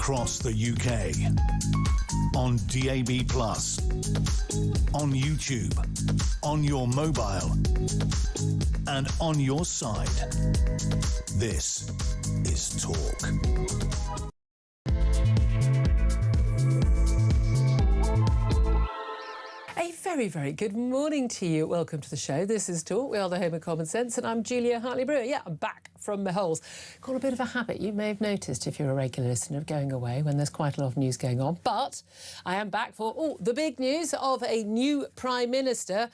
across the UK. On DAB+, on YouTube, on your mobile, and on your side. This is Talk. A very, very good morning to you. Welcome to the show. This is Talk. We are the home of common sense, and I'm Julia Hartley-Brewer. Yeah, I'm back from the holes. Got a bit of a habit, you may have noticed if you're a regular listener, of going away when there's quite a lot of news going on. But I am back for the big news of a new Prime Minister.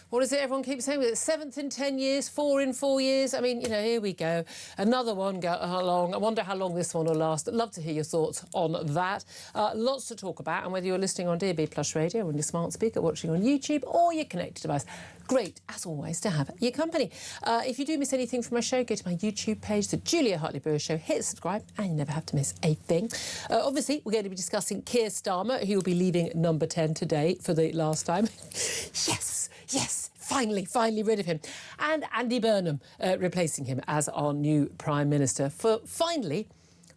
What is it everyone keeps saying? With it 7th in 10 years, 4 in 4 years. I mean, you know, here we go. Another one go along. I wonder how long this one will last. I'd love to hear your thoughts on that. Lots to talk about. And whether you're listening on DAB+ radio, or on your smart speaker, watching on YouTube, or your connected device, great, as always, to have your company. If you do miss anything from my show, go to my YouTube page, The Julia Hartley-Brewer Show, hit subscribe, and you never have to miss a thing. Obviously, we're going to be discussing Keir Starmer, who will be leaving Number 10 today for the last time. Yes, finally rid of him. And Andy Burnham replacing him as our new Prime Minister. For finally,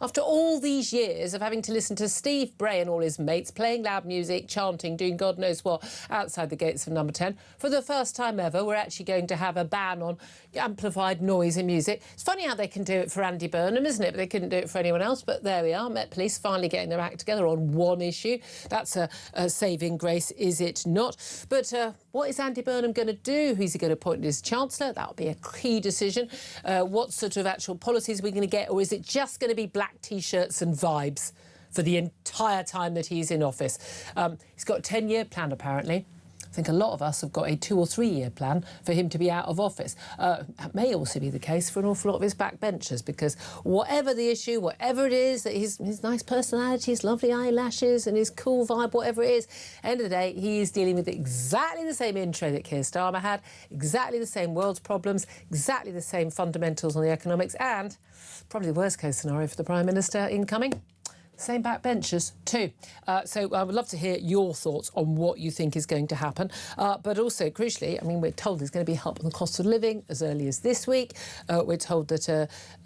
after all these years of having to listen to Steve Bray and all his mates playing loud music, chanting, doing God knows what outside the gates of Number 10, for the first time ever, we're actually going to have a ban on amplified noise in music. It's funny how they can do it for Andy Burnham, isn't it? But they couldn't do it for anyone else. But there we are, Met Police finally getting their act together on one issue. That's a saving grace, is it not? But what is Andy Burnham going to do? Who's he going to appoint as Chancellor? That'll be a key decision. What sort of actual policies are we going to get? Or is it just going to be black T-shirts and vibes for the entire time that he's in office? He's got a 10-year plan, apparently. I think a lot of us have got a 2- or 3-year plan for him to be out of office. That may also be the case for an awful lot of his backbenchers, because whatever the issue, whatever it is, that his nice personality, his lovely eyelashes and his cool vibe, whatever it is, end of the day, he is dealing with exactly the same intro that Keir Starmer had, exactly the same world's problems, exactly the same fundamentals on the economics, and probably the worst-case scenario for the Prime Minister incoming, same backbenchers too. So I would love to hear your thoughts on what you think is going to happen. But also, crucially, I mean, we're told there's going to be help on the cost of living as early as this week. We're told that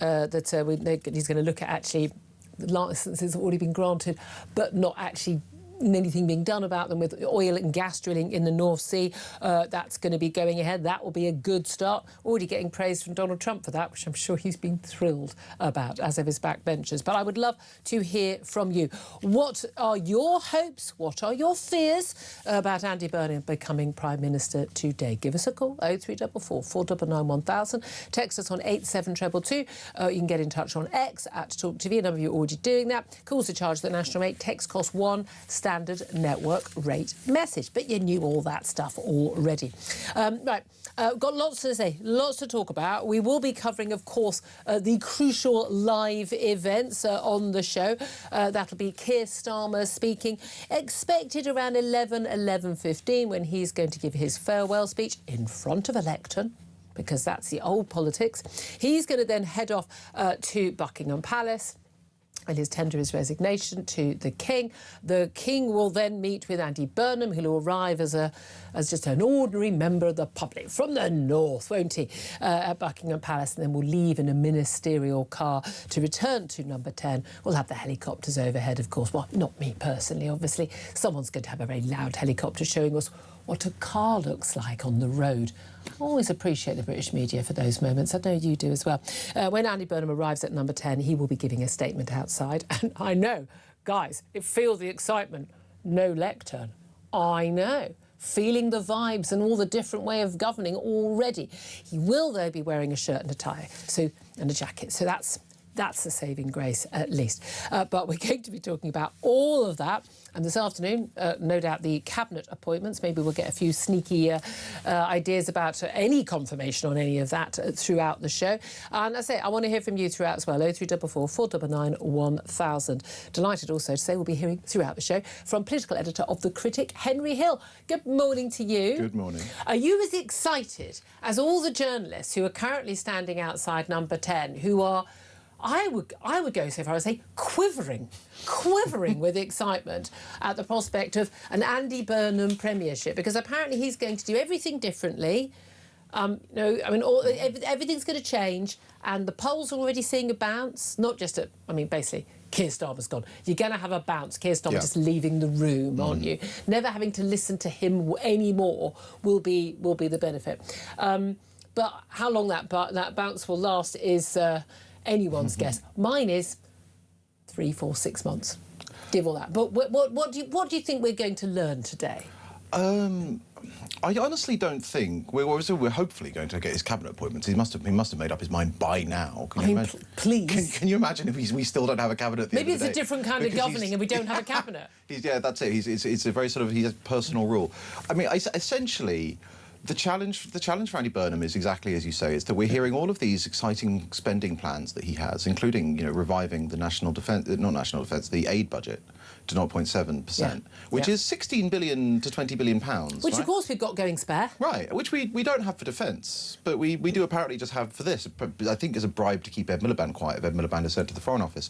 he's going to look at actually licences have already been granted, but not actually anything being done about them with oil and gas drilling in the North Sea. That's going to be going ahead. That will be a good start. Already getting praise from Donald Trump for that, which I'm sure he's been thrilled about, as of his backbenchers. But I would love to hear from you. What are your hopes? What are your fears about Andy Burnham becoming Prime Minister today? Give us a call, 0344 499 1000. Text us on 87222. You can get in touch on X at talkTV. A number of you are already doing that. Calls are charged at the national rate. Text costs £1. Standard network rate message, but you knew all that stuff already. Right, got lots to say, lots to talk about. We will be covering, of course, the crucial live events on the show. That'll be Keir Starmer speaking, expected around 11:15 when he's going to give his farewell speech in front of a lectern, because that's the old politics. He's going to then head off to Buckingham Palace and his tender his resignation to the King. The King will then meet with Andy Burnham, who'll arrive as just an ordinary member of the public from the north, won't he, at Buckingham Palace, and then we'll leave in a ministerial car to return to Number 10. We'll have the helicopters overhead, of course. Well, not me personally, obviously. Someone's going to have a very loud helicopter showing us what a car looks like on the road. I always appreciate the British media for those moments. I know you do as well. When Andy Burnham arrives at Number 10, he will be giving a statement outside. And I know, guys, it feels the excitement. No lectern. I know. Feeling the vibes and all the different way of governing already. He will, though, be wearing a shirt and a tie and a jacket. So that's a saving grace, at least. But we're going to be talking about all of that. And this afternoon, no doubt, the cabinet appointments. Maybe we'll get a few sneaky ideas about any confirmation on any of that throughout the show. And as I say, I want to hear from you throughout as well. 0344 499 1000. Delighted also to say we'll be hearing throughout the show from political editor of The Critic, Henry Hill. Good morning to you. Good morning. Are you as excited as all the journalists who are currently standing outside Number 10, who are, I would go so far as to say, quivering with excitement at the prospect of an Andy Burnham premiership, because apparently he's going to do everything differently. Everything's going to change, and the polls are already seeing a bounce, not just at, basically, Keir Starmer's gone. You're going to have a bounce. Keir Starmer just leaving the room, aren't you? Never having to listen to him anymore will be the benefit. But how long that bounce will last is anyone's guess. Mine is 3, 4, 6 months. Give all that. But what do you think we're going to learn today? I honestly don't think we're hopefully going to get his cabinet appointments. He must have made up his mind by now. Can you imagine? Please. Can you imagine if we still don't have a cabinet? At the Maybe end of the it's a different kind of governing, and we don't have a cabinet. Yeah, that's it. It's a very sort of he has personal rule. I mean, essentially. The challenge for Andy Burnham is exactly as you say. It's that we're hearing all of these exciting spending plans that he has, including reviving the the aid budget to 0.7%, which is 16 billion to 20 billion pounds. Which right? of course we've got going spare. Right, which we don't have for defence, but we do apparently just have for this. I think as a bribe to keep Ed Miliband quiet if Ed Miliband is sent to the Foreign Office.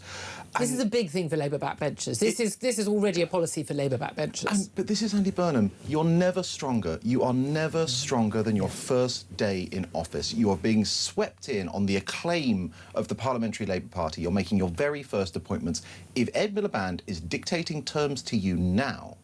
This is a big thing for Labour backbenchers. This is already a policy for Labour backbenchers. But this is Andy Burnham. You're never stronger. You are never stronger than your first day in office. You are being swept in on the acclaim of the Parliamentary Labour Party. You're making your very first appointments. If Ed Miliband is dictating terms to you now,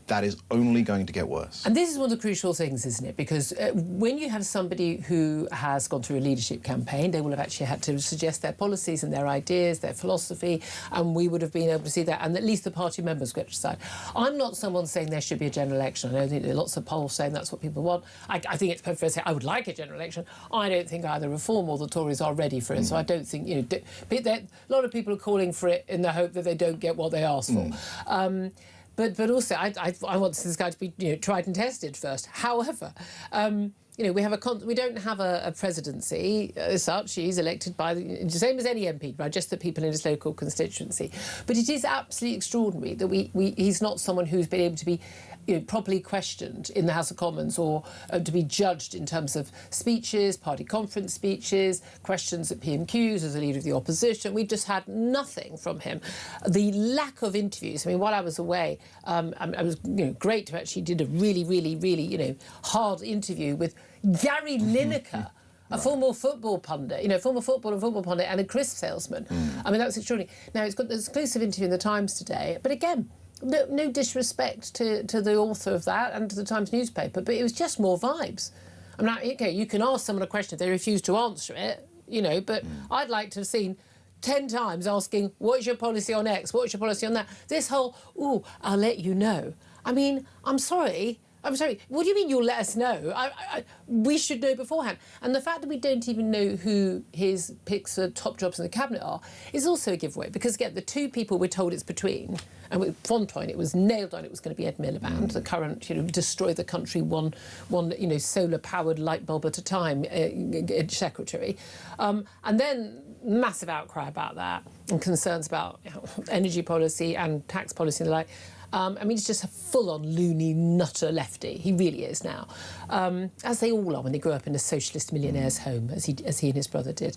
that is only going to get worse. And this is one of the crucial things, isn't it? Because when you have somebody who has gone through a leadership campaign, they will have actually had to suggest their policies and their ideas, their philosophy, and we would have been able to see that, and at least the party members get to decide. I'm not someone saying there should be a general election. I know there are lots of polls saying that's what people want. I think it's perfect to say I would like a general election. I don't think either Reform or the Tories are ready for it, so I don't think, a lot of people are calling for it in the hope that they don't get what they ask for. But also, I want this guy to be tried and tested first. However, we don't have a presidency as such. He's elected by the same as any MP, by just the people in his local constituency. But it is absolutely extraordinary that he's not someone who's been able to be properly questioned in the House of Commons or to be judged in terms of speeches, party conference speeches, questions at PMQs as a leader of the opposition. We've just had nothing from him. The lack of interviews. I mean, while I was away, it was great to actually did a really, really, really hard interview with Gary Lineker. A former football pundit, former football pundit and a crisp salesman. I mean, that was extraordinary. Now, it's got an exclusive interview in the Times today, but again, no disrespect to the author of that and to the Times newspaper, but it was just more vibes. I mean, okay, you can ask someone a question if they refuse to answer it, but I'd like to have seen 10 times asking, what's your policy on X? What's your policy on that? This whole, I'll let you know. I mean, I'm sorry. What do you mean you'll let us know? We should know beforehand. And the fact that we don't even know who his picks for top jobs in the cabinet are is also a giveaway. Because again, the two people we're told it's between, and with Fontoin, it was nailed on. It was going to be Ed Miliband, the current, destroy the country one solar-powered light bulb at a time secretary, and then massive outcry about that and concerns about energy policy and tax policy and the like. I mean, he's just a full-on loony nutter lefty. He really is now, as they all are when they grew up in a socialist millionaire's home, as he and his brother did.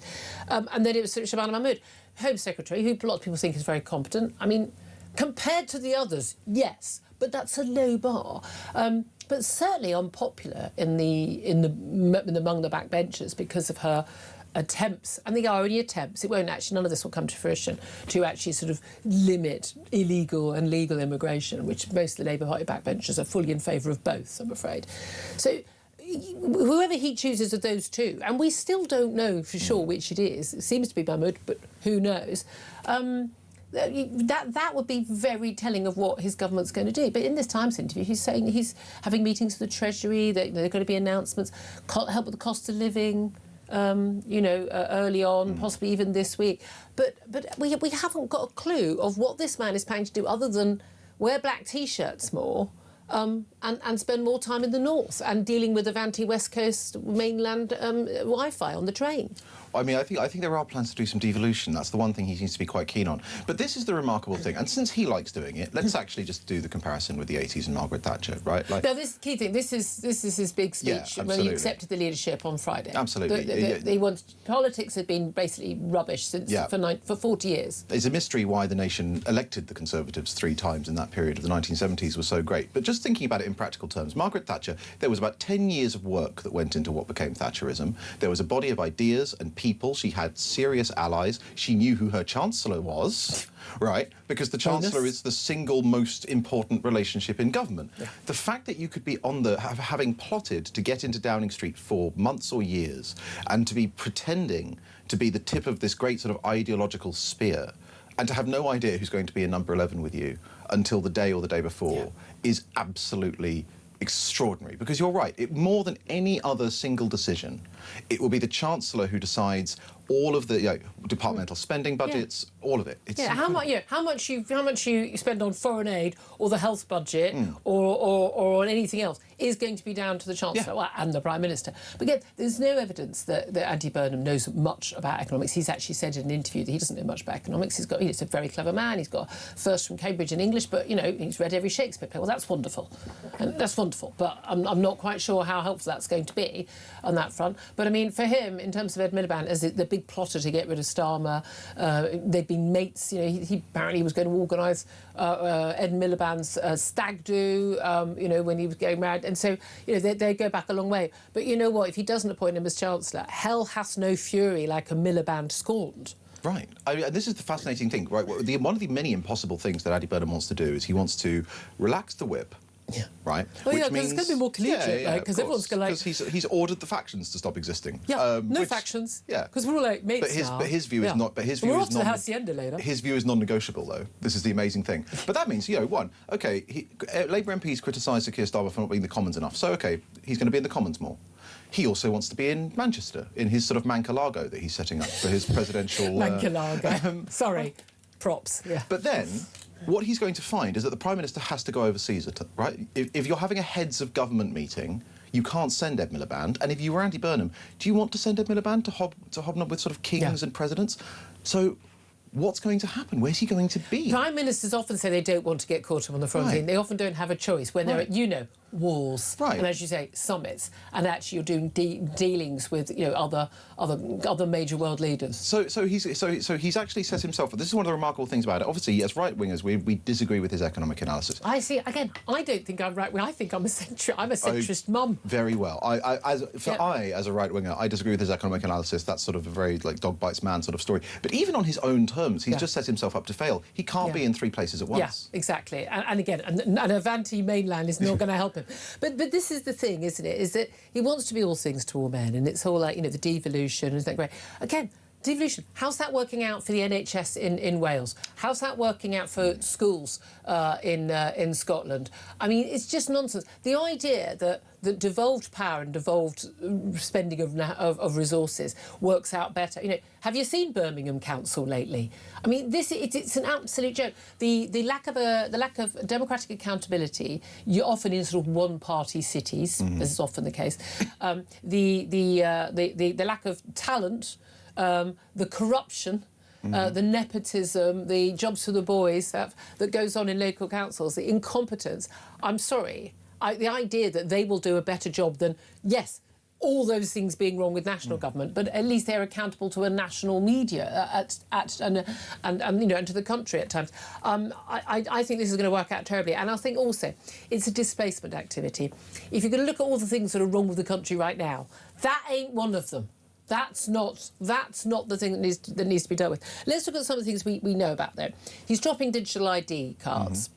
And then it was Shabana Mahmood, Home Secretary, who a lot of people think is very competent. I mean, compared to the others, yes, but that's a low bar. But certainly unpopular among the backbenchers because of her attempts, and they are only attempts, none of this will come to fruition, to actually sort of limit illegal and legal immigration, which most of the Labour Party backbenchers are fully in favour of both, I'm afraid. So whoever he chooses of those two, and we still don't know for sure which it is, it seems to be Mahmood, but who knows, that would be very telling of what his government's going to do. But in this Times interview, he's saying he's having meetings with the Treasury, that there are going to be announcements, help with the cost of living, early on, possibly even this week. But we haven't got a clue of what this man is planning to do other than wear black T-shirts more and spend more time in the north and dealing with Avanti West Coast mainland Wi-Fi on the train. I mean, I think there are plans to do some devolution. That's the one thing he seems to be quite keen on. But this is the remarkable thing, and since he likes doing it, let's actually just do the comparison with the 80s and Margaret Thatcher, right? Now, this is the key thing. This is his big speech when he accepted the leadership on Friday. Absolutely. Politics had been basically rubbish since for 40 years. It's a mystery why the nation elected the Conservatives 3 times in that period of the 1970s was so great. But just thinking about it in practical terms, Margaret Thatcher, there was about 10 years of work that went into what became Thatcherism. There was a body of ideas and people people. She had serious allies. She knew who her Chancellor was, right? Because the Chancellor is the single most important relationship in government. Yeah. The fact that you could be having plotted to get into Downing Street for months or years and to be pretending to be the tip of this great sort of ideological spear and to have no idea who's going to be in number 11 with you until the day or the day before is absolutely extraordinary. Because you're right, more than any other single decision, it will be the Chancellor who decides all of the departmental spending budgets, all of it. It's how much you spend on foreign aid or the health budget or on anything else is going to be down to the Chancellor and the Prime Minister. But again, there's no evidence that Andy Burnham knows much about economics. He's actually said in an interview that he doesn't know much about economics. He's a very clever man. He's got first from Cambridge in English, but he's read every Shakespeare play. Well, that's wonderful, and that's wonderful. But I'm not quite sure how helpful that's going to be on that front. But I mean, for him, in terms of Ed Miliband as the big plotter to get rid of Starmer, they'd been mates. He apparently was going to organise Ed Miliband's stag do, when he was getting married. And so, they go back a long way. But you know what? If he doesn't appoint him as Chancellor, hell has no fury like a Miliband scorned. Right. This is the fascinating thing, right? One of the many impossible things that Andy Burnham wants to do is he wants to relax the whip. Yeah. Right. Well, because it's going to be more collegiate, because everyone's going to Because he's ordered the factions to stop existing. Yeah. No factions. Yeah. Because we're all like mates now. But his view is not. But his view we're is off to the hacienda later. His view is non-negotiable, though. This is the amazing thing. But that means, Labour MPs criticised Sir Keir Starmer for not being in the Commons enough. So he's going to be in the Commons more. He also wants to be in Manchester in his sort of Mancalago that he's setting up for his presidential. Mancalago. Sorry, props. Yeah. But then, what he's going to find is that the Prime Minister has to go overseas, right? If you're having a heads of government meeting, you can't send Ed Miliband. And if you were Andy Burnham, do you want to send Ed Miliband to hobnob with sort of kings and presidents? So what's going to happen? Where's he going to be? Prime Ministers often say they don't want to get caught up on the front end. They often don't have a choice when they're at, walls, and as you say, summits, and actually you're doing dealings with other major world leaders. So he's actually set himself. This is one of the remarkable things about it. Obviously, as right wingers, we disagree with his economic analysis. I see. Again, I don't think I'm right wing. I think I'm a centrist mum. Very well. As a right winger, I disagree with his economic analysis. That's sort of a very dog bites man sort of story. But even on his own terms, he's just set himself up to fail. He can't be in three places at once. Yeah, exactly. And again, an Avanti mainland is not going to help him. But this is the thing, isn't it? Is that he wants to be all things to all men, and it's all the devolution, isn't that great? Again, devolution. How's that working out for the NHS in Wales? How's that working out for schools in Scotland? I mean, it's just nonsense. The idea that devolved power and devolved spending of resources works out better. Have you seen Birmingham Council lately? I mean, it's an absolute joke. The lack of democratic accountability, you're often in sort of one-party cities, as is often the case. The lack of talent, the corruption. The nepotism, the jobs for the boys that goes on in local councils, the incompetence. I'm sorry. The idea that they will do a better job than, yes, all those things being wrong with national government, but at least they're accountable to a national media and to the country at times. I think this is going to work out terribly, and I think also it's a displacement activity. If you're going to look at all the things that are wrong with the country right now, that ain't one of them. That's not the thing that needs to be dealt with. Let's look at some of the things we know about though. He's dropping digital ID cards.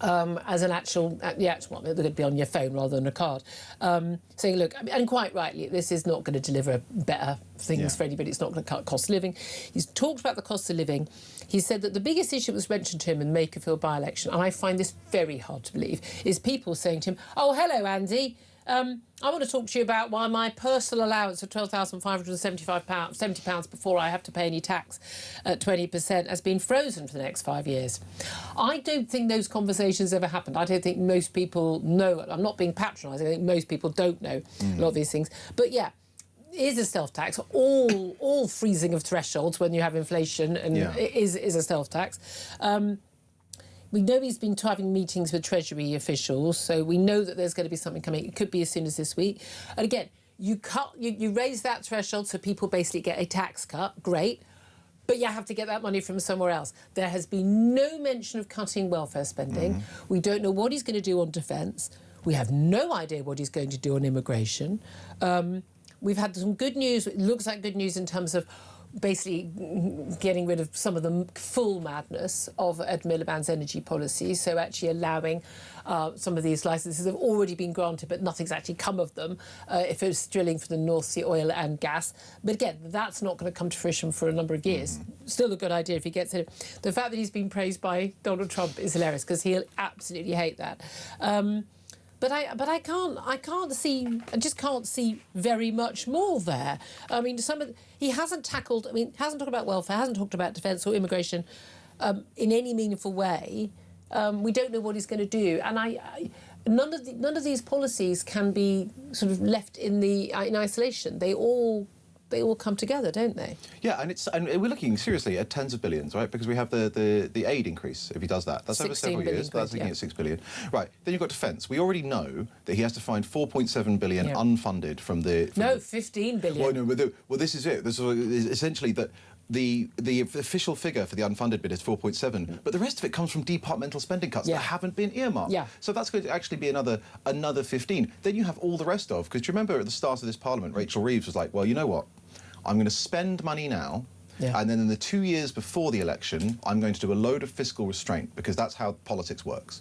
As an actual one, they're going to be on your phone rather than a card. Saying, look, and quite rightly, this is not going to deliver better things for anybody. It's not going to cut cost of living. He's talked about the cost of living. He said that the biggest issue that was mentioned to him in the Makerfield by-election, and I find this very hard to believe, is people saying to him, "Oh, hello, Andy. I want to talk to you about why my personal allowance of £12,570 before I have to pay any tax at 20% has been frozen for the next 5 years." I don't think those conversations ever happened. I don't think most people know. I'm not being patronising. I think most people don't know a lot of these things. But yeah, is a self-tax. All freezing of thresholds when you have inflation and is a self-tax. We know he's been having meetings with Treasury officials, so we know that there's going to be something coming. It could be as soon as this week. And again, you raise that threshold so people basically get a tax cut. Great. But you have to get that money from somewhere else. There has been no mention of cutting welfare spending. We don't know what he's going to do on defence. We have no idea what he's going to do on immigration. we've had some good news. It looks like good news in terms of basically getting rid of some of the full madness of Ed Miliband's energy policy, so actually allowing some of these licences have already been granted, but nothing's actually come of them if it's drilling for the North Sea oil and gas. But again, that's not going to come to fruition for a number of years. Still a good idea if he gets it. The fact that he's been praised by Donald Trump is hilarious, because he'll absolutely hate that. But I just can't see very much more there. I mean, he hasn't tackled. I mean, hasn't talked about welfare, hasn't talked about defence or immigration in any meaningful way. We don't know what he's going to do, and none of these policies can be sort of left in isolation. They all come together, don't they? Yeah, and we're looking seriously at tens of billions, right? Because we have the aid increase if he does that. That's over several years. That's looking at 6 billion. Right. Then you've got defence. We already know that he has to find 4.7 billion unfunded from the. 15 billion. Well, no, well, this is it. This is essentially that. The official figure for the unfunded bit is 4.7, but the rest of it comes from departmental spending cuts that haven't been earmarked. Yeah. So that's going to actually be another 15. Then you have all the rest of, because do you remember at the start of this Parliament, Rachel Reeves was like, well, you know what, I'm going to spend money now, and then in the 2 years before the election, I'm going to do a load of fiscal restraint, because that's how politics works.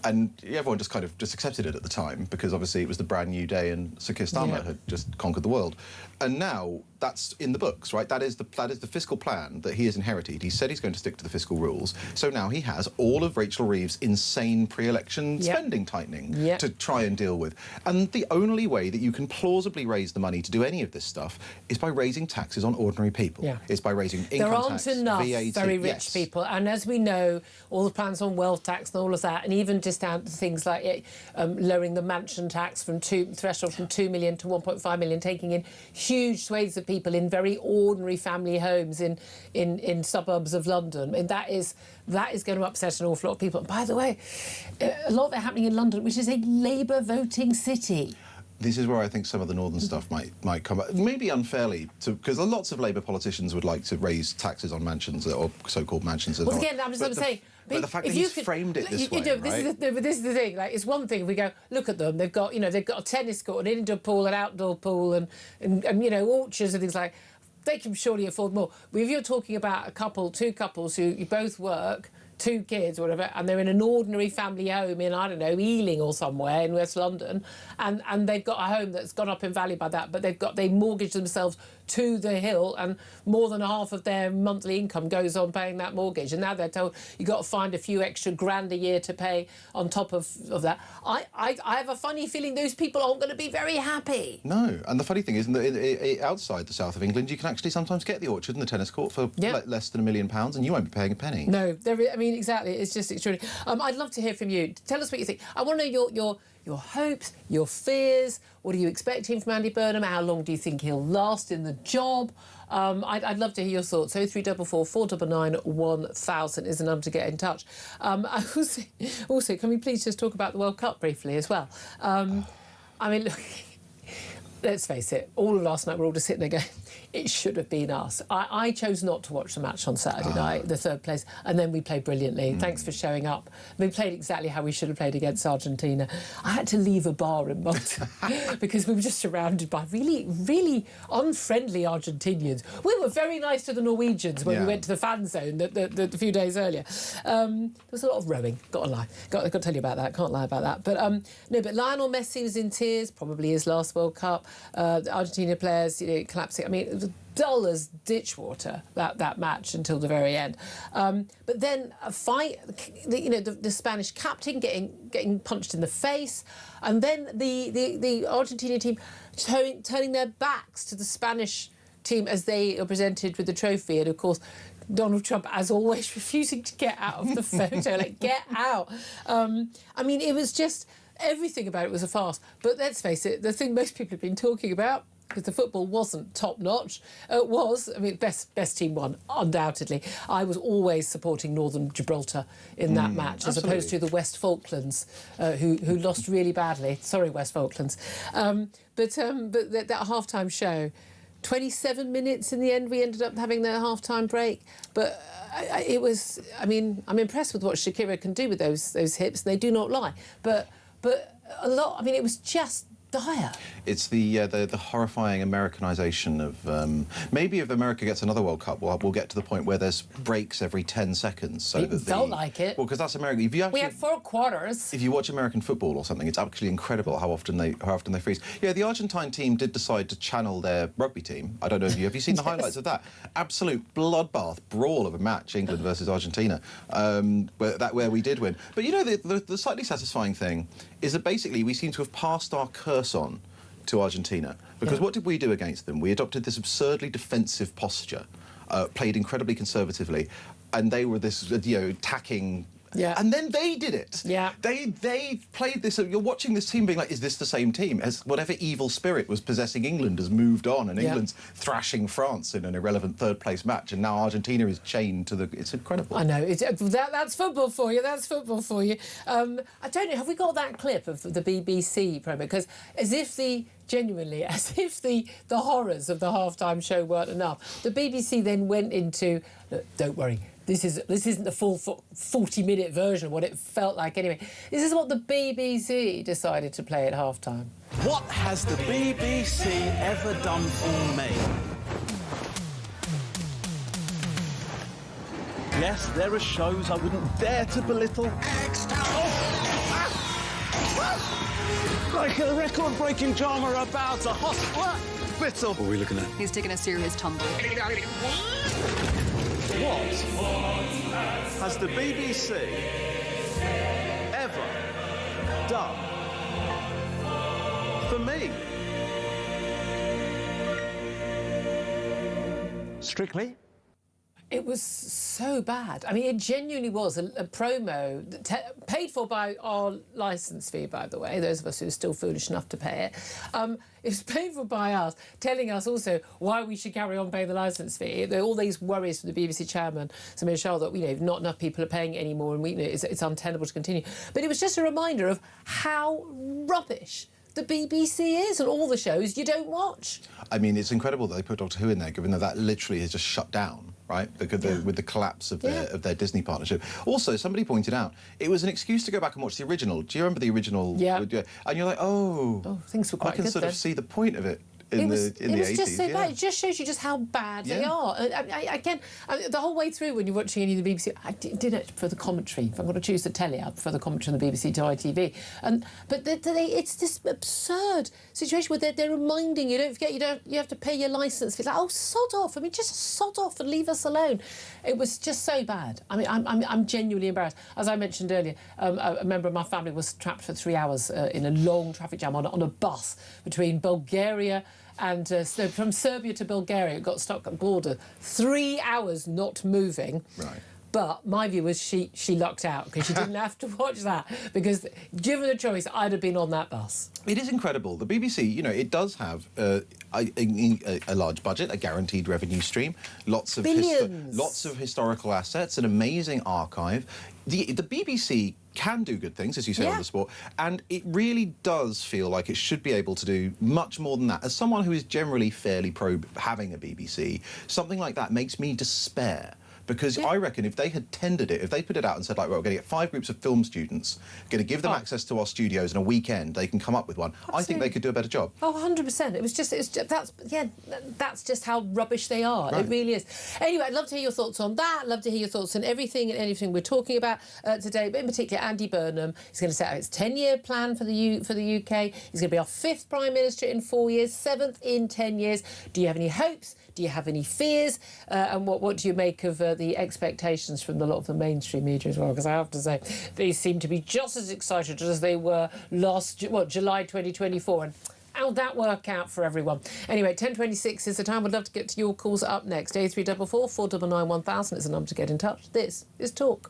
And everyone just kind of accepted it at the time, because obviously it was the brand new day and Sir Keir Starmer had just conquered the world. And now that's in the books, right? That is the fiscal plan that he has inherited. He said he's going to stick to the fiscal rules. So now he has all of Rachel Reeves' insane pre-election spending tightening to try and deal with. And the only way that you can plausibly raise the money to do any of this stuff is by raising taxes on ordinary people. Yeah. It's by raising income tax, there aren't enough VAT, very rich people. And as we know, all the plans on wealth tax and all of that, and even just down to things like lowering the mansion tax threshold from 2 million to 1.5 million, taking in huge swathes of people in very ordinary family homes in suburbs of London. And that is going to upset an awful lot of people. And by the way, a lot of it happening in London, which is a Labour voting city. This is where I think some of the northern stuff might come up, maybe unfairly, because lots of Labour politicians would like to raise taxes on mansions, or so-called mansions. Well, again, I'm just saying. But the fact that he's framed it this way, right? This is the thing. Like, it's one thing if we go look at them. They've got a tennis court, an indoor pool, an outdoor pool, and orchards and things like. They can surely afford more. But if you're talking about two couples who you both work, 2 kids or whatever, and they're in an ordinary family home in, I don't know, Ealing or somewhere in West London, and they've got a home that's gone up in value by that, but they mortgage themselves to the hill, and more than half of their monthly income goes on paying that mortgage, and now they're told you've got to find a few extra grand a year to pay on top of that. I have a funny feeling those people aren't going to be very happy. No, and the funny thing is, outside the south of England, you can actually sometimes get the orchard and the tennis court for less than £1 million, and you won't be paying a penny. No, exactly. It's just extraordinary. I'd love to hear from you. Tell us what you think. I want to know your hopes, your fears. What are you expecting from Andy Burnham? How long do you think he'll last in the job? I'd love to hear your thoughts. 0344 499 1000 is the number to get in touch. Also, can we please just talk about the World Cup briefly as well? I mean, look, let's face it, all of last night we're all just sitting there going, it should have been us. I chose not to watch the match on Saturday night, the third place, and then we played brilliantly. Thanks for showing up. We played exactly how we should have played against Argentina. I had to leave a bar in Malta because we were just surrounded by really, really unfriendly Argentinians. We were very nice to the Norwegians when we went to the fan zone the few days earlier. There was a lot of rowing, got to lie. Got to tell you about that, can't lie about that. But but Lionel Messi was in tears, probably his last World Cup. The Argentina players, collapsing. I mean, it was dull as ditch water, that match until the very end. But then a fight, the Spanish captain getting punched in the face, and then the Argentina team turning their backs to the Spanish team as they are presented with the trophy, and of course Donald Trump, as always, refusing to get out of the photo, like, get out. I mean, it was just, everything about it was a farce. But let's face it, the thing most people have been talking about, because the football wasn't top-notch, best team won, undoubtedly. I was always supporting Northern Gibraltar in that match, as opposed to the West Falklands, who lost really badly. Sorry, West Falklands. But that half-time show, 27 minutes in the end, we ended up having their half-time break. But it was, I'm impressed with what Shakira can do with those hips, and they do not lie. But a lot, it was just dire. It's the horrifying Americanization of maybe if America gets another World Cup, we'll get to the point where there's breaks every 10 seconds. So it felt like it. Well, because that's America. If you actually, we had 4 quarters. If you watch American football or something, it's actually incredible how often they freeze. Yeah, the Argentine team did decide to channel their rugby team. I don't know if you have you seen the highlights of that? Absolute bloodbath brawl of a match, England versus Argentina, where we did win. But you know, the slightly satisfying thing is that basically we seem to have passed our curse on to Argentina. Because what did we do against them? We adopted this absurdly defensive posture, played incredibly conservatively, and they were this, attacking. Yeah. And then they did it. Yeah. They played this. You're watching this team being like, is this the same team? As whatever evil spirit was possessing England has moved on, and England's thrashing France in an irrelevant third-place match, and now Argentina is chained to the... It's incredible. I know. That's football for you. That's football for you. I don't know, have we got that clip of the BBC promo? Because as if the horrors of the half-time show weren't enough, the BBC then went into... Look, don't worry. This isn't the full 40-minute version of what it felt like anyway. This is what the BBC decided to play at half-time. What has the BBC ever done for me? Yes, there are shows I wouldn't dare to belittle. Like a record-breaking drama about a hospital. What are we looking at? He's taking a serious tumble. What has the BBC ever done for me? Strictly? It was so bad. I mean, it genuinely was a promo paid for by our licence fee, by the way, those of us who are still foolish enough to pay it. It was paid for by us, telling us also why we should carry on paying the licence fee. There are all these worries from the BBC chairman, Samir Shah, that not enough people are paying it anymore, and it's untenable to continue. But it was just a reminder of how rubbish the BBC is, and all the shows you don't watch. I mean, it's incredible that they put Doctor Who in there, given that literally has just shut down, right? Because with the collapse of their Disney partnership. Also, somebody pointed out it was an excuse to go back and watch the original. Do you remember the original? Yeah. And you're like, oh, things were quite I can good sort then. of see the point of it. It was 80s, just so bad. It just shows you just how bad they are. Again, the whole way through when you're watching any of the BBC, I did it for the commentary. If I'm going to choose the telly, I prefer the commentary on the BBC to ITV. But it's this absurd situation where they're reminding you, don't forget, you have to pay your licence fee. Like, oh, sod off. I mean, just sod off and leave us alone. It was just so bad. I mean, I'm genuinely embarrassed. As I mentioned earlier, a member of my family was trapped for 3 hours in a long traffic jam on a bus between Bulgaria and so from Serbia to Bulgaria. It got stuck at the border. 3 hours not moving. Right. But my view was she lucked out because she didn't have to watch that, because given the choice, I'd have been on that bus. It is incredible. The BBC, it does have a large budget, a guaranteed revenue stream, lots of historical assets, an amazing archive. The BBC can do good things, as you say, on the sport, and it really does feel like it should be able to do much more than that. As someone who is generally fairly pro having a BBC, something like that makes me despair. Because I reckon if they had tendered it, if they put it out and said, like, well, we're going to get 5 groups of film students, going to give them access to our studios in a weekend, they can come up with one, Absolutely. I think they could do a better job. Oh, 100%. That's just how rubbish they are. Right. It really is. Anyway, I'd love to hear your thoughts on that. I'd love to hear your thoughts on everything and anything we're talking about today, but in particular, Andy Burnham is going to set out his 10-year plan for the UK. He's going to be our 5th Prime Minister in 4 years, 7th in 10 years. Do you have any hopes? Do you have any fears? And what do you make of the expectations from a lot of the mainstream media as well? Because I have to say, they seem to be just as excited as they were July 2024. And how'd that work out for everyone? Anyway, 10:26 is the time. I'd love to get to your calls up next. 0344 499 1000 is the number to get in touch. This is Talk.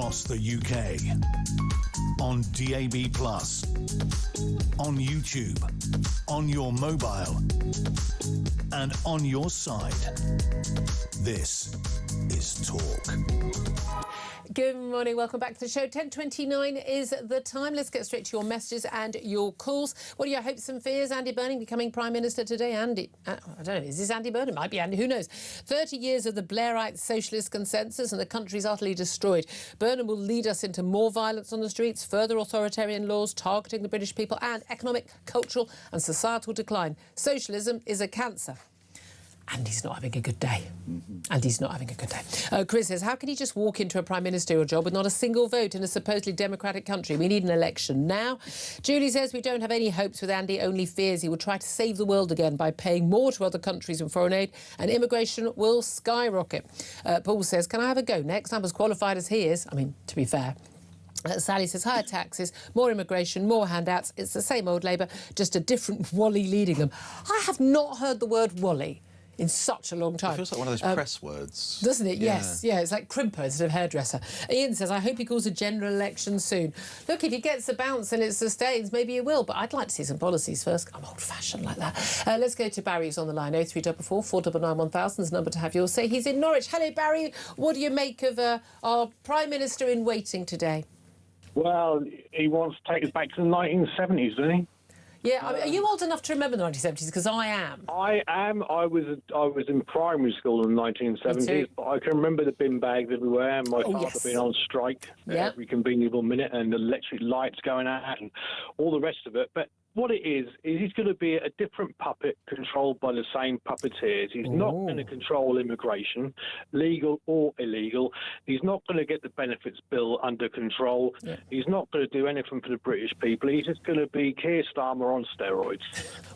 across the UK. On DAB+, on YouTube, on your mobile, and on your side. This is Talk. Good morning, welcome back to the show. 10:29 is the time. Let's get straight to your messages and your calls. What are your hopes and fears? Andy Burnham becoming Prime Minister today. Andy, I don't know, is this Andy Burnham? Might be Andy, who knows? 30 years of the Blairite socialist consensus and the country's utterly destroyed. Burnham will lead us into more violence on the streets, further authoritarian laws targeting the British people, and economic, cultural and societal decline. Socialism is a cancer. Andy's not having a good day. Andy's not having a good day. Chris says, how can he just walk into a Prime Ministerial job with not a single vote in a supposedly democratic country? We need an election now. Julie says, we don't have any hopes with Andy, only fears he will try to save the world again by paying more to other countries in foreign aid, and immigration will skyrocket. Paul says, can I have a go next? I'm as qualified as he is. I mean, to be fair. Sally says, higher taxes, more immigration, more handouts. It's the same old Labour, just a different Wally leading them. I have not heard the word Wally in such a long time. It feels like one of those press words. Doesn't it? Yeah. Yes. Yeah, it's like crimper instead of hairdresser. Ian says, I hope he calls a general election soon. Look, if he gets the bounce and it sustains, maybe he will, but I'd like to see some policies first. I'm old-fashioned like that. Let's go to Barry, who's on the line. 0344 499 1000 is the number to have yours say. He's in Norwich. Hello, Barry. What do you make of our Prime Minister in waiting today? Well, he wants to take us back to the 1970s, doesn't he? Yeah, I mean, are you old enough to remember the 1970s? Because I am. I am. I was in primary school in the 1970s, but I can remember the bin bags everywhere and my father being on strike every conceivable minute and the electric lights going out and all the rest of it. But what it is he's going to be a different puppet controlled by the same puppeteers. He's not going to control immigration, legal or illegal. He's not going to get the benefits bill under control. Yeah. He's not going to do anything for the British people. He's just going to be Keir Starmer on steroids.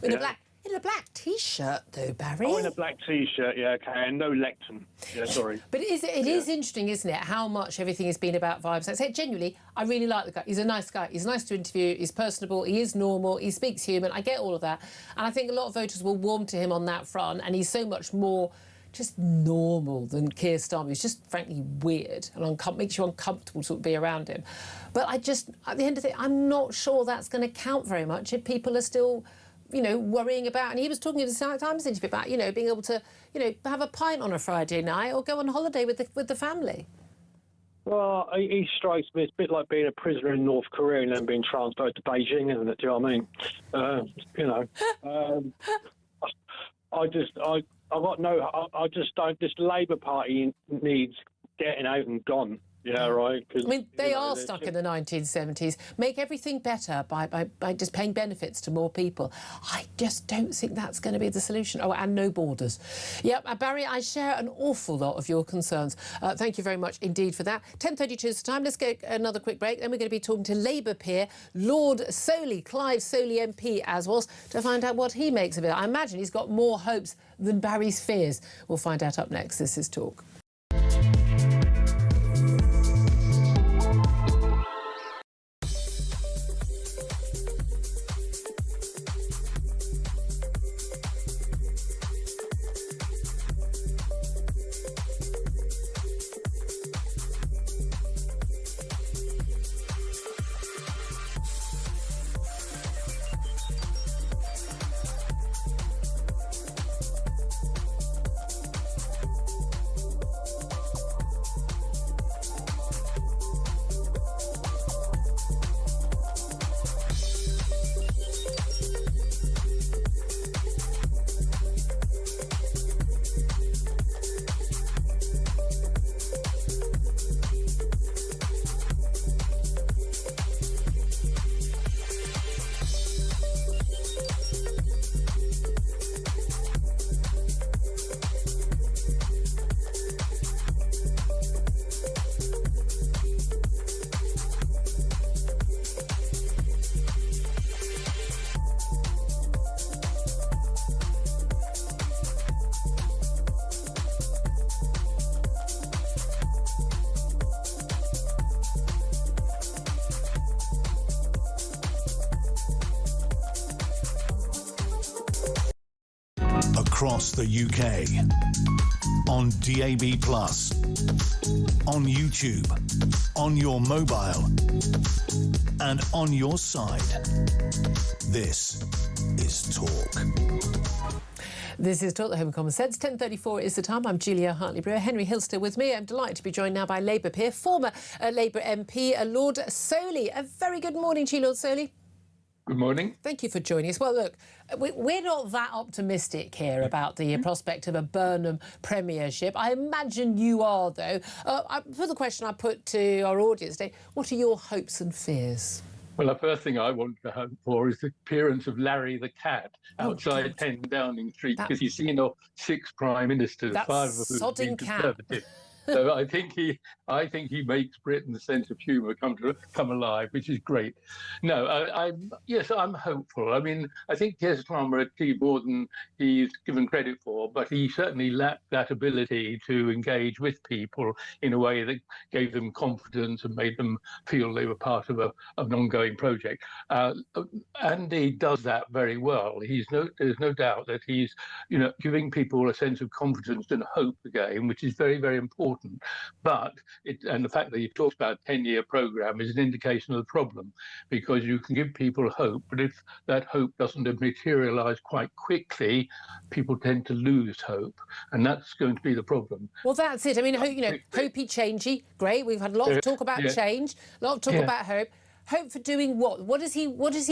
In a black T-shirt, though, Barry. Oh, in a black T-shirt, yeah, OK, and no lectern. Yeah, sorry. But it is interesting, isn't it, how much everything has been about vibes. I say, genuinely, I really like the guy. He's a nice guy. He's nice to interview. He's personable. He is normal. He speaks human. I get all of that. And I think a lot of voters will warm to him on that front. And he's so much more just normal than Keir Starmer. He's just, frankly, weird and makes you uncomfortable to be around him. But at the end of it, I'm not sure that's going to count very much if people are still worrying about, and he was talking in the Times interview about, being able to, have a pint on a Friday night or go on holiday with the family. Well, he strikes me. It's a bit like being a prisoner in North Korea and then being transferred to Beijing, isn't it? Do you know what I mean? I just don't. This Labour Party needs getting out and gone. Yeah, right. I mean, they are stuck in the 1970s. Make everything better by just paying benefits to more people. I just don't think that's going to be the solution. Oh, and no borders. Yep, Barry, I share an awful lot of your concerns. Thank you very much indeed for that. 10:32 is the time. Let's get another quick break. Then we're going to be talking to Labour peer Lord Soley, Clive Soley MP, as was, to find out what he makes of it. I imagine he's got more hopes than Barry's fears. We'll find out up next. This is Talk. across the UK, on DAB+, on YouTube, on your mobile, and on your side. This is Talk. This is Talk, the Home of Common Sense. 10:34 is the time. I'm Julia Hartley-Brewer. Henry Hill still with me. I'm delighted to be joined now by Labour peer, former Labour MP, Lord Soley. A very good morning to you, Lord Soley. Good morning. Thank you for joining us. Well, look, we're not that optimistic here about the prospect of a Burnham premiership. I imagine you are, though. For the question I put to our audience today, what are your hopes and fears? Well, the first thing I want to hope for is the appearance of Larry the cat outside 10 Downing Street, because he's seen 6 prime ministers, 5 of whom have been Conservative. So I think he makes Britain's sense of humour come alive, which is great. No, I'm hopeful. I mean, I think Keir Starmer achieved more than he's given credit for, but he certainly lacked that ability to engage with people in a way that gave them confidence and made them feel they were part of an ongoing project. And he does that very well. There's no doubt that he's, giving people a sense of confidence and hope again, which is very, very important. But the fact that he talks about a 10-year programme is an indication of the problem, because you can give people hope, but if that hope doesn't materialise quite quickly, people tend to lose hope, and that's going to be the problem. Well, that's it. I mean, hopey, changey, great. We've had a lot of talk about change, a lot of talk about hope. Hope for doing what? What does he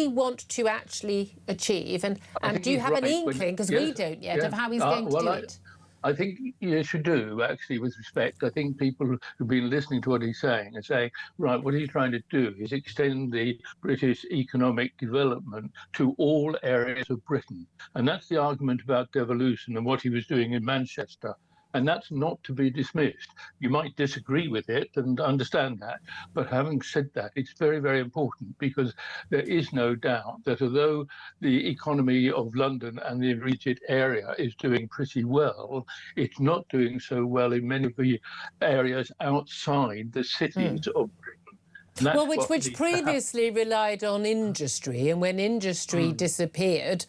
want to actually achieve? And do you have an inkling, because we don't yet, of how he's going to do it? I think you should do, actually, with respect. I think people who've been listening to what he's saying are saying, right, what he's trying to do is extend the British economic development to all areas of Britain. And that's the argument about devolution and what he was doing in Manchester. And that's not to be dismissed. You might disagree with it and understand that, but having said that, it's very, very important, because there is no doubt that although the economy of London and the immediate area is doing pretty well, it's not doing so well in many of the areas outside the cities of Britain. Well, which previously relied on industry, and when industry disappeared,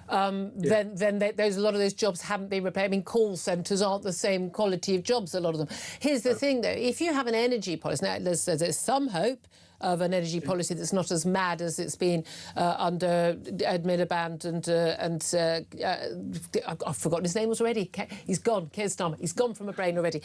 then a lot of those jobs haven't been replaced. I mean, call centres aren't the same quality of jobs, a lot of them. Here's the thing, though. If you have an energy policy, now there's some hope of an energy policy that's not as mad as it's been under Ed Miliband and I've forgotten his name already. He's gone, Keir Starmer. He's gone from my brain already.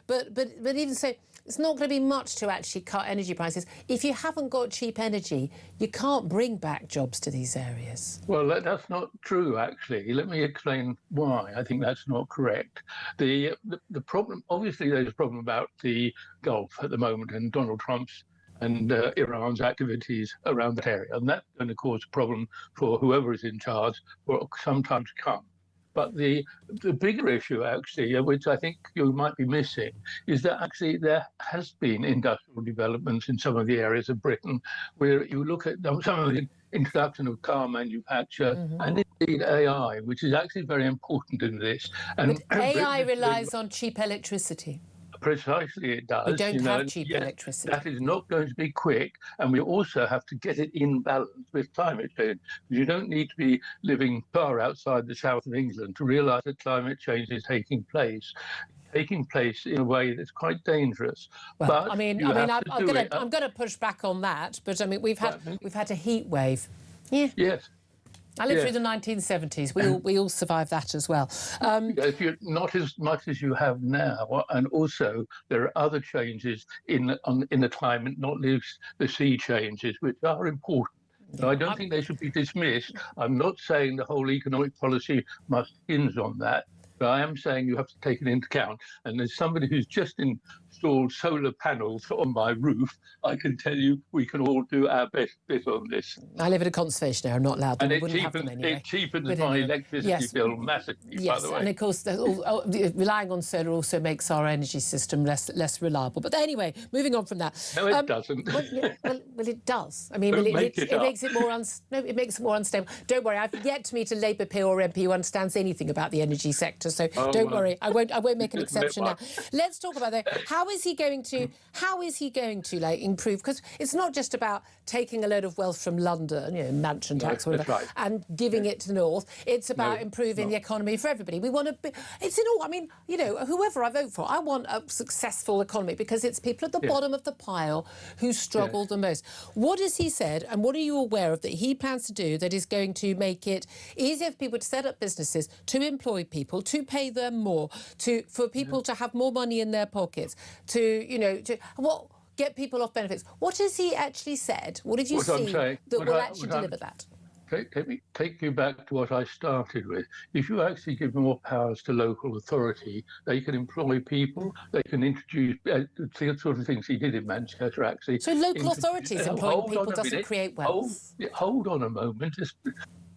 But even so, it's not going to be much to actually cut energy prices. If you haven't got cheap energy, you can't bring back jobs to these areas. Well, that's not true, actually. Let me explain why I think that's not correct. The problem, obviously, there's a problem about the Gulf at the moment and Donald Trump's and Iran's activities around that area. And that's going to cause a problem for whoever is in charge for some time to come. But the bigger issue, actually, which I think you might be missing, is that actually there has been industrial developments in some of the areas of Britain where you look at some of the introduction of car manufacture and indeed AI, which is actually very important in this. And AI relies on cheap electricity. Precisely, it does. We don't have cheap electricity. That is not going to be quick, and we also have to get it in balance with climate change. You don't need to be living far outside the south of England to realise that climate change is taking place in a way that's quite dangerous. Well, but I'm going to push back on that. But I mean, we've had a heat wave. Yeah. Yes. I lived through the 1970s. We all survived that as well. If you're not as much as you have now, and also there are other changes in the climate, not least the sea changes, which are important. So I don't think they should be dismissed. I'm not saying the whole economic policy must hinge on that, but I am saying you have to take it into account. And as somebody who's just installed solar panels on my roof, I can tell you we can all do our best bit on this. I live in a conservation area, I'm not allowed them. And it cheapens my electricity bill massively, by the way. And of course, relying on solar also makes our energy system less reliable. But anyway, moving on from that. No, it doesn't. Well, it does. I mean, it makes it more it makes it more unstable. Don't worry, I've yet to meet a Labour peer or MP who understands anything about the energy sector, so don't worry, I won't make an exception now. Let's talk about that. how is he going to like improve? Because it's not just about taking a load of wealth from London, you know, mansion tax or whatever, right. and giving it to the north. It's about improving the economy for everybody. We want to. It's in all. I mean, you know, whoever I vote for, I want a successful economy because it's people at the bottom of the pile who struggle the most. What has he said, and what are you aware of that he plans to do that is going to make it easier for people to set up businesses, to employ people, to pay them more, for people to have more money in their pockets, get people off benefits? What has he actually said? What have you seen that will actually deliver that? Take you back to what I started with. If you actually give more powers to local authority, they can employ people, they can introduce the sort of things he did in Manchester, actually. So local authorities employing people doesn't create wealth? Hold on a moment.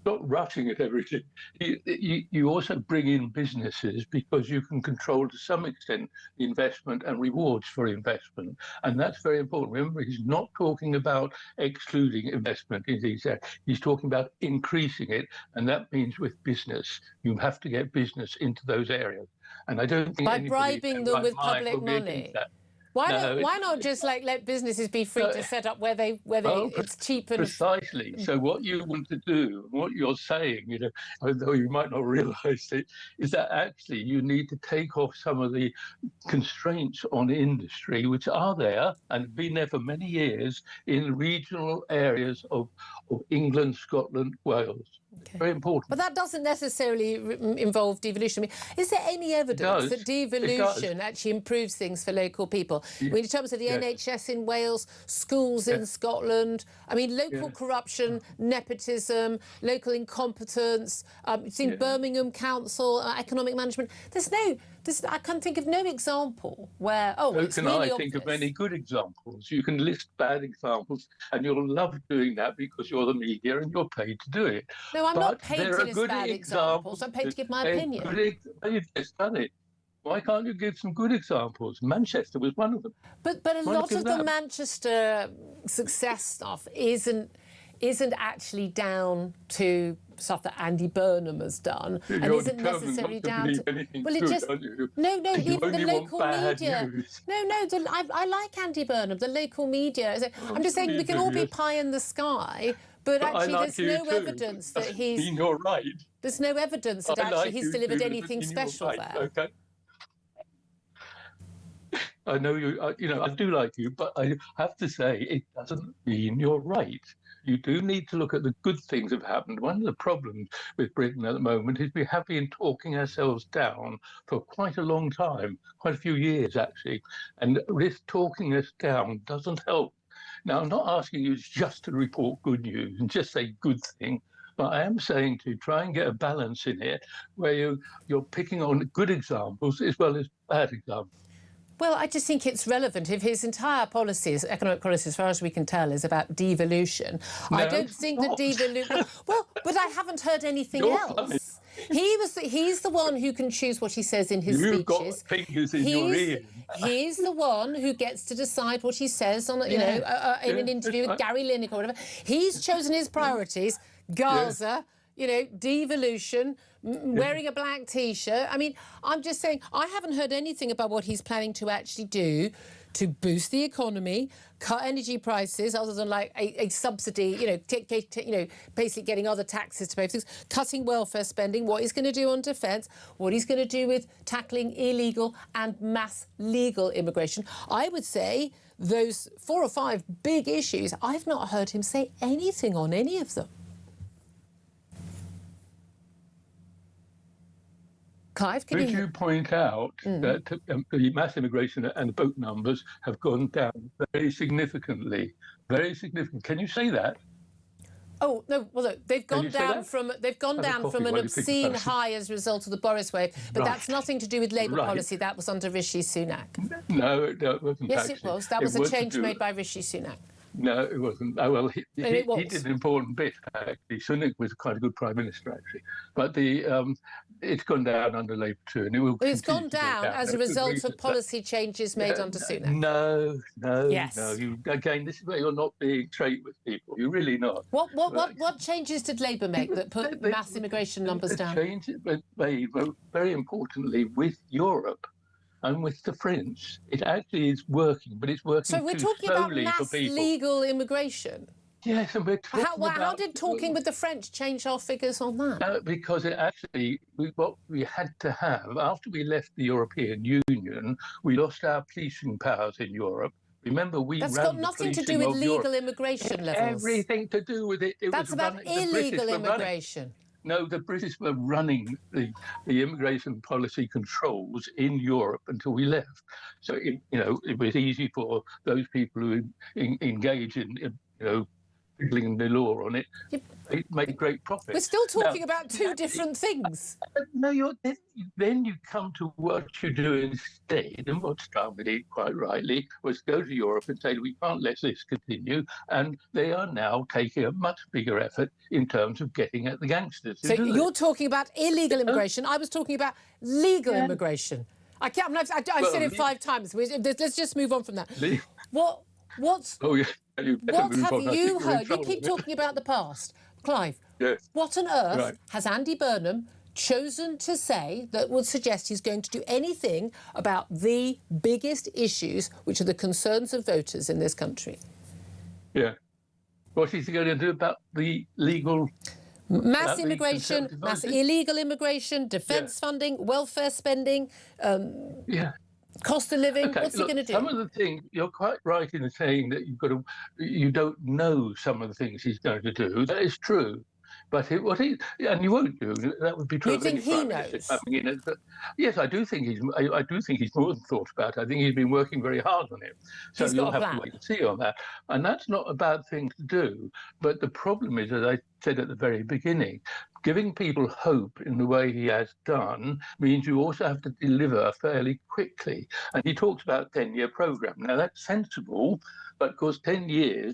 Not rushing at everything. You also bring in businesses because you can control to some extent the investment and rewards for investment. And that's very important. Remember, he's not talking about excluding investment in these areas. He's talking about increasing it. And that means with business, you have to get business into those areas. And I don't think by bribing them with public money. Why not just let businesses be free to set up where it's cheap and precisely. So what you want to do, what you're saying, you know, although you might not realise it, is that actually you need to take off some of the constraints on industry, which are there and have been there for many years in regional areas of England, Scotland, Wales. Okay. Very important. But that doesn't necessarily involve devolution. I mean, is there any evidence that devolution actually improves things for local people? I mean, in terms of the NHS in Wales, schools in Scotland, I mean, local corruption, nepotism, local incompetence, you've seen Birmingham Council, economic management. I can't think of no example where, it's really obvious. Think of many good examples. You can list bad examples, and you'll love doing that because you're the media and you're paid to do it. No, I'm not paid to list bad examples. I'm paid to give my opinion. You've just done it. Why can't you give some good examples? Manchester was one of them. But a lot of the Manchester success stuff isn't actually down to stuff that Andy Burnham has done, and isn't necessarily down to. Well, it just no. Even the local media. I like Andy Burnham. The local media. I'm just saying we can all be pie in the sky. But actually, there's no evidence that he's. You're right. There's no evidence that actually he's delivered anything special there. Okay. I know you. I do like you, but I have to say it doesn't mean you're right. You do need to look at the good things that have happened. One of the problems with Britain at the moment is we have been talking ourselves down for quite a long time, quite a few years actually, and this talking us down doesn't help. Now, I'm not asking you just to report good news and just say good thing, but I am saying to try and get a balance in it where you're picking on good examples as well as bad examples. Well, I just think it's relevant. If his entire policies, economic policy, as far as we can tell, is about devolution, I don't think that devolution... Well, but I haven't heard anything else. Funny. He's the one who can choose what he says in his speeches. You've got fingers in your ears. He's the one who gets to decide what he says on, in an interview with Gary Lineker or whatever. He's chosen his priorities. Gaza... devolution, wearing a black T-shirt. I mean, I'm just saying, I haven't heard anything about what he's planning to actually do to boost the economy, cut energy prices, other than like a subsidy, basically getting other taxes to pay for things, cutting welfare spending, what he's going to do on defence, what he's going to do with tackling illegal and mass legal immigration. I would say those 4 or 5 big issues, I've not heard him say anything on any of them. Clive, could you point out that the mass immigration and the boat numbers have gone down very significantly? Very significant. Can you say that? Oh no! Well, look, they've gone down from an obscene high as a result of the Boris wave, but that's nothing to do with Labour policy. That was under Rishi Sunak. No, it wasn't. Yes, it was. That was a change made by Rishi Sunak. No, it wasn't. Oh, well, he did an important bit, actually. Sunak was quite a good Prime Minister, actually. But it's gone down under Labour too, and it will It's gone down as a result of policy changes made under Sunak. No. Again, this is where you're not being straight with people. You're really not. What changes did Labour make that put mass immigration numbers down? Changes made, very importantly, with Europe. And with the French, it actually is working, but it's working so we're too talking about slowly for mass people. legal immigration. Yes, and we're talking How did talking with the French change our figures on that? Because it actually, what we had to have, after we left the European Union, we lost our policing powers in Europe. Remember, That's got nothing to do with legal immigration levels. Everything to do with it. That's about illegal immigration. No, the British were running the immigration policy controls in Europe until we left. So, it was easy for those people who engage in, fiddling the law on it. It made great profit. We're still talking about two different things. No, then you come to what you do instead, and what Starmer did quite rightly was go to Europe and say, we can't let this continue, and they are now taking a much bigger effort in terms of getting at the gangsters. So you're talking about illegal immigration. I was talking about legal immigration. I've said it 5 times. Let's just move on from that. What have you heard? You keep talking about the past. Clive, yes. What on earth has Andy Burnham chosen to say that would suggest he's going to do anything about the biggest issues, which are the concerns of voters in this country? Yeah. What is he going to do about the legal... Mass immigration, mass illegal immigration, defence funding, welfare spending... Cost of living, what's he going to do? Some of the things, you're quite right in saying that you don't know some of the things he's going to do. That is true. But and you won't do, that would be true. You think he knows? Yes, I do think he's more than thought about it. I think he's been working very hard on it. So you'll have to wait and see on that. And that's not a bad thing to do. But the problem is, as I said at the very beginning, giving people hope in the way he has done means you also have to deliver fairly quickly. And he talks about a 10-year programme. Now, that's sensible, but of course 10 years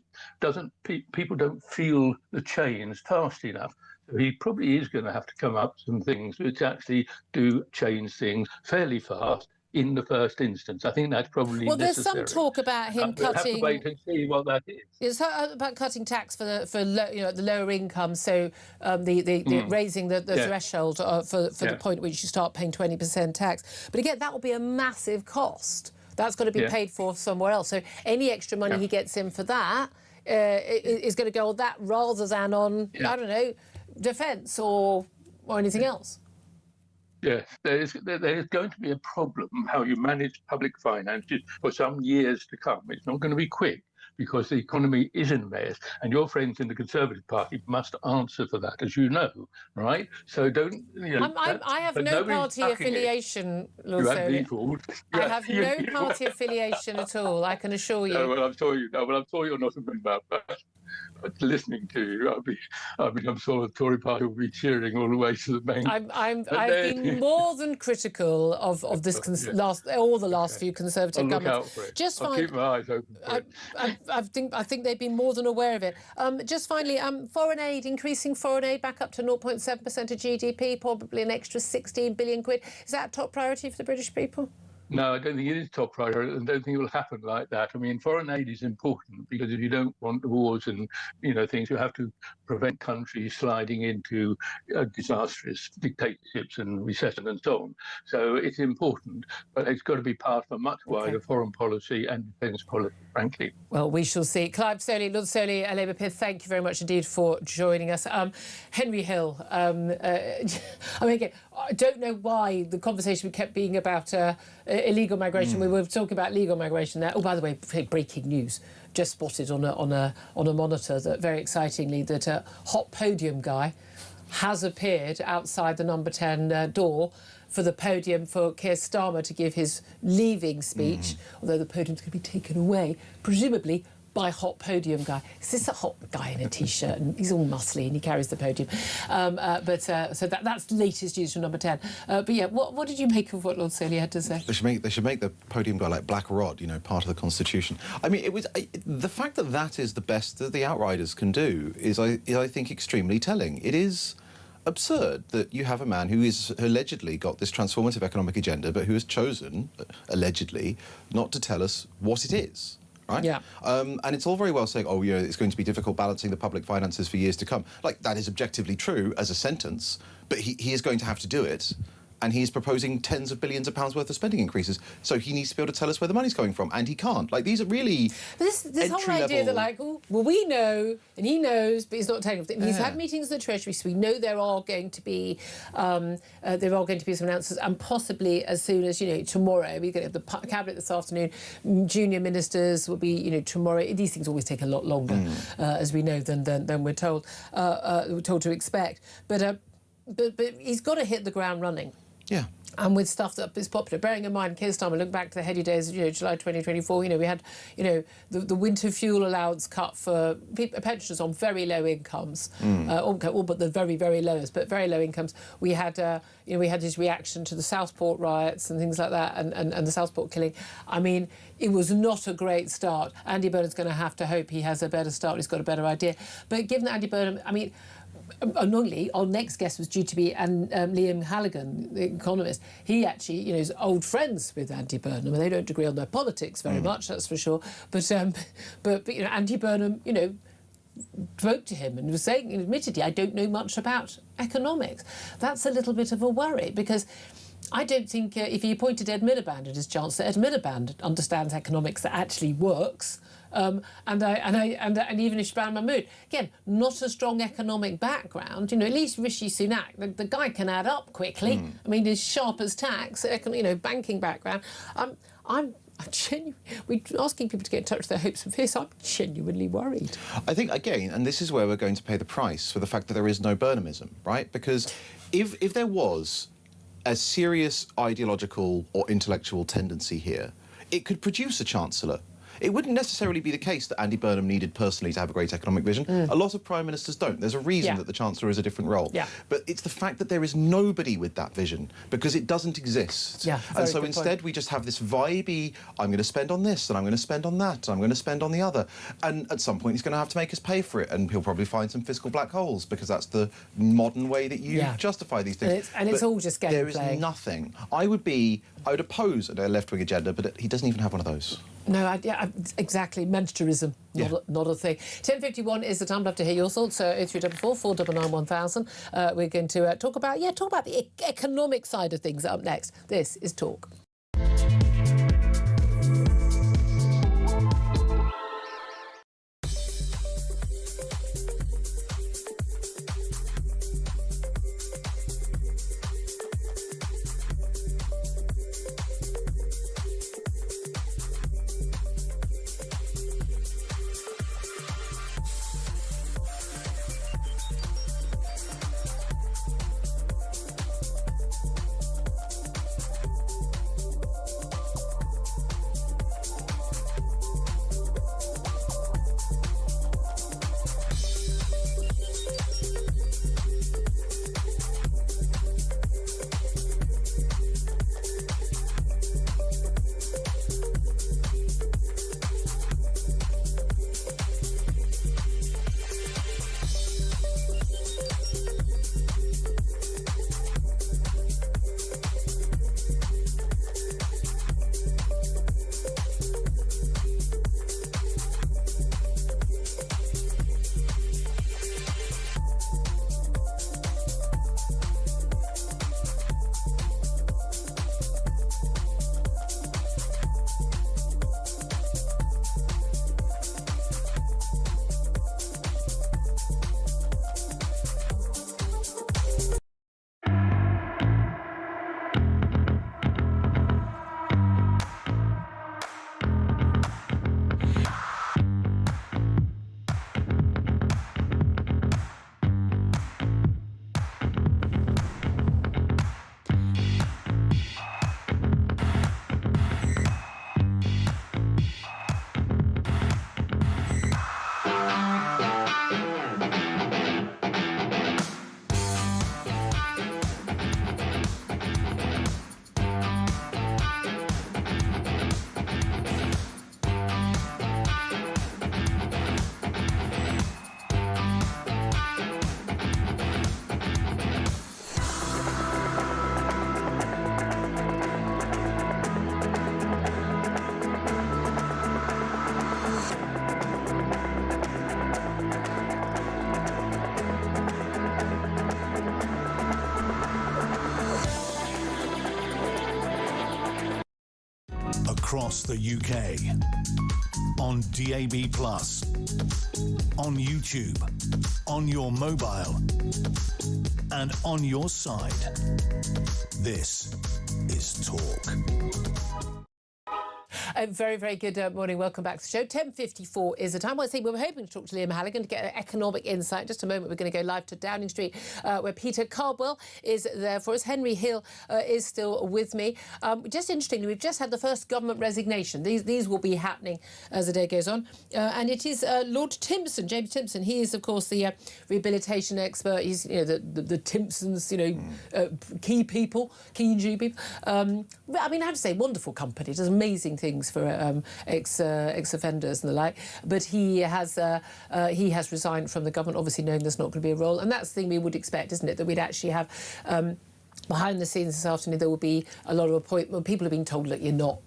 people don't feel the change fast enough. So he probably is going to have to come up with some things which actually do change things fairly fast in the first instance. I think that's probably necessary. There's some talk about him cutting... We'll have to wait and see what that is. It's about cutting tax for the lower income, so raising the threshold for the point at which you start paying 20% tax. But again, that will be a massive cost. That's got to be paid for somewhere else. So any extra money he gets in for that is going to go on that rather than on, I don't know, defence or anything else. Yes, there is going to be a problem how you manage public finances for some years to come. It's not going to be quick because the economy is in a mess, and your friends in the Conservative Party must answer for that, as you know, right? So don't... I have no party affiliation, Lord Solly. I have no party affiliation at all, I can assure you. No, well, I'm sure you're not a member, but listening to you, I'm sure the Tory party will be cheering all the way to the bank. I've been more than critical of this last few Conservative governments. I'll keep my eyes open for it. I think they've been more than aware of it. Just finally, foreign aid, increasing foreign aid back up to 0.7% of GDP, probably an extra 16 billion quid. Is that a top priority for the British people? No, I don't think it is top priority. I don't think it will happen like that. I mean, foreign aid is important because if you don't want wars and things, you have to prevent countries sliding into disastrous dictatorships and recession and so on. So it's important, but it's got to be part of a much wider foreign policy and defence policy, frankly. Well, we shall see. Clive Solly, Lord Solly, Labour Pith, thank you very much indeed for joining us. Henry Hill, again, I don't know why the conversation kept being about illegal migration. We were talking about legal migration there. Oh, by the way, breaking news. Just spotted on a monitor that, very excitingly, that a hot podium guy has appeared outside the number 10 door for the podium for Keir Starmer to give his leaving speech, although the podium's going to be taken away, presumably by hot podium guy. Is this a hot guy in a T-shirt? And he's all muscly and he carries the podium. So that's latest news from number 10. But yeah, what did you make of what Lord Solly had to say? They should make the podium guy like Black Rod, part of the Constitution. I mean, the fact that is the best that the Outriders can do is, I think, extremely telling. It is absurd that you have a man who is allegedly got this transformative economic agenda, but who has chosen, allegedly, not to tell us what it is. Right? Yeah. And it's all very well saying, it's going to be difficult balancing the public finances for years to come. Like, that is objectively true as a sentence, but he is going to have to do it. and he's proposing tens of billions of pounds worth of spending increases. So he needs to be able to tell us where the money's coming from, and he can't. Like, these are really this whole idea that, like, oh, well, we know, and he knows, but he's not telling us. He's had meetings at the Treasury, so we know there are going to be some announcements, and possibly as soon as, tomorrow. We're going to have the cabinet this afternoon. Junior ministers will be, tomorrow. These things always take a lot longer, as we know, than we're told to expect. But he's got to hit the ground running. Yeah. And with stuff that is popular. Bearing in mind, Keir Starmer, look back to the heady days of July 2024, we had the winter fuel allowance cut for pensioners on very low incomes, all but the very, very lowest, but very low incomes. We had his reaction to the Southport riots and things like that, and the Southport killing. I mean, it was not a great start. Andy Burnham's going to have to hope he has a better start. He's got a better idea. But given that Andy Burnham, I mean, annoyingly, our next guest was due to be Liam Halligan, the economist. He actually, is old friends with Andy Burnham, and they don't agree on their politics very much, that's for sure. But Andy Burnham, spoke to him and was saying, admittedly, I don't know much about economics. That's a little bit of a worry, because I don't think if he appointed Ed Miliband as Chancellor, Ed Miliband understands economics that actually works. And even Ishban Mahmood, again, not a strong economic background. At least Rishi Sunak, the guy can add up quickly. I mean, he's sharp as tacks. Banking background. I'm genuinely, we're asking people to get in touch with their hopes and fears. I'm genuinely worried. I think, again, and this is where we're going to pay the price for the fact that there is no Burnhamism, right? Because if there was a serious ideological or intellectual tendency here, it could produce a Chancellor. It wouldn't necessarily be the case that Andy Burnham needed personally to have a great economic vision. A lot of Prime Ministers don't. There's a reason that the Chancellor is a different role. But it's the fact that there is nobody with that vision, because it doesn't exist. And so instead we just have this vibey, I'm going to spend on this, and I'm going to spend on that, and I'm going to spend on the other. And at some point he's going to have to make us pay for it, and he'll probably find some fiscal black holes, because that's the modern way that you justify these things. And it's all just gameplay. There is nothing. I would oppose a left-wing agenda, but he doesn't even have one of those. No, exactly. Mentorism, not a thing. 10:51 is the time. I'd love to hear your thoughts. 0344 499 1000. We're going to talk about the economic side of things up next. This is Talk. across the UK. On DAB+, on YouTube, on your mobile, and on your side. This is Talk. A very, very good morning. Welcome back to the show. 10:54 is the time. I say we were hoping to talk to Liam Halligan to get an economic insight. In just a moment, we're going to go live to Downing Street, where Peter Cardwell is there for us. Henry Hill is still with me. Just interestingly, we've just had the first government resignation. These will be happening as the day goes on. And it is Lord Timpson, James Timpson. He is, of course, the rehabilitation expert. He's, you know, the Timpsons, you know, key people, key Jew people. I mean, I have to say, wonderful company. Does amazing things for ex-offenders and the like, but he has resigned from the government, obviously knowing there's not going to be a role, and that's the thing we would expect, isn't it, that we'd actually have behind the scenes this afternoon. There will be a lot of appointment. People have been told, look, you're not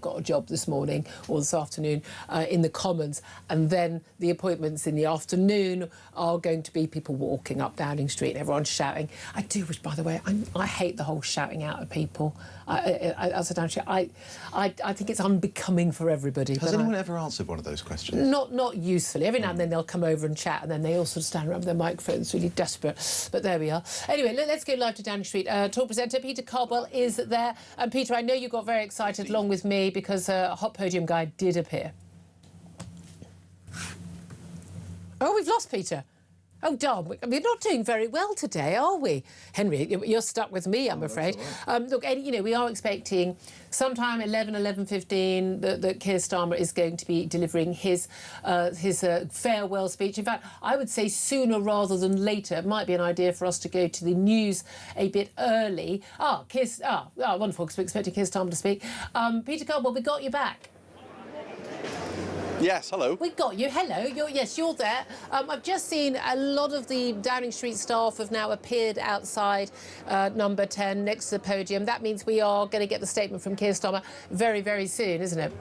got a job this morning or this afternoon in the Commons, and then the appointments in the afternoon are going to be people walking up Downing Street and everyone shouting. I do wish, by the way, I hate the whole shouting out at people. As a Downing Street, I think it's unbecoming for everybody. Has anyone ever answered one of those questions? Not usefully. Every now and then they'll come over and chat, and then they all sort of stand around with their microphones, really desperate. But there we are. Anyway, let's go live to Downing Street. Talk presenter Peter Cardwell is there. And Peter, I know you got very excited along with me because a hot podium guy did appear. Oh, we've lost Peter. Oh, darn, we're not doing very well today, are we? Henry, you're stuck with me, I'm afraid. Right. Look, you know, we are expecting sometime 11:15 that Keir Starmer is going to be delivering his farewell speech. In fact, I would say sooner rather than later. It might be an idea for us to go to the news a bit early. Wonderful, because we're expecting Keir Starmer to speak. Peter Cardwell, we got you back. Yes, hello. We've got you. Hello. You're there. I've just seen a lot of the Downing Street staff have now appeared outside number 10 next to the podium. That means we are going to get the statement from Keir Starmer very, very soon, isn't it?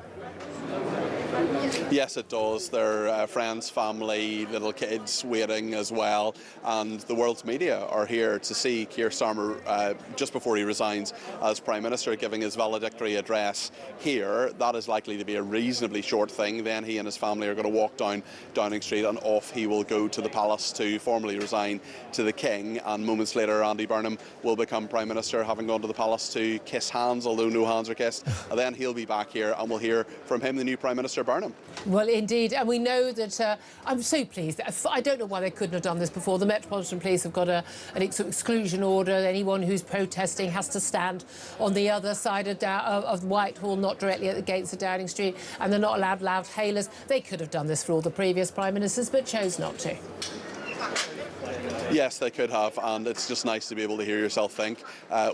Yes, it does. Their friends, family, little kids waiting as well, and the world's media are here to see Keir Starmer just before he resigns as Prime Minister, giving his valedictory address here. That is likely to be a reasonably short thing. Then he and his family are going to walk down Downing Street, and off he will go to the Palace to formally resign to the King. And moments later, Andy Burnham will become Prime Minister, having gone to the Palace to kiss hands, although no hands are kissed. And then he'll be back here, and we'll hear from him, the new Prime Minister, Burnham. Well, indeed, and we know that I'm so pleased. I don't know why they couldn't have done this before. The Metropolitan Police have got an exclusion order. Anyone who's protesting has to stand on the other side of Whitehall, not directly at the gates of Downing Street, and they're not allowed loud hailers. They could have done this for all the previous Prime Ministers, but chose not to. Yes, they could have, and it's just nice to be able to hear yourself think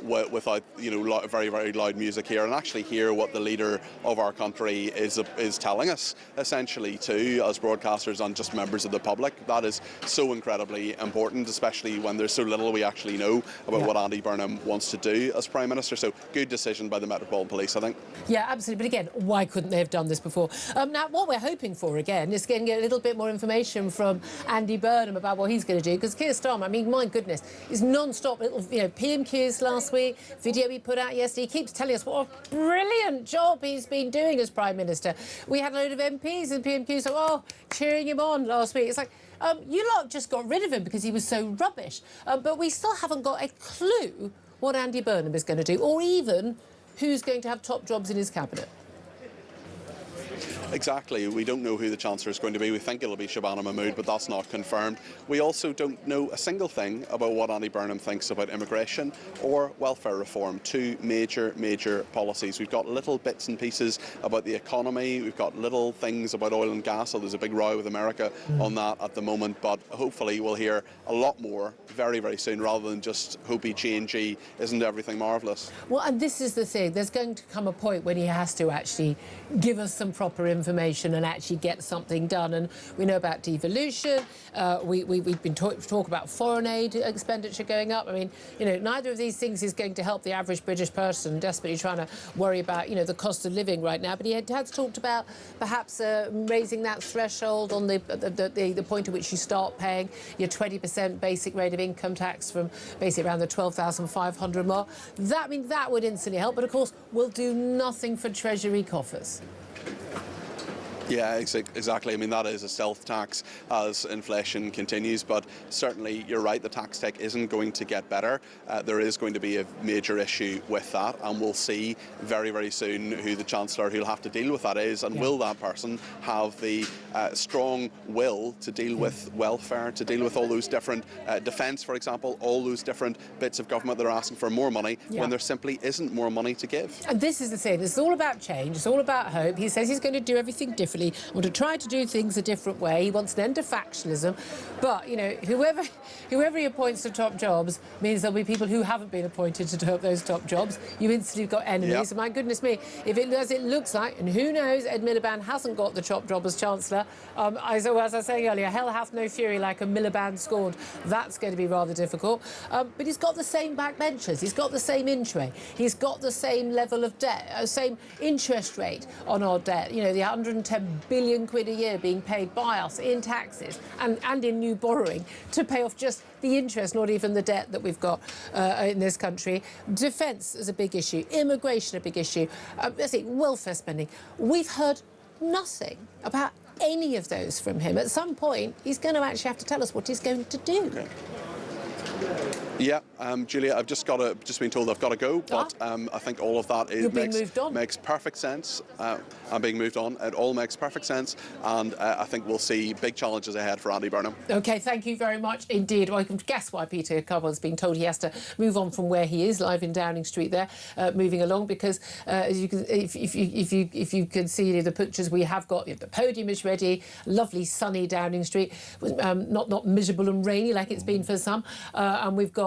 without, you know, very, very loud music here, and actually hear what the leader of our country is telling us, essentially, too, as broadcasters and just members of the public. That is so incredibly important, especially when there's so little we actually know about what Andy Burnham wants to do as Prime Minister. So, good decision by the Metropolitan Police, I think. Yeah, absolutely. But again, why couldn't they have done this before? Now, what we're hoping for, again, is getting a little bit more information from Andy Burnham about what he's going to do, because Keir Starmer, I mean, my goodness, is non-stop little, PMQs last week, video he put out yesterday. He keeps telling us what a brilliant job he's been doing as Prime Minister. We had a load of MPs and PMQs cheering him on last week. It's like, you lot just got rid of him because he was so rubbish. But we still haven't got a clue what Andy Burnham is going to do, or even who's going to have top jobs in his cabinet. Exactly. We don't know who the Chancellor is going to be. We think it'll be Shabana Mahmood, but that's not confirmed. We also don't know a single thing about what Andy Burnham thinks about immigration or welfare reform, two major policies. We've got little bits and pieces about the economy. We've got little things about oil and gas, so there's a big row with America on that at the moment, but hopefully we'll hear a lot more very, very soon, rather than just hopey changey, isn't everything marvellous? Well, and this is the thing. There's going to come a point when he has to actually give us some proper information. information and actually get something done. And we know about devolution. We've been talk about foreign aid expenditure going up. I mean, you know, neither of these things is going to help the average British person desperately trying to worry about, you know, the cost of living right now. But he has talked about perhaps raising that threshold on the point at which you start paying your 20% basic rate of income tax from basically around the 12,500 mark. That would instantly help, but of course will do nothing for Treasury coffers. Yeah, exactly. I mean, that is a stealth tax as inflation continues, but certainly you're right, the tax take isn't going to get better. There is going to be a major issue with that, and we'll see very, very soon who the Chancellor who'll have to deal with that is, and will that person have the strong will to deal with welfare, to deal with all those different defence, for example, all those different bits of government that are asking for more money when there simply isn't more money to give. And this is the thing, it's all about change, it's all about hope. He says he's going to do everything differently. Want to try to do things a different way. He wants an end to factionalism, but you know, whoever he appoints to top jobs means there'll be people who haven't been appointed to those top jobs. You instantly got enemies. And my goodness me, if it as it looks like, and who knows, Ed Miliband hasn't got the top job as Chancellor. As I was saying earlier, hell hath no fury like a Miliband scorned. That's going to be rather difficult. But he's got the same backbenchers. He's got the same in-tray. He's got the same level of debt, same interest rate on our debt. You know, the 110 billion quid a year being paid by us in taxes and in new borrowing to pay off just the interest, not even the debt that we've got in this country. Defence is a big issue. Immigration a big issue. Let's see, welfare spending. We've heard nothing about any of those from him. At some point, he's going to actually have to tell us what he's going to do. Okay. Yeah, Julia, I've just been told I've got to go, but I think all of that makes perfect sense. I'm being moved on. It all makes perfect sense, and I think we'll see big challenges ahead for Andy Burnham. OK, thank you very much indeed. Well, I can guess why Peter Cobbold's been told he has to move on from where he is, live in Downing Street there, moving along, because as you can, if you can see the pictures we have got, the podium is ready, lovely sunny Downing Street, not miserable and rainy like it's been for some, and we've got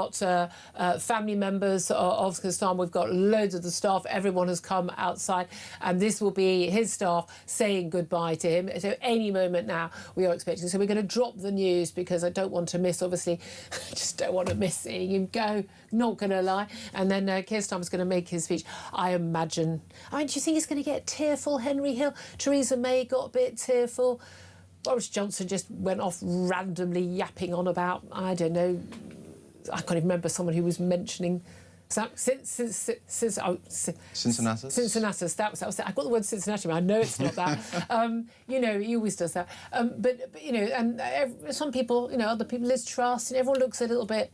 family members of Sir Keir Starmer. We've got loads of the staff. Everyone has come outside, and this will be his staff saying goodbye to him. So any moment now we are expecting. So we're going to drop the news because I don't want to miss, obviously, I just don't want to miss seeing him go, not going to lie. And then Keir Starmer's going to make his speech. I imagine. I mean, do you think he's going to get tearful, Henry Hill? Theresa May got a bit tearful. Boris Johnson just went off randomly yapping on about, I don't know, I can't even remember someone who was mentioning Cincinnatus. That was it. I got the word Cincinnati. I know it's not that. You know, he always does that. But you know, and some people, you know, other people, Liz Truss, and everyone looks a little bit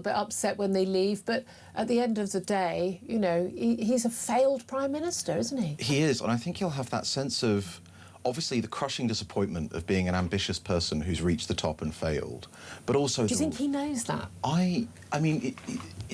upset when they leave. But at the end of the day, you know, he's a failed prime minister, isn't he? He is, and I think he'll have that sense of, obviously, the crushing disappointment of being an ambitious person who's reached the top and failed, but also... Do you think he knows that? I mean,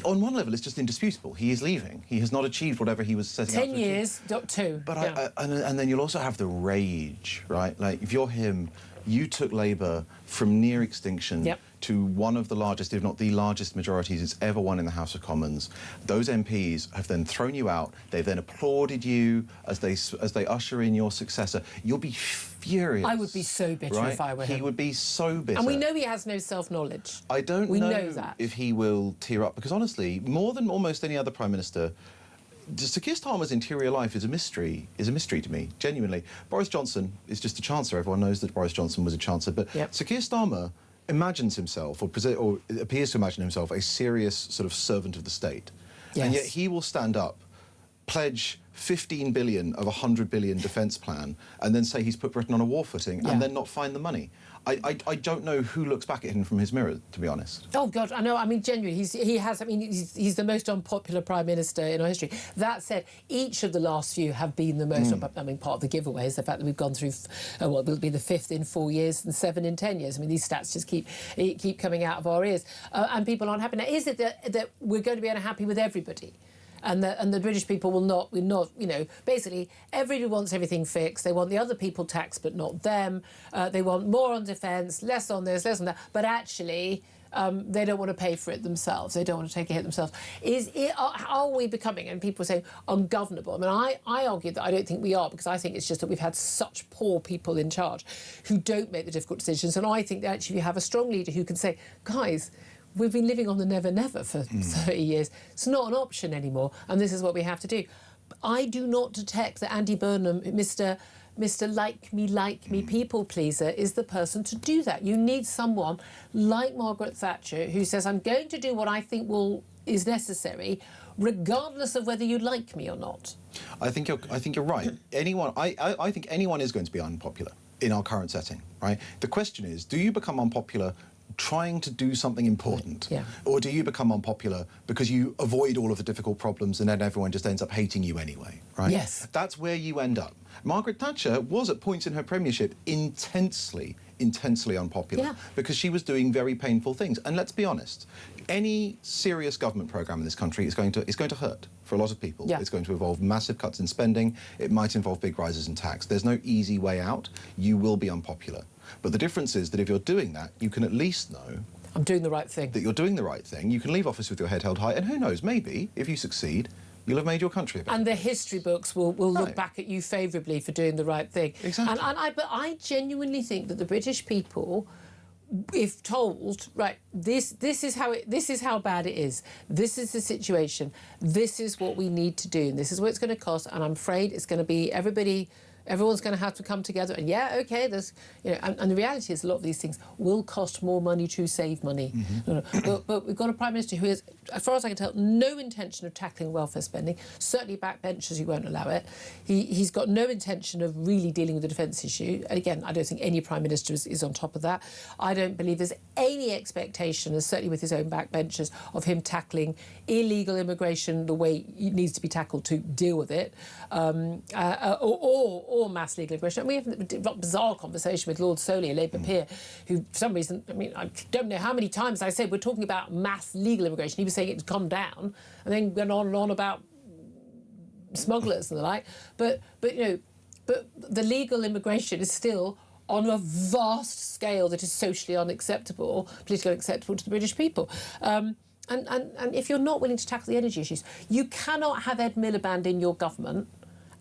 on one level, it's just indisputable. He is leaving. He has not achieved whatever he was setting out to achieve. 10 years, two. But yeah. And then you'll also have the rage, right? Like, if you're him, you took Labour from near extinction to one of the largest, if not the largest majorities it's ever won in the House of Commons. Those MPs have then thrown you out. They've then applauded you as they usher in your successor. You'll be furious. I would be so bitter if I were him. He would be so bitter. And we know he has no self-knowledge. I don't know if he will tear up, because honestly, more than almost any other Prime Minister, Sir Keir Starmer's interior life is a mystery to me, genuinely. Boris Johnson is just a Chancellor. Everyone knows that Boris Johnson was a Chancellor. But Sir Keir Starmer imagines himself, or appears to imagine himself, a serious sort of servant of the state. Yes. And yet he will stand up, pledge 15 billion of a 100 billion defence plan, and then say he's put Britain on a war footing, and then not find the money. I don't know who looks back at him from his mirror, to be honest. Oh, God, I know. I mean, genuinely, he's the most unpopular Prime Minister in our history. That said, each of the last few have been the most unpopular. I mean, part of the giveaway is the fact that we've gone through, well, it'll be the 5th in 4 years and 7 in 10 years. I mean, these stats just keep coming out of our ears. And people aren't happy. Now, is it that we're going to be unhappy with everybody? And the British people will not, you know, basically everybody wants everything fixed. They want the other people taxed, but not them. They want more on defence, less on this, less on that. But actually, they don't want to pay for it themselves. They don't want to take a hit themselves. Are we becoming, and people say, ungovernable? I mean, I argue that I don't think we are, because I think it's just that we've had such poor people in charge who don't make the difficult decisions. And I think that actually you have a strong leader who can say, guys, we've been living on the never-never for 30 years. It's not an option anymore, and this is what we have to do. I do not detect that Andy Burnham, Mr. like me, people pleaser, is the person to do that. You need someone like Margaret Thatcher who says, I'm going to do what I think is necessary, regardless of whether you like me or not. I think you're right. I think anyone is going to be unpopular in our current setting, right? The question is, do you become unpopular trying to do something important? Yeah. Or do you become unpopular because you avoid all of the difficult problems and then everyone just ends up hating you anyway, right? Yes. That's where you end up. Margaret Thatcher was at points in her premiership intensely unpopular because she was doing very painful things. And let's be honest, any serious government programme in this country is going to hurt for a lot of people. Yeah. It's going to involve massive cuts in spending. It might involve big rises in tax. There's no easy way out. You will be unpopular. But the difference is that if you're doing that, you can at least know I'm doing the right thing. That you're doing the right thing. You can leave office with your head held high, and who knows, maybe, if you succeed, you'll have made your country a better And the history books will look back at you favourably for doing the right thing. Exactly. But I genuinely think that the British people, if told, right, this is how bad it is. This is the situation. This is what we need to do, and this is what it's going to cost. And I'm afraid it's going to be everyone's going to have to come together. And okay, there's, and the reality is a lot of these things will cost more money to save money. But we've got a Prime Minister who has, as far as I can tell, no intention of tackling welfare spending. Certainly backbenchers, he won't allow it. He's got no intention of really dealing with the defence issue. And again, I don't think any Prime Minister is on top of that. I don't believe there's any expectation, and certainly with his own backbenchers, of him tackling illegal immigration the way it needs to be tackled to deal with it, or mass legal immigration. And we have a bizarre conversation with Lord Soley, a Labour peer, who, for some reason, I don't know how many times I said we're talking about mass legal immigration. He was saying it's come down, and then went on and on about smugglers and the like. But the legal immigration is still on a vast scale that is socially unacceptable, politically unacceptable to the British people. And if you're not willing to tackle the energy issues, you cannot have Ed Miliband in your government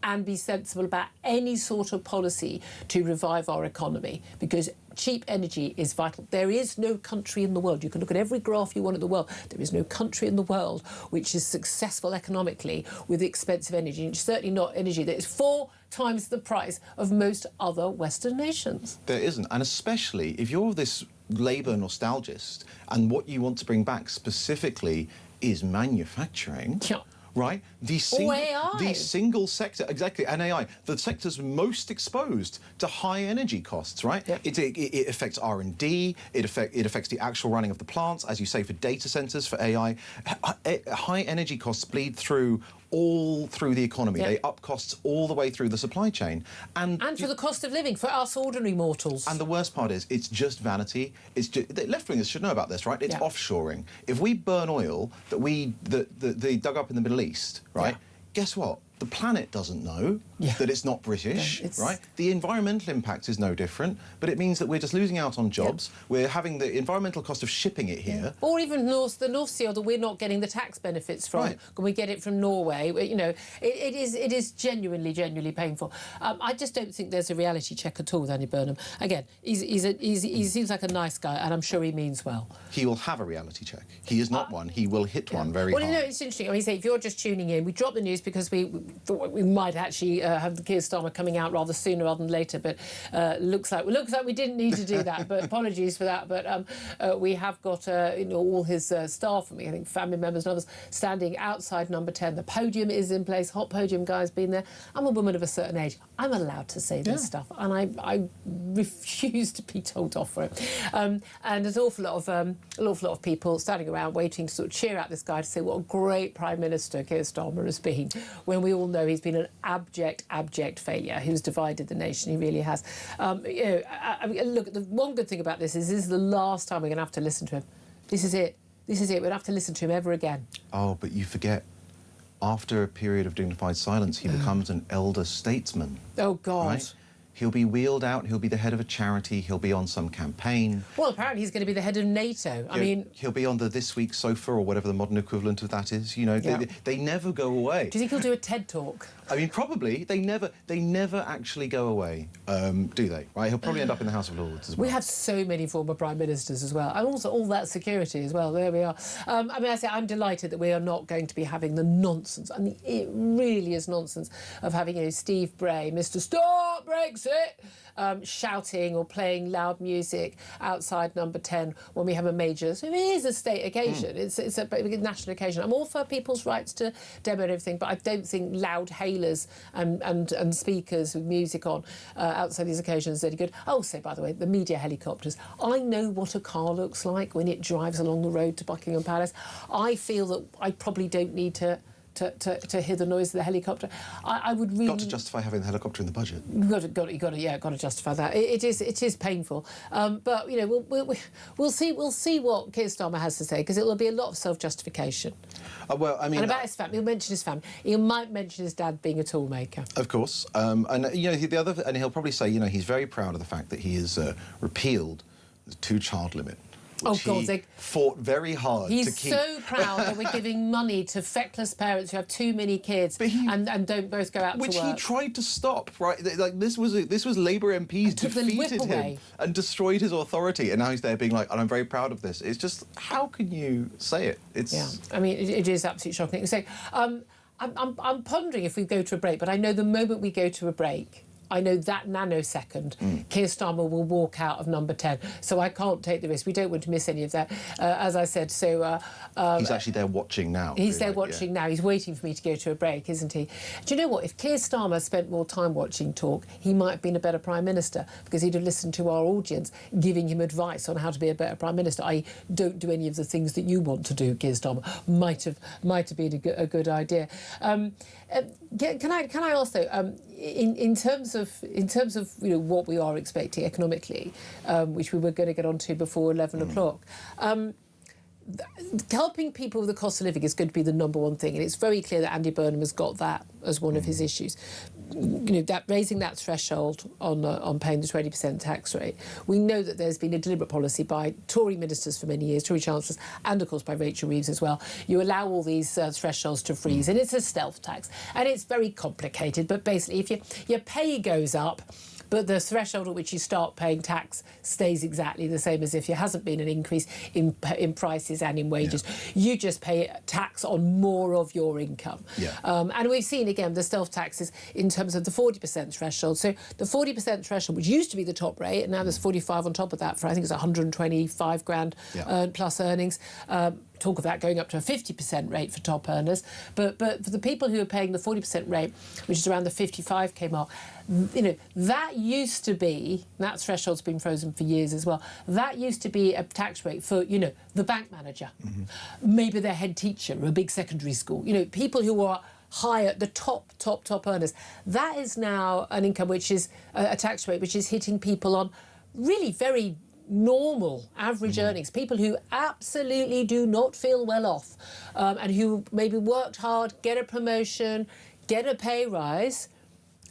and be sensible about any sort of policy to revive our economy, because cheap energy is vital. There is no country in the world, you can look at every graph you want in the world, there is no country in the world which is successful economically with expensive energy, and certainly not energy that is 4 times the price of most other Western nations. There isn't, and especially if you're this Labour nostalgist and what you want to bring back specifically is manufacturing. Yeah. Right? The single sector, exactly, and AI, the sector's most exposed to high energy costs, right? Yep. It affects R&D, it affects the actual running of the plants, as you say, for data centres, for AI. High energy costs bleed through all through the economy. Yep. They up costs all the way through the supply chain. And for the cost of living, for us ordinary mortals. And the worst part is, it's just vanity. It's just, the left-wingers should know about this, right? It's offshoring. If we burn oil that they dug up in the Middle East, right, guess what? The planet doesn't know that it's not British, right? The environmental impact is no different, but it means that we're just losing out on jobs. We're having the environmental cost of shipping it here. Or even the North Sea, although we're not getting the tax benefits from. Right. When we get it from Norway, it is genuinely painful. I just don't think there's a reality check at all with Andy Burnham. Again, he seems like a nice guy, and I'm sure he means well. He will have a reality check. He is not one. He will hit one very hard. Well, it's interesting. I mean, if you're just tuning in, we dropped the news because we thought we might actually have Keir Starmer coming out rather sooner rather than later, but looks like we didn't need to do that. But apologies for that. But we have got all his staff, I think family members and others, standing outside number 10. The podium is in place. Hot podium guy's been there. I'm a woman of a certain age. I'm allowed to say this stuff, and I refuse to be told off for it. And there's an awful lot of people standing around waiting to sort of cheer out this guy to say what a great Prime Minister Keir Starmer has been, when we all know he's been an abject failure who's divided the nation. He really has. Look, the one good thing about this is the last time we're going to have to listen to him. This is it. We don't have to listen to him ever again. Oh, but you forget, after a period of dignified silence, he becomes an elder statesman. Oh, God. Right? He'll be wheeled out, he'll be the head of a charity, he'll be on some campaign. Well, apparently he's going to be the head of NATO. I mean... He'll be on the This Week sofa or whatever the modern equivalent of that is, you know. Yeah. They never go away. Do you think he'll do a TED Talk? I mean, probably. They never actually go away, do they? Right? He'll probably end up in the House of Lords as well. We have so many former Prime Ministers as well, and also all that security as well. There we are. I mean, I say I'm delighted that we are not going to be having the nonsense, and it really is nonsense, of having, you know, Steve Bray, Mr. Stop Brexit, shouting or playing loud music outside Number 10 when we have a major... So it is a state occasion. It's a national occasion. I'm all for people's rights to demo and everything, but I don't think loud hailers and speakers with music on outside these occasions is any good. Also, by the way, the media helicopters. I know what a car looks like when it drives along the road to Buckingham Palace. I feel that I probably don't need to hear the noise of the helicopter. I would really... Got to justify having the helicopter in the budget. Got to justify that. It is painful. But, you know, we'll see what Keir Starmer has to say, because it will be a lot of self-justification. Well, I mean... And about his family. He'll mention his family. He might mention his dad being a toolmaker. Of course. And, you know, and he'll probably say, you know, he's very proud of the fact that he has repealed the two-child limit. Oh, God, he fought very hard to keep. He's so proud that we're giving money to feckless parents who have too many kids and don't both go out to work. Which he tried to stop, right? Like, this was Labour MPs defeated him and destroyed his authority, and now he's there being like, and I'm very proud of this. It's just, how can you say it? It's... Yeah, I mean, it is absolutely shocking. So, I'm pondering if we go to a break, but I know the moment we go to a break, I know that nanosecond, Keir Starmer will walk out of Number 10. So I can't take the risk. We don't want to miss any of that, as I said. So he's actually there watching now. He's there watching now. He's waiting for me to go to a break, isn't he? Do you know what? If Keir Starmer spent more time watching talk, he might have been a better Prime Minister, because he'd have listened to our audience giving him advice on how to be a better Prime Minister. I don't do any of the things that you want to do, Keir Starmer. Might have been a good idea. Can I also, in terms of you know what we are expecting economically, which we were going to get onto before 11 o'clock. Helping people with the cost of living is going to be the number one thing, and it's very clear that Andy Burnham has got that as one of his issues. You know, that raising that threshold on paying the 20% tax rate. We know that there's been a deliberate policy by Tory ministers for many years, Tory chancellors, and of course by Rachel Reeves as well. You allow all these thresholds to freeze, and it's a stealth tax, and it's very complicated. But basically, if your pay goes up, but the threshold at which you start paying tax stays exactly the same as if there hasn't been an increase in prices and in wages. Yeah. You just pay tax on more of your income. Yeah. And we've seen, again, the stealth taxes in terms of the 40% threshold. So the 40% threshold, which used to be the top rate, and now there's 45 on top of that for, I think it's 125 grand plus earnings. Talk of that going up to a 50% rate for top earners. But for the people who are paying the 40% rate, which is around the 55k mark, you know, that used to be, that threshold's been frozen for years as well, that used to be a tax rate for, you know, the bank manager, maybe their head teacher, or a big secondary school, you know, people who are higher, the top earners. That is now an income which is a tax rate which is hitting people on really very normal average earnings, people who absolutely do not feel well off, and who maybe worked hard, get a promotion, get a pay rise,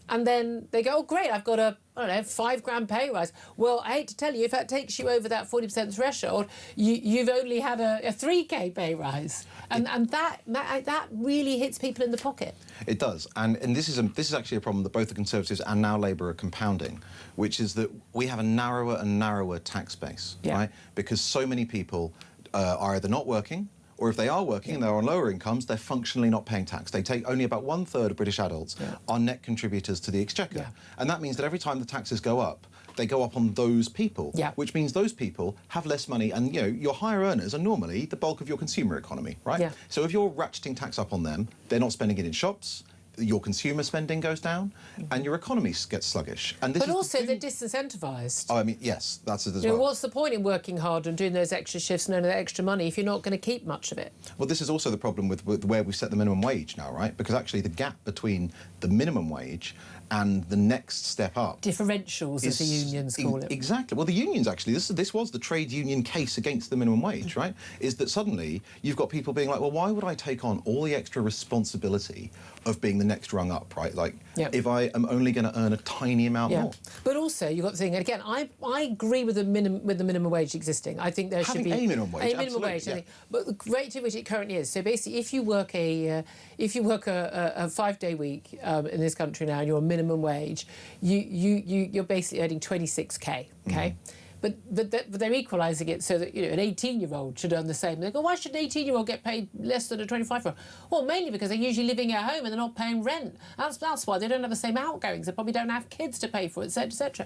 and then they go, oh great, I've got a, I don't know, 5 grand pay rise. Well, I hate to tell you, if that takes you over that 40% threshold, you've only had a 3k pay rise, and that really hits people in the pocket. It does, and this is actually a problem that both the Conservatives and now Labour are compounding, which is that we have a narrower and narrower tax base, right? Because so many people are either not working, or if they are working and they're on lower incomes, they're functionally not paying tax. They take only about 1/3 of British adults are net contributors to the exchequer. And that means that every time the taxes go up, they go up on those people, which means those people have less money. And, you know, your higher earners are normally the bulk of your consumer economy, right? So if you're ratcheting tax up on them, they're not spending it in shops, your consumer spending goes down, and your economy gets sluggish. And this but also they're disincentivised. Oh, I mean, yes, that's it as well. What's the point in working hard and doing those extra shifts and earning that extra money if you're not going to keep much of it? Well, this is also the problem with where we set the minimum wage now, right? Because actually the gap between the minimum wage and the next step up... Differentials, as the unions call it. Exactly. Well, the unions, actually, this was the trade union case against the minimum wage, right? Is that suddenly you've got people being like, well, why would I take on all the extra responsibility of being the next rung up, right? Like, if I am only going to earn a tiny amount more. But also, you've got the thing, and again, I agree with the minimum wage existing. I think there should be a minimum wage. A minimum wage, I think. But the rate at which it currently is. So basically, if you work a 5-day week in this country now, and you're on minimum wage, you're basically earning 26k. Okay. But they're equalising it so that, you know, an 18-year-old should earn the same. They go, why should an 18-year-old get paid less than a 25-year-old? Well, mainly because they're usually living at home and they're not paying rent. That's why they don't have the same outgoings. They probably don't have kids to pay for, etc., etc.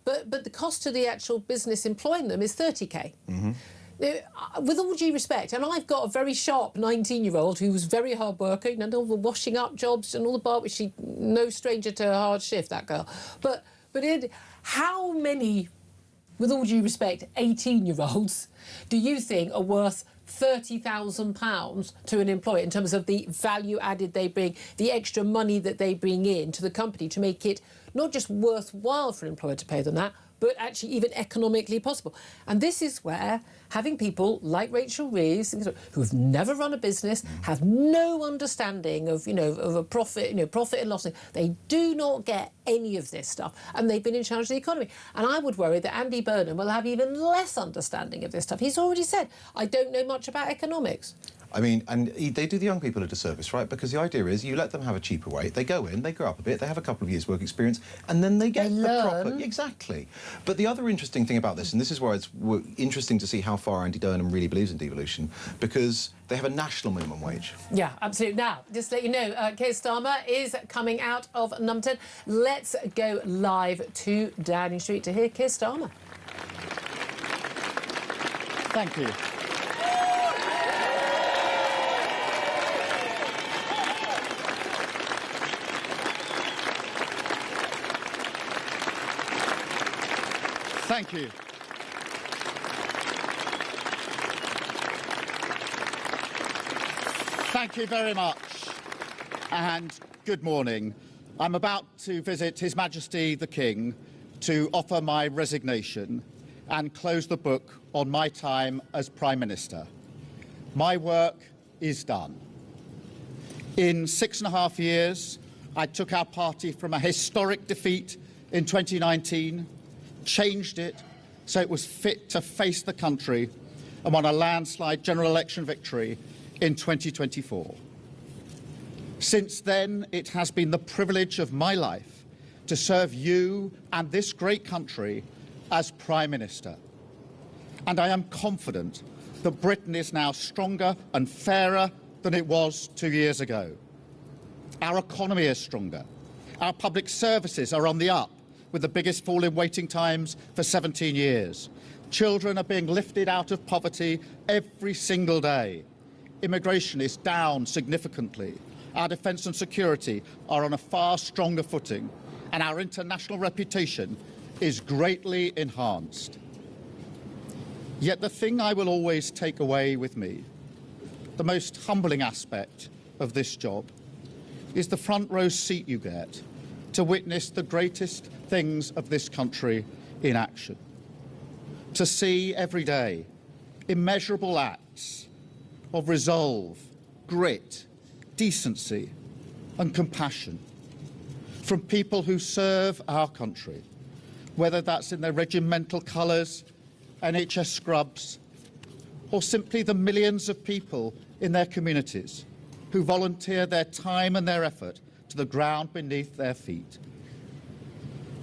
But the cost to the actual business employing them is 30k. With all due respect, and I've got a very sharp 19-year-old who was very hard worker, you know, all the washing up jobs and all the bar, which she no stranger to a hard shift, that girl. But how many, with all due respect, 18-year-olds do you think are worth £30,000 to an employer in terms of the value added they bring, the extra money that they bring in to the company to make it not just worthwhile for an employer to pay them that, but actually even economically possible? And this is where having people like Rachel Reeves, who've never run a business, have no understanding of, you know, of a profit, you know, profit and loss. They do not get any of this stuff, and they've been in charge of the economy. And I would worry that Andy Burnham will have even less understanding of this stuff. He's already said, I don't know much about economics. I mean, and they do the young people a disservice, right? Because the idea is you let them have a cheaper wage, they go in, they grow up a bit, they have a couple of years' work experience, and then they get the proper... Exactly. But the other interesting thing about this, and this is where it's interesting to see how far Andy Burnham really believes in devolution, because they have a national minimum wage. Yeah, absolutely. Now, just to let you know, Keir Starmer is coming out of Numpton. Let's go live to Downing Street to hear Keir Starmer. Thank you. Thank you. Thank you very much, and good morning. I'm about to visit His Majesty the King to offer my resignation and close the book on my time as Prime Minister. My work is done. In 6.5 years, I took our party from a historic defeat in 2019, changed it so it was fit to face the country, and won a landslide general election victory in 2024. Since then, it has been the privilege of my life to serve you and this great country as Prime Minister. And I am confident that Britain is now stronger and fairer than it was 2 years ago. Our economy is stronger. Our public services are on the up, with the biggest fall in waiting times for 17 years. Children are being lifted out of poverty every single day. Immigration is down significantly. Our defence and security are on a far stronger footing, and our international reputation is greatly enhanced. Yet the thing I will always take away with me, the most humbling aspect of this job, is the front row seat you get to witness the greatest things of this country in action. To see every day immeasurable acts of resolve, grit, decency and compassion from people who serve our country, whether that's in their regimental colours, NHS scrubs, or simply the millions of people in their communities who volunteer their time and their effort to the ground beneath their feet.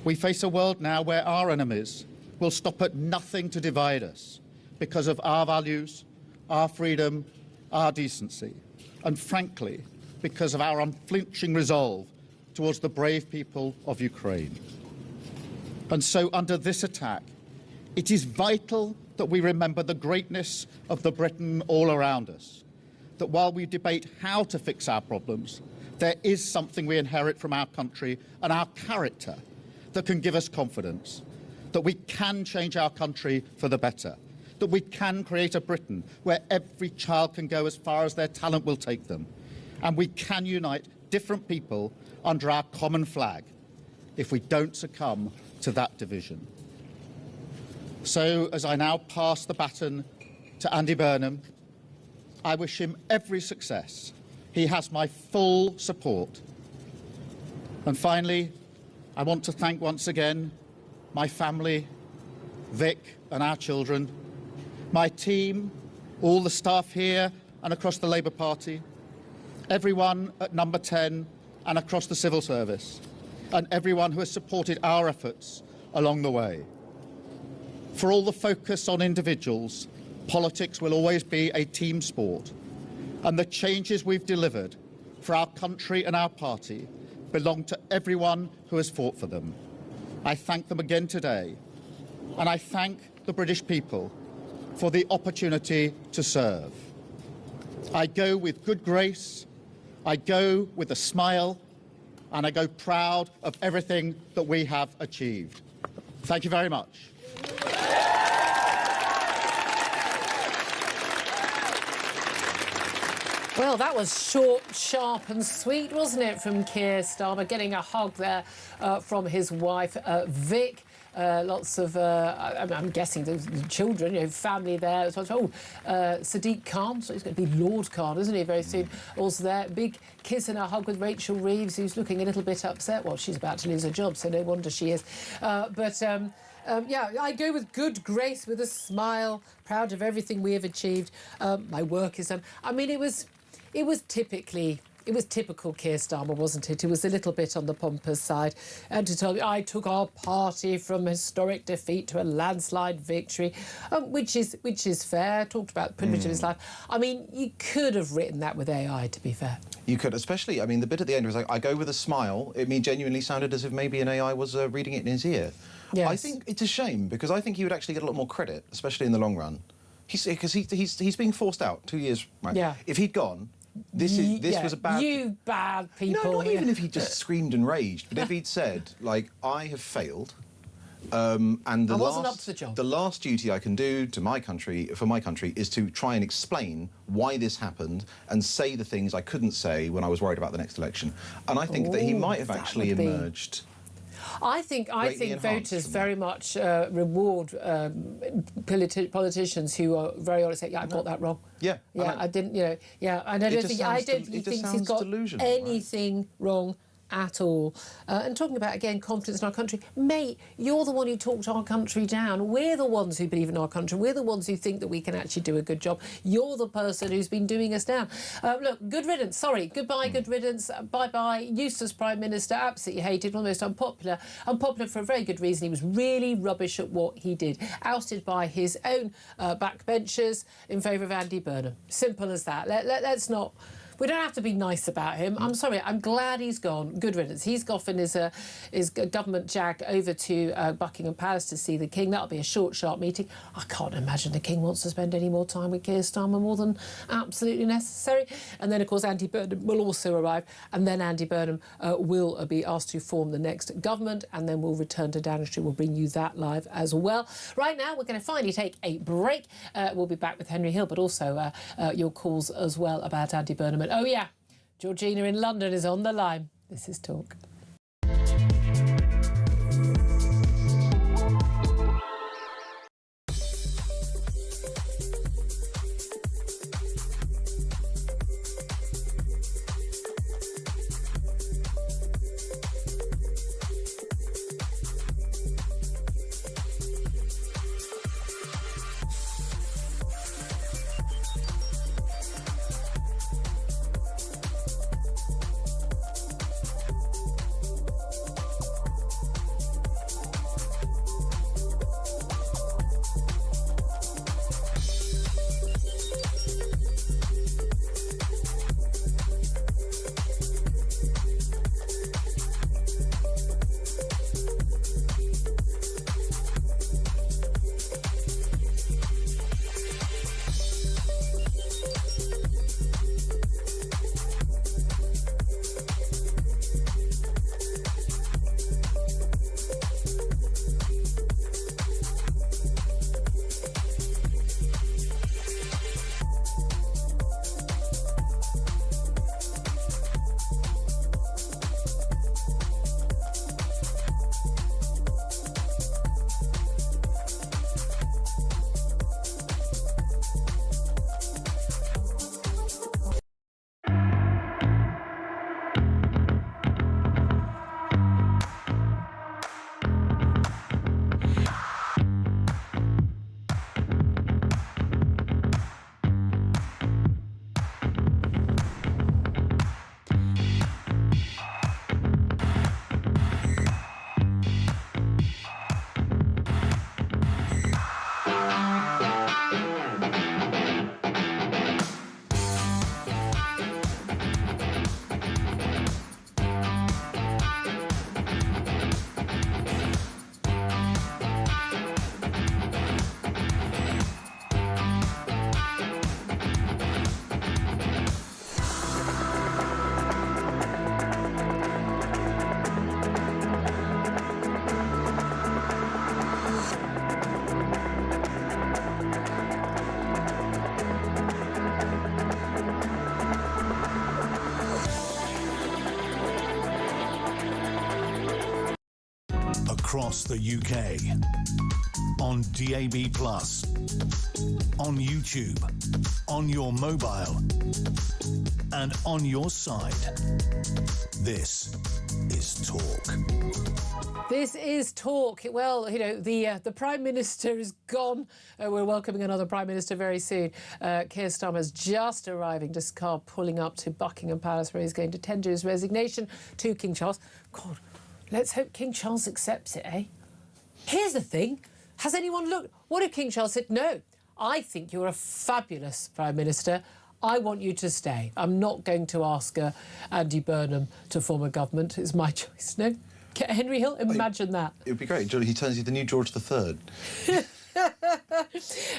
We face a world now where our enemies will stop at nothing to divide us because of our values, our freedom, our decency, and frankly, because of our unflinching resolve towards the brave people of Ukraine. And so under this attack, it is vital that we remember the greatness of the Britain all around us, that while we debate how to fix our problems, there is something we inherit from our country and our character that can give us confidence, that we can change our country for the better, that we can create a Britain where every child can go as far as their talent will take them, and we can unite different people under our common flag if we don't succumb to that division. So, as I now pass the baton to Andy Burnham, I wish him every success he has my full support. And finally, I want to thank once again my family, Vic and our children, my team, all the staff here and across the Labour Party, everyone at Number 10 and across the civil service, and everyone who has supported our efforts along the way. For all the focus on individuals, politics will always be a team sport, and the changes we've delivered for our country and our party belong to everyone who has fought for them. I thank them again today, and I thank the British people for the opportunity to serve. I go with good grace, I go with a smile, and I go proud of everything that we have achieved. Thank you very much. Well, that was short, sharp and sweet, wasn't it, from Keir Starmer, getting a hug there from his wife, Vic. Lots of, I'm guessing the children, family there as well. Oh, Sadiq Khan, so he's going to be Lord Khan, isn't he, very soon? Also there, big kiss and a hug with Rachel Reeves, who's looking a little bit upset. Well, she's about to lose her job, so no wonder she is. Yeah, I go with good grace, with a smile, proud of everything we have achieved. My work is done. I mean, it was typical Keir Starmer, wasn't it? It was a little bit on the pompous side. And to tell me, I took our party from historic defeat to a landslide victory, which is fair. Talked about the privilege of his life. I mean, you could have written that with AI, to be fair. You could, especially, I mean, the bit at the end was like, I go with a smile. It genuinely sounded as if maybe an AI was reading it in his ear. Yes. I think it's a shame, because I think he would actually get a lot more credit, especially in the long run. Because he's being forced out 2 years, right? Yeah. If he'd gone, this was a bad... You bad people. No, not even if he just screamed and raged, but if he'd said, like, I have failed, and I wasn't up to the job. The last duty I can do to my country, for my country, is to try and explain why this happened and say the things I couldn't say when I was worried about the next election. And I think that he might have actually emerged... I think voters very much reward politicians who are very honest. Say, yeah, I got that wrong. Yeah, I didn't. Yeah, and I don't think he thinks he's got anything wrong at all. And talking about, again, confidence in our country, mate, you're the one who talked our country down. We're the ones who believe in our country. We're the ones who think that we can actually do a good job. You're the person who's been doing us down. Look, good riddance. Sorry, goodbye, good riddance. Bye-bye. Useless Prime Minister, absolutely hated, almost unpopular. Unpopular for a very good reason. He was really rubbish at what he did. Ousted by his own backbenchers in favour of Andy Burnham. Simple as that. Let's not... We don't have to be nice about him. I'm sorry. I'm glad he's gone. Good riddance. He's off in his government jag over to Buckingham Palace to see the King. That'll be a short, sharp meeting. I can't imagine the King wants to spend any more time with Keir Starmer more than absolutely necessary. And then, of course, Andy Burnham will also arrive. And then Andy Burnham will be asked to form the next government. And then we'll return to Downing Street. We'll bring you that live as well. Right now, we're going to finally take a break. We'll be back with Henry Hill, but also your calls as well about Andy Burnham. And, oh, yeah, Georgina in London is on the line. This is Talk. across the UK. On DAB+, on YouTube, on your mobile, and on your side. This is Talk. This is Talk. Well, you know, the Prime Minister is gone. We're welcoming another Prime Minister very soon. Keir Starmer's just arriving, just car pulling up to Buckingham Palace, where he's going to tender his resignation to King Charles. God, let's hope King Charles accepts it, eh? Here's the thing. Has anyone looked? What if King Charles said, no, I think you're a fabulous Prime Minister. I want you to stay. I'm not going to ask Andy Burnham to form a government. It's my choice. No? Henry Hill, imagine that. It would be great. He turns you the new George III.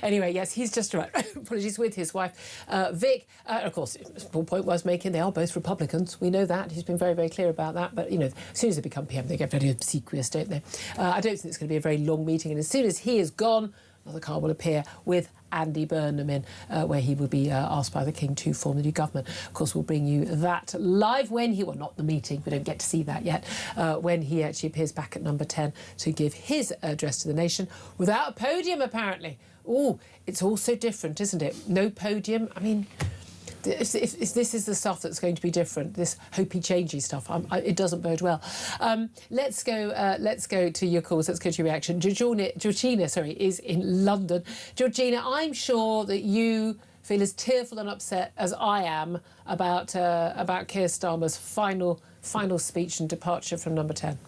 Anyway, yes, he's just arrived. Apologies, with his wife, Vic. Of course, the point I was making, they are both Republicans. We know that. He's been very, very clear about that. But, you know, as soon as they become PM, they get very obsequious, don't they? I don't think it's going to be a very long meeting. And as soon as he is gone, another car will appear with Andy Burnham in, where he will be asked by the King to form the new government. Of course, we'll bring you that live when he... Well, not the meeting. We don't get to see that yet. When he actually appears back at number 10 to give his address to the nation without a podium, apparently. Oh, it's all so different, isn't it? No podium. I mean... If this is the stuff that's going to be different, this hopey-changey stuff, it doesn't bode well. Let's go to your calls. Let's go to your reaction. Georgina, is in London. Georgina, I'm sure that you feel as tearful and upset as I am about Keir Starmer's final speech and departure from number 10.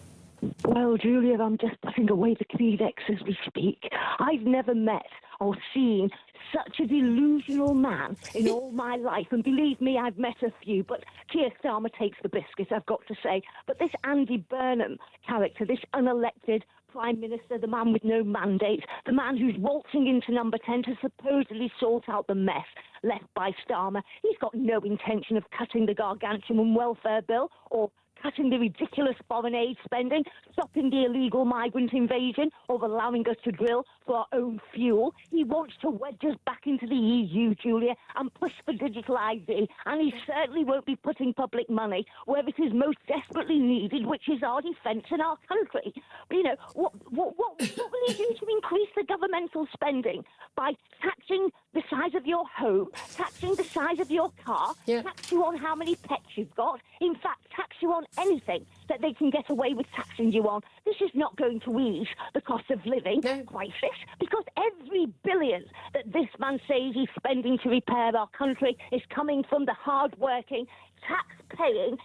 Well, Julia, I'm just putting away the Kleenex as we speak. I've never met or seen such a delusional man in all my life. And believe me, I've met a few, but Keir Starmer takes the biscuit, I've got to say. But this Andy Burnham character, this unelected Prime Minister, the man with no mandate, the man who's waltzing into number 10 to supposedly sort out the mess left by Starmer, he's got no intention of cutting the gargantuan welfare bill or cutting the ridiculous foreign aid spending, stopping the illegal migrant invasion, or allowing us to drill for our own fuel. He wants to wedge us back into the EU, Julia, and push for digital ID. And he certainly won't be putting public money where it is most desperately needed, which is our defence and our country. But, you know, what will he do to increase the governmental spending? By taxing the size of your home, taxing the size of your car, tax you on how many pets you've got, in fact, tax you on anything that they can get away with taxing you on. This is not going to ease the cost of living crisis, because every billion that this man says he's spending to repair our country is coming from the hard-working, tax-paying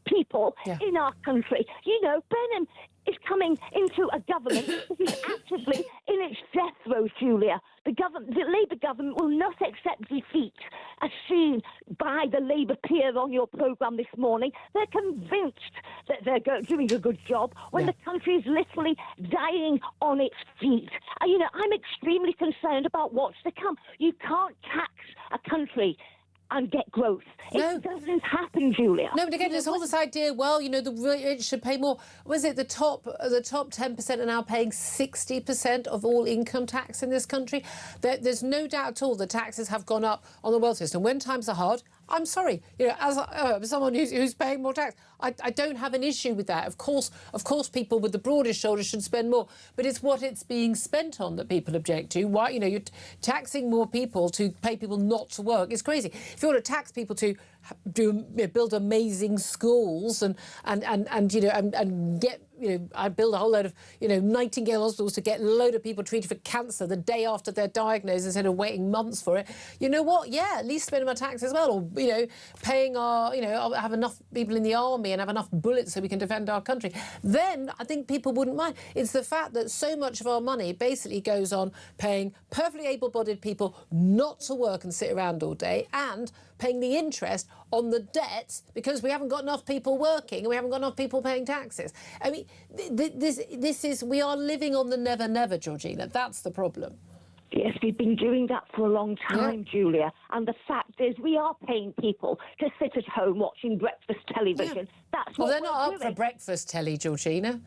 people in our country. You know, Burnham is coming into a government that is actively in its death throes, Julia. The Labour government will not accept defeat, as seen by the Labour peer on your programme this morning. They're convinced that they're doing a good job when the country is literally dying on its feet. You know, I'm extremely concerned about what's to come. You can't tax a country and get growth. No. It doesn't happen, Julia. No, but again, there's all this idea, well, you know, the rich should pay more. Was it the top 10% are now paying 60% of all income tax in this country? There's no doubt at all the taxes have gone up on the wealth system. When times are hard, I'm sorry, you know, as someone who's paying more tax, I don't have an issue with that. Of course, people with the broadest shoulders should spend more, but it's what it's being spent on that people object to. Why, you know, you're taxing more people to pay people not to work. It's crazy. If you want to tax people to build amazing schools and get, you know, I build a whole load of, you know, Nightingale hospitals to get a load of people treated for cancer the day after they're diagnosed instead of waiting months for it. You know what? Yeah, at least spend my tax as well. Or, you know, paying our, you know, have enough people in the army and have enough bullets so we can defend our country. Then I think people wouldn't mind. It's the fact that so much of our money basically goes on paying perfectly able-bodied people not to work and sit around all day, and paying the interest on the debts because we haven't got enough people working and we haven't got enough people paying taxes. I mean, we are living on the never, never, Georgina. That's the problem. Yes, we've been doing that for a long time, Julia. And the fact is, we are paying people to sit at home watching breakfast television. That's what they're not up for breakfast telly, Georgina.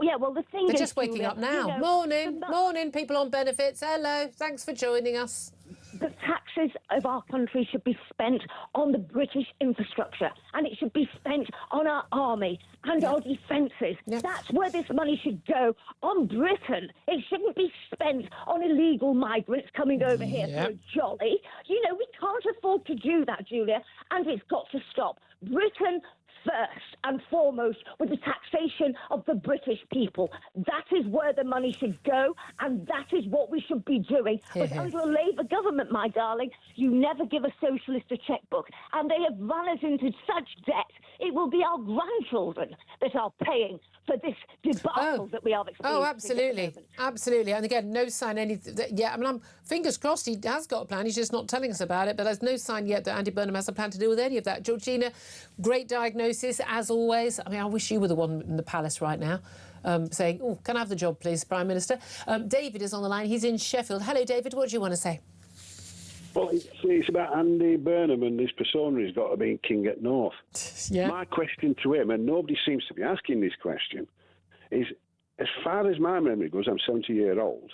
Yeah, well, the thing is, they're just waking up now. You know, morning, people on benefits. Hello, thanks for joining us. The tax taxes of our country should be spent on the British infrastructure, and it should be spent on our army and our defences. That's where this money should go, on Britain. It shouldn't be spent on illegal migrants coming over here for a jolly. You know, we can't afford to do that, Julia, and it's got to stop. Britain first and foremost with the taxation of the British people. That is where the money should go, and that is what we should be doing. But under a Labour government, my darling, you never give a socialist a chequebook, and they have run us into such debt. It will be our grandchildren that are paying for this debacle that we are experiencing. Oh, absolutely. Absolutely. And again, no sign I'm fingers crossed he has got a plan. He's just not telling us about it. But there's no sign yet that Andy Burnham has a plan to deal with any of that. Georgina, great diagnosis, as always. I mean, I wish you were the one in the palace right now. Saying, oh, can I have the job, please, Prime Minister? David is on the line. He's in Sheffield. Hello, David. What do you want to say? Well, it's about Andy Burnham and this persona he's got of being king at North. My question to him, and nobody seems to be asking this question, is, as far as my memory goes, I'm 70-year-old,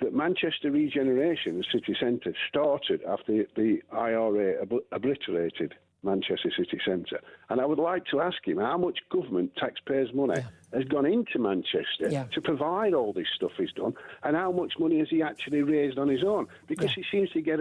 that Manchester regeneration as city centre started after the IRA obliterated Manchester city centre. And I would like to ask him how much government taxpayers' money has gone into Manchester to provide all this stuff he's done, and how much money has he actually raised on his own? Because he seems to get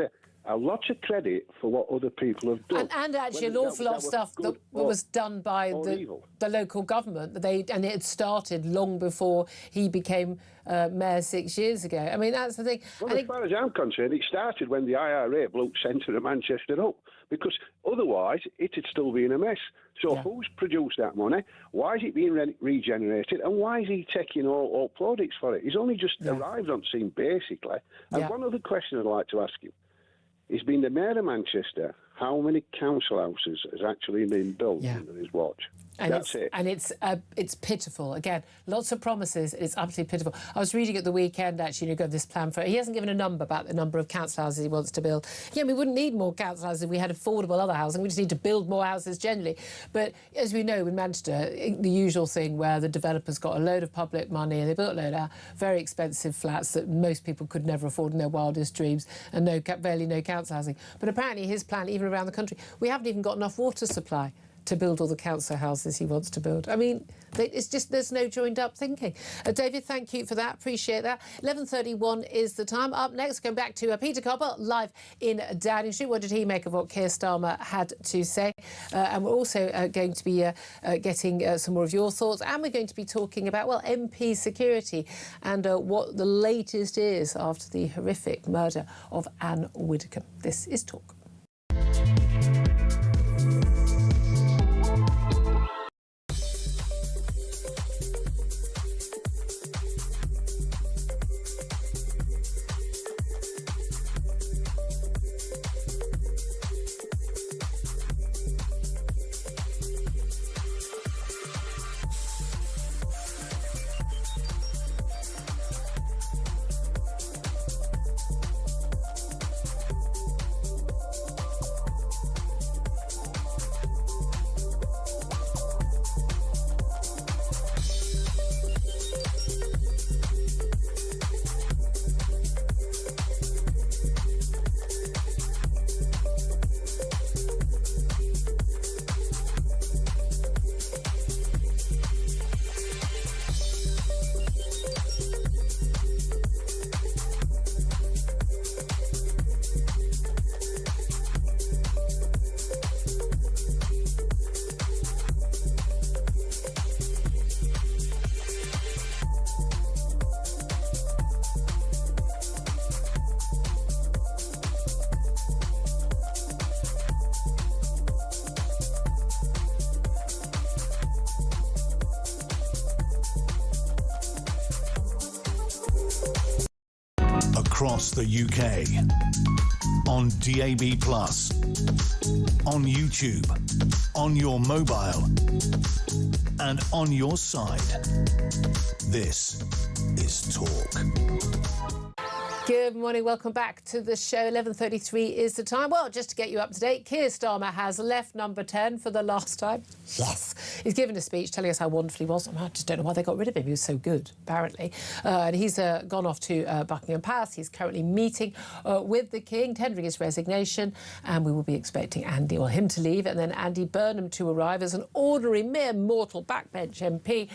a lot of credit for what other people have done. And actually an awful lot of stuff that was done by the local government. And it had started long before he became mayor 6 years ago. I mean, that's the thing. Well, as far as I'm concerned, it started when the IRA blew centre of Manchester up, because otherwise it had still been a mess. So who's produced that money? Why is it being regenerated? And why is he taking all plaudits for it? He's only just arrived on scene, basically. And one other question I'd like to ask him. He's been the mayor of Manchester. How many council houses has actually been built under his watch? And it's pitiful. Again, lots of promises. It's absolutely pitiful. I was reading at the weekend, actually, got this plan for... He hasn't given a number about the number of council houses he wants to build. Yeah, we wouldn't need more council houses if we had affordable other housing. We just need to build more houses generally. But as we know, in Manchester, the usual thing where the developers got a load of public money and they built a load of very expensive flats that most people could never afford in their wildest dreams, and barely no council housing. But apparently his plan, even around the country, we haven't even got enough water supply to build all the council houses he wants to build. I mean, it's just, there's no joined-up thinking. David, thank you for that. Appreciate that. 11:31 is the time. Up next, going back to Peter Cobber, live in Downing Street. What did he make of what Keir Starmer had to say? And we're also going to be getting some more of your thoughts. And we're going to be talking about, well, MP security and what the latest is after the horrific murder of Anne Widdecombe. This is Talk. Across the UK, on DAB+, on YouTube, on your mobile, and on your side. This is Talk. Good morning, welcome back to the show. 11:33 is the time. Well, just to get you up to date, Keir Starmer has left number 10 for the last time. Yes. He's given a speech telling us how wonderful he was. I just don't know why they got rid of him. He was so good, apparently. And he's gone off to Buckingham Palace. He's currently meeting with the King, tendering his resignation. And we will be expecting him to leave and then Andy Burnham to arrive as an ordinary, mere mortal backbench MP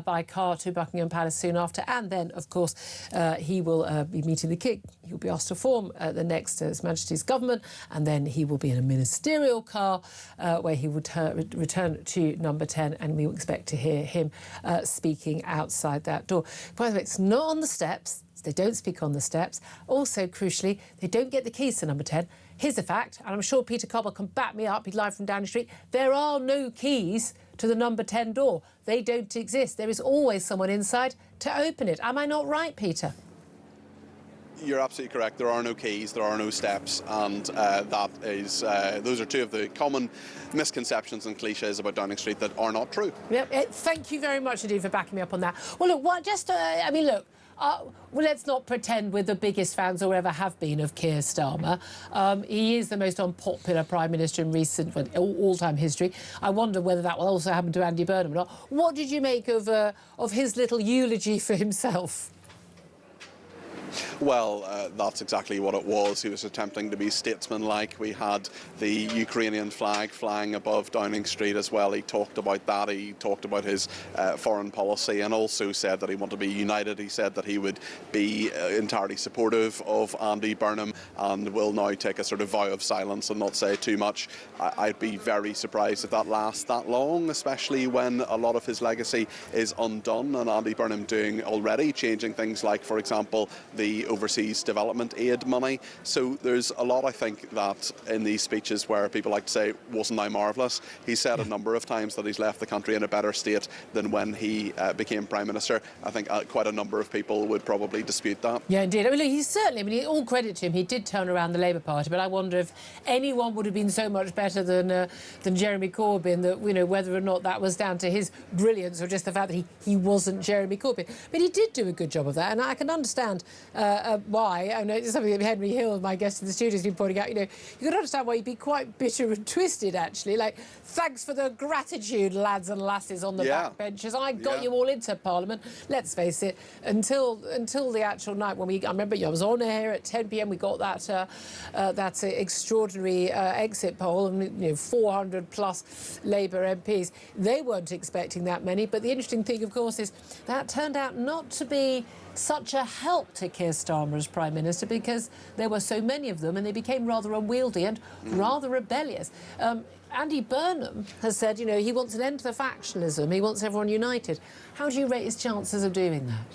by car to Buckingham Palace soon after. And then, of course, he will be meeting the King. He'll be asked to form the next His Majesty's government, and then he will be in a ministerial car where he will return to number 10, and we will expect to hear him speaking outside that door. By the way, it's not on the steps. They don't speak on the steps. Also, crucially, they don't get the keys to number 10. Here's the fact, and I'm sure Peter Cobble can back me up. He's live from Downing Street. There are no keys to the number 10 door. They don't exist. There is always someone inside to open it. Am I not right, Peter? You're absolutely correct. There are no keys, there are no steps, and those are two of the common misconceptions and cliches about Downing Street that are not true. Yep. Thank you very much indeed for backing me up on that. Well, look, let's not pretend we're the biggest fans or ever have been of Keir Starmer. He is the most unpopular Prime Minister in recent all-time history. I wonder whether that will also happen to Andy Burnham or not. What did you make of his little eulogy for himself? Well, that's exactly what it was. He was attempting to be statesmanlike. We had the Ukrainian flag flying above Downing Street as well. He talked about that. He talked about his foreign policy and also said that he wanted to be united. He said that he would be entirely supportive of Andy Burnham and will now take a sort of vow of silence and not say too much. I'd be very surprised if that lasts that long, especially when a lot of his legacy is undone and Andy Burnham already changing things like, for example, the overseas development aid money. So there's a lot, I think, that in these speeches where people like to say, wasn't I marvellous? He said a number of times that he's left the country in a better state than when he became Prime Minister. I think quite a number of people would probably dispute that. Yeah, indeed. I mean, look, all credit to him, he did turn around the Labour Party, but I wonder if anyone would have been so much better than Jeremy Corbyn, that, whether or not that was down to his brilliance or just the fact that he wasn't Jeremy Corbyn. But he did do a good job of that, and I can understand why. I know it's something that Henry Hill, my guest in the studio, has been pointing out. You can understand why he'd be quite bitter and twisted, actually. Like, thanks for the gratitude, lads and lasses on the backbenches. I got you all into Parliament. Let's face it, until the actual night when I remember I was on air at 10 p.m. We got that extraordinary exit poll, and 400 plus Labour MPs. They weren't expecting that many. But the interesting thing, of course, is that turned out not to be such a help to Keir Starmer as Prime Minister, because there were so many of them and they became rather unwieldy and rather rebellious. Andy Burnham has said, he wants an end to the factionalism, he wants everyone united. How do you rate his chances of doing that?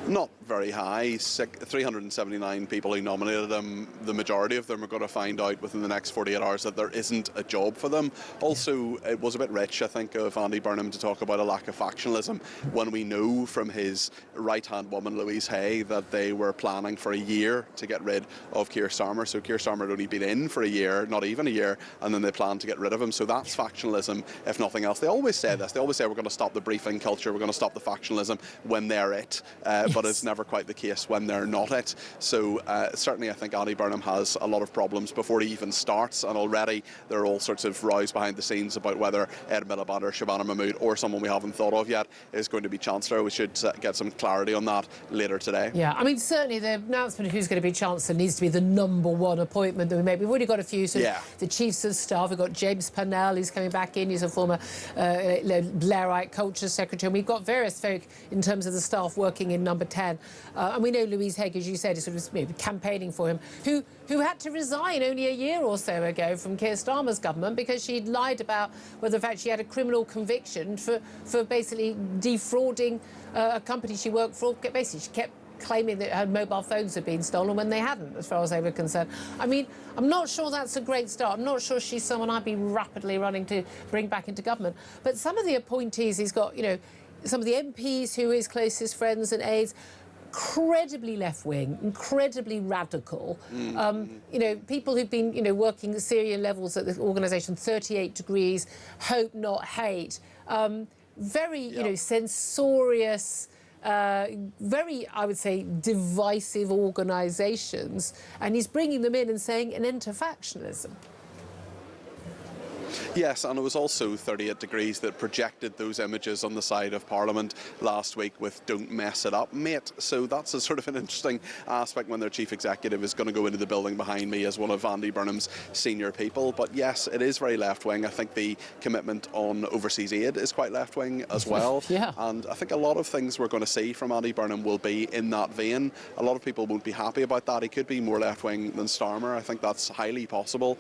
Not very high. 379 people who nominated him, the majority of them are going to find out within the next 48 hours that there isn't a job for them. Also, it was a bit rich, I think, of Andy Burnham to talk about a lack of factionalism when we know from his right-hand woman, Louise Hay, that they were planning for a year to get rid of Keir Starmer. So Keir Starmer had only been in for a year, not even a year, and then they planned to get rid of him. So that's factionalism, if nothing else. They always say this. They always say we're going to stop the briefing culture, we're going to stop the factionalism when they're it. But it's never quite the case when they're not it. So certainly I think Andy Burnham has a lot of problems before he even starts, and already there are all sorts of rows behind the scenes about whether Ed Miliband or Shabana Mahmood or someone we haven't thought of yet is going to be Chancellor. We should get some clarity on that later today. Yeah, I mean, certainly the announcement of who's going to be Chancellor needs to be the #1 appointment that we make. We've already got a few, the Chiefs of Staff. We've got James Purnell, who's coming back in. He's a former Blairite Culture Secretary. And we've got various folk in terms of the staff working in number 10. And we know Louise Hay, as you said, is sort of campaigning for him, who had to resign only a year or so ago from Keir Starmer's government because she'd lied about whether, in fact, she had a criminal conviction for basically defrauding a company she worked for. Basically, she kept claiming that her mobile phones had been stolen when they hadn't, as far as they were concerned. I mean, I'm not sure that's a great start. I'm not sure she's someone I'd be rapidly running to bring back into government. But some of the appointees he's got, some of the MPs who are his closest friends and aides, incredibly left-wing, incredibly radical. People who've been, working at Syrian levels at the organisation, 38 Degrees, Hope Not Hate, very, censorious, very, I would say, divisive organisations, and he's bringing them in and saying an end to factionalism. Yes, and it was also 38 Degrees that projected those images on the side of Parliament last week with "Don't mess it up, mate." So that's a sort of an interesting aspect when their chief executive is going to go into the building behind me as one of Andy Burnham's senior people. But yes, it is very left-wing. I think the commitment on overseas aid is quite left-wing as well. Yeah. And I think a lot of things we're going to see from Andy Burnham will be in that vein. A lot of people won't be happy about that. He could be more left-wing than Starmer. I think that's highly possible,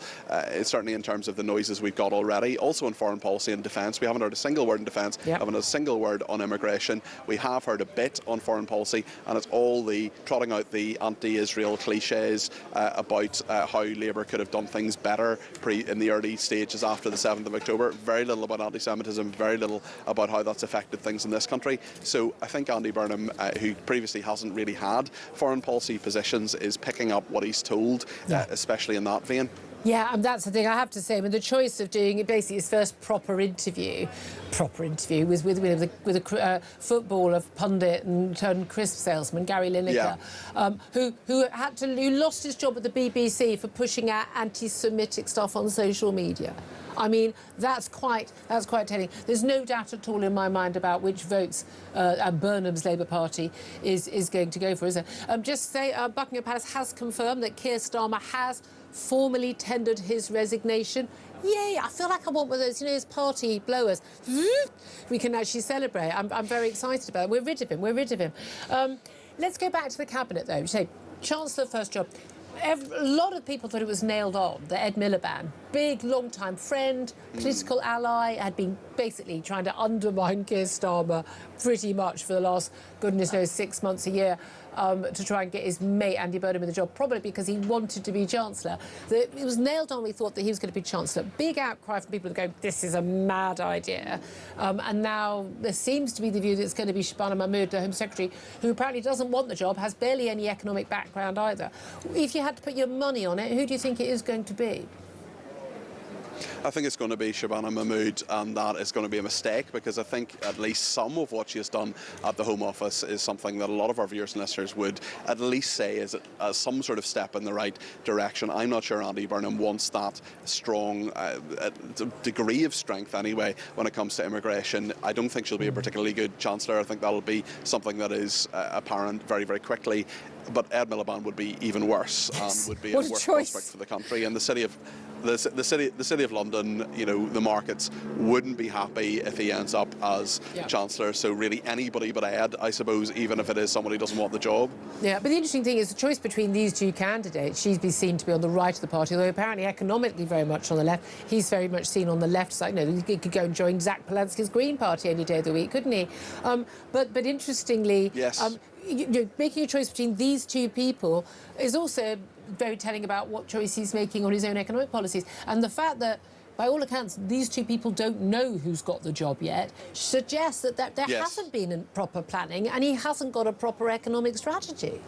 certainly in terms of the noises we've got already. Also in foreign policy and defence, we haven't heard a single word in defence, haven't heard a single word on immigration. We have heard a bit on foreign policy, and it's all the trotting out the anti-Israel cliches about how Labour could have done things better in the early stages after the 7th of October. Very little about anti-Semitism, very little about how that's affected things in this country. So I think Andy Burnham, who previously hasn't really had foreign policy positions, is picking up what he's told, especially in that vein. Yeah, and that's the thing I have to say. I mean, the choice of doing basically his first proper interview was with a footballer, pundit and crisp salesman, Gary Lineker, who lost his job at the BBC for pushing out anti-Semitic stuff on social media. I mean, that's quite telling. There's no doubt at all in my mind about which votes Burnham's Labour Party is going to go for, is there? Just to say, Buckingham Palace has confirmed that Keir Starmer has formally tendered his resignation. Yay! I feel like I want one of those, those party blowers. We can actually celebrate. I'm very excited about it. We're rid of him. Let's go back to the Cabinet, though. Say, Chancellor, first job. A lot of people thought it was nailed on that Ed Miliband, big, long-time friend, political ally, had been basically trying to undermine Keir Starmer pretty much for the last, goodness knows, 6 months, a year, to try and get his mate Andy Burnham in the job, probably because he wanted to be Chancellor. It was nailed on. We thought that he was going to be Chancellor. Big outcry from people going, this is a mad idea. And now there seems to be the view that it's going to be Shabana Mahmood, the Home Secretary, who apparently doesn't want the job, has barely any economic background either. If you had to put your money on it, who do you think it is going to be? I think it's going to be Shabana Mahmood, and that is going to be a mistake, because I think at least some of what she has done at the Home Office is something that a lot of our viewers and listeners would at least say is some sort of step in the right direction. I'm not sure Andy Burnham wants that strong degree of strength anyway when it comes to immigration. I don't think she'll be a particularly good Chancellor. I think that'll be something that is apparent very, very quickly. But Ed Miliband would be even worse, and would be a worse prospect for the country. And the city of London, the markets wouldn't be happy if he ends up as Chancellor. So really anybody but Ed, I suppose, even if it is someone who doesn't want the job. Yeah, but the interesting thing is the choice between these two candidates. She's been seen to be on the right of the party, although apparently economically very much on the left. He's very much seen on the left side. He could go and join Zach Polanski's Green Party any day of the week, couldn't he? But interestingly, yes. Making a choice between these two people is also very telling about what choice he's making on his own economic policies. And the fact that, by all accounts, these two people don't know who's got the job yet suggests that there hasn't been proper planning, and he hasn't got a proper economic strategy.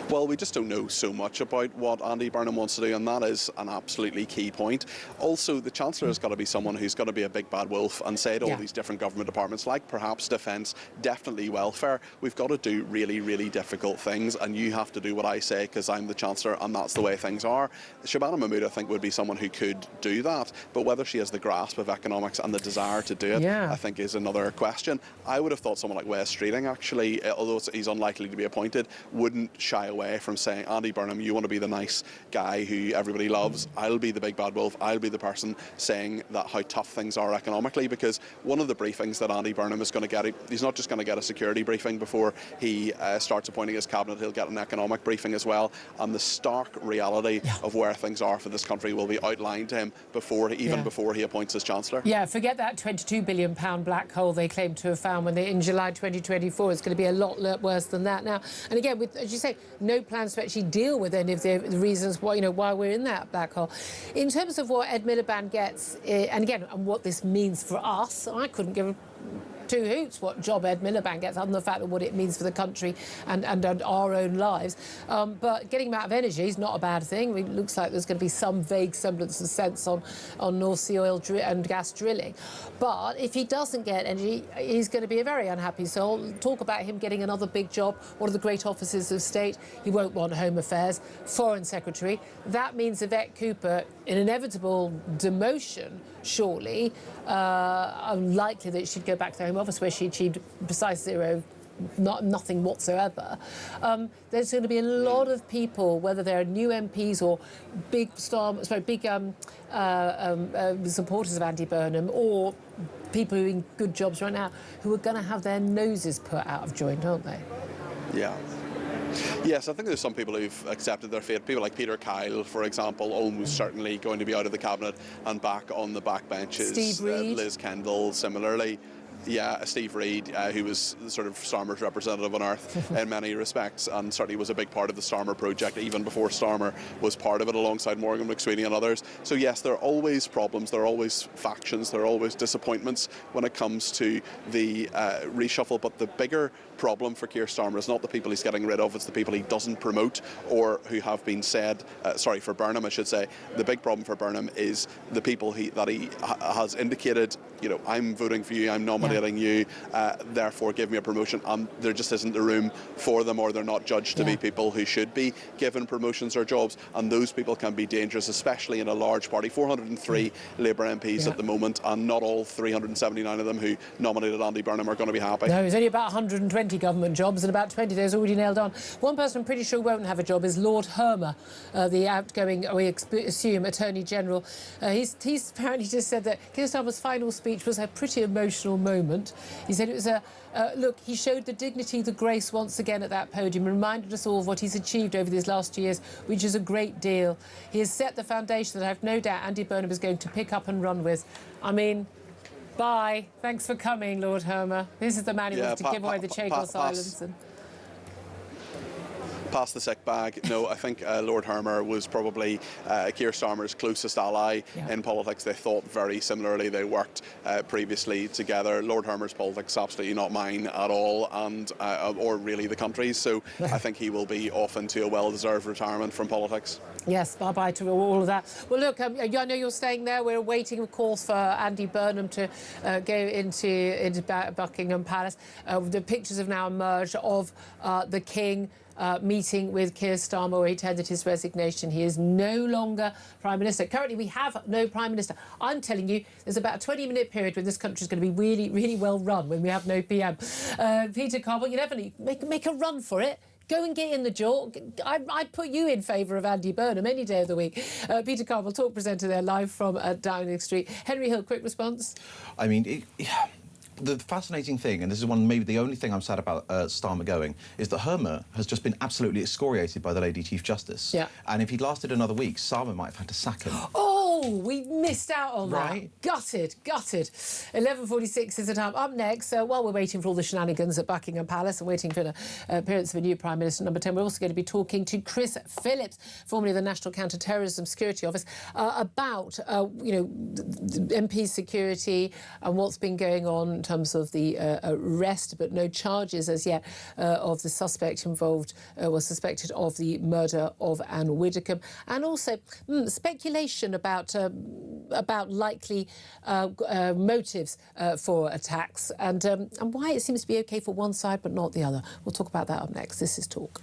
Well, we just don't know so much about what Andy Burnham wants to do, and that is an absolutely key point. Also, the Chancellor has got to be someone who's got to be a big bad wolf and say to all these different government departments, like perhaps defence, definitely welfare, we've got to do really, really difficult things, and you have to do what I say because I'm the Chancellor and that's the way things are. Shabana Mahmood, I think, would be someone who could do that, but whether she has the grasp of economics and the desire to do it, I think is another question. I would have thought someone like Wes Streeting, actually, although he's unlikely to be appointed, wouldn't shy away from saying, Andy Burnham, you want to be the nice guy who everybody loves, I'll be the big bad wolf, I'll be the person saying that how tough things are economically, because one of the briefings that Andy Burnham is going to get, he's not just going to get a security briefing before he starts appointing his cabinet, he'll get an economic briefing as well, and the stark reality of where things are for this country will be outlined to him before he appoints his Chancellor. Yeah, forget that £22 billion black hole they claim to have found in July 2024. It's going to be a lot worse than that now. And again, with, as you say, no plans to actually deal with any of the reasons why we're in that black hole. In terms of what Ed Miliband gets, and again, and what this means for us, I couldn't give two hoots what job Ed Miliband gets, other than the fact of what it means for the country and our own lives. But getting him out of energy is not a bad thing. It looks like there's going to be some vague semblance of sense on North Sea oil and gas drilling. But if he doesn't get energy, he's going to be a very unhappy soul. Talk about him getting another big job, one of the great offices of state. He won't want Home Affairs, Foreign Secretary. That means Yvette Cooper, an inevitable demotion, surely, unlikely that she'd go back to the Home Office where she achieved precise zero, nothing whatsoever. There's going to be a lot of people, whether they're new MPs or big supporters of Andy Burnham or people who are in good jobs right now, who are going to have their noses put out of joint, aren't they? Yeah. Yes, I think there's some people who've accepted their fate. People like Peter Kyle, for example, almost certainly going to be out of the cabinet and back on the backbenches. Steve Reid. Liz Kendall, similarly. Yeah, Steve Reid, who was sort of Starmer's representative on earth in many respects, and certainly was a big part of the Starmer project even before Starmer was part of it, alongside Morgan McSweeney and others. So yes, there are always problems, there are always factions, there are always disappointments when it comes to the reshuffle, but the bigger problem for Keir Starmer is not the people he's getting rid of, it's the people he doesn't promote or who have been said, for Burnham I should say. The big problem for Burnham is the people that he has indicated, you know, I'm voting for you, I'm nominating you, therefore give me a promotion, and there just isn't the room for them, or they're not judged to be people who should be given promotions or jobs, and those people can be dangerous, especially in a large party. 403 Labour MPs at the moment, and not all 379 of them who nominated Andy Burnham are going to be happy. No, there's only about 120 government jobs, and about 20 days already nailed on. One person I'm pretty sure won't have a job is Lord Hermer, the outgoing, we assume, Attorney General. He's apparently just said that Keir Starmer's final speech was a pretty emotional moment. He said it was look, he showed the dignity, the grace once again at that podium, reminded us all of what he's achieved over these last 2 years, which is a great deal. He has set the foundation that I have no doubt Andy Burnham is going to pick up and run with. I mean, bye. Thanks for coming, Lord Hermer. This is the man who wants to give away the Chagos Islands. Pass the sick bag. No, I think Lord Hermer was probably Keir Starmer's closest ally in politics. They thought very similarly. They worked previously together. Lord Hermer's politics absolutely not mine at all, and or really the country's. So I think he will be off into a well-deserved retirement from politics. Yes, bye-bye to all of that. Well, look, I know you're staying there. We're awaiting, of course, for Andy Burnham to go into Buckingham Palace. The pictures have now emerged of the King meeting with Keir Starmer, where he tendered his resignation. He is no longer Prime Minister. Currently, we have no Prime Minister. I'm telling you, there's about a 20-minute period when this country is going to be really, really well run, when we have no PM. Peter Carwell, you never need, make a run for it. Go and get in the jaw. I'd put you in favour of Andy Burnham any day of the week. Peter Carwell, talk presenter there, live from Downing Street. Henry Hill, quick response? I mean, the fascinating thing, and this is maybe the only thing I'm sad about Starmer going, is that Hermer has just been absolutely excoriated by the Lady Chief Justice. Yeah. And if he'd lasted another week, Starmer might have had to sack him. Oh, we missed out on that. Gutted. 11:46 is the time. Up next, while we're waiting for all the shenanigans at Buckingham Palace and waiting for the appearance of a new Prime Minister, number 10, we're also going to be talking to Chris Phillips, formerly of the National Counter-Terrorism Security Office, about, MP security and what's been going on in terms of the arrest, but no charges as yet, of the suspect involved, was suspected of the murder of Anne Widdecombe, and also speculation about likely motives for attacks, and why it seems to be OK for one side but not the other. We'll talk about that up next. This is Talk.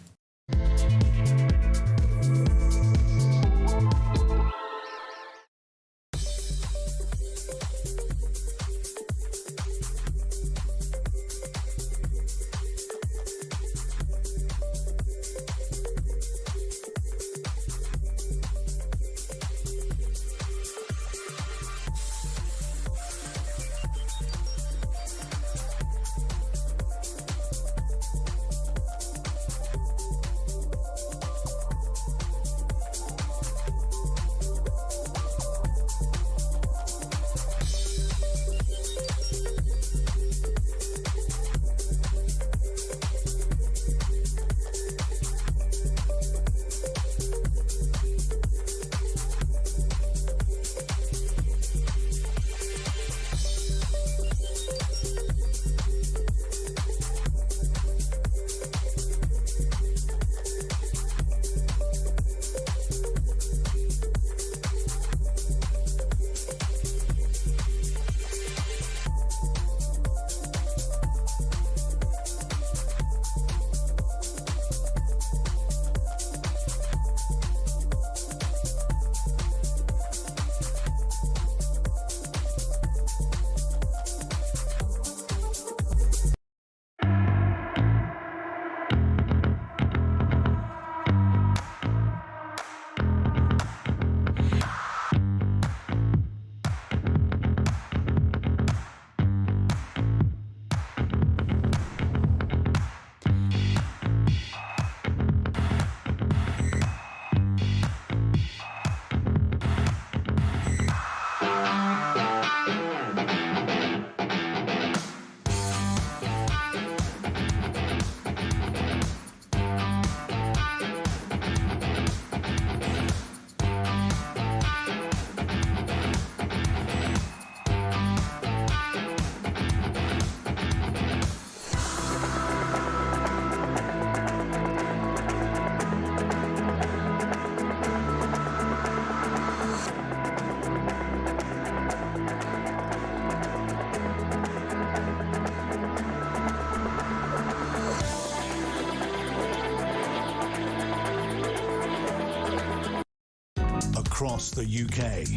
across the UK.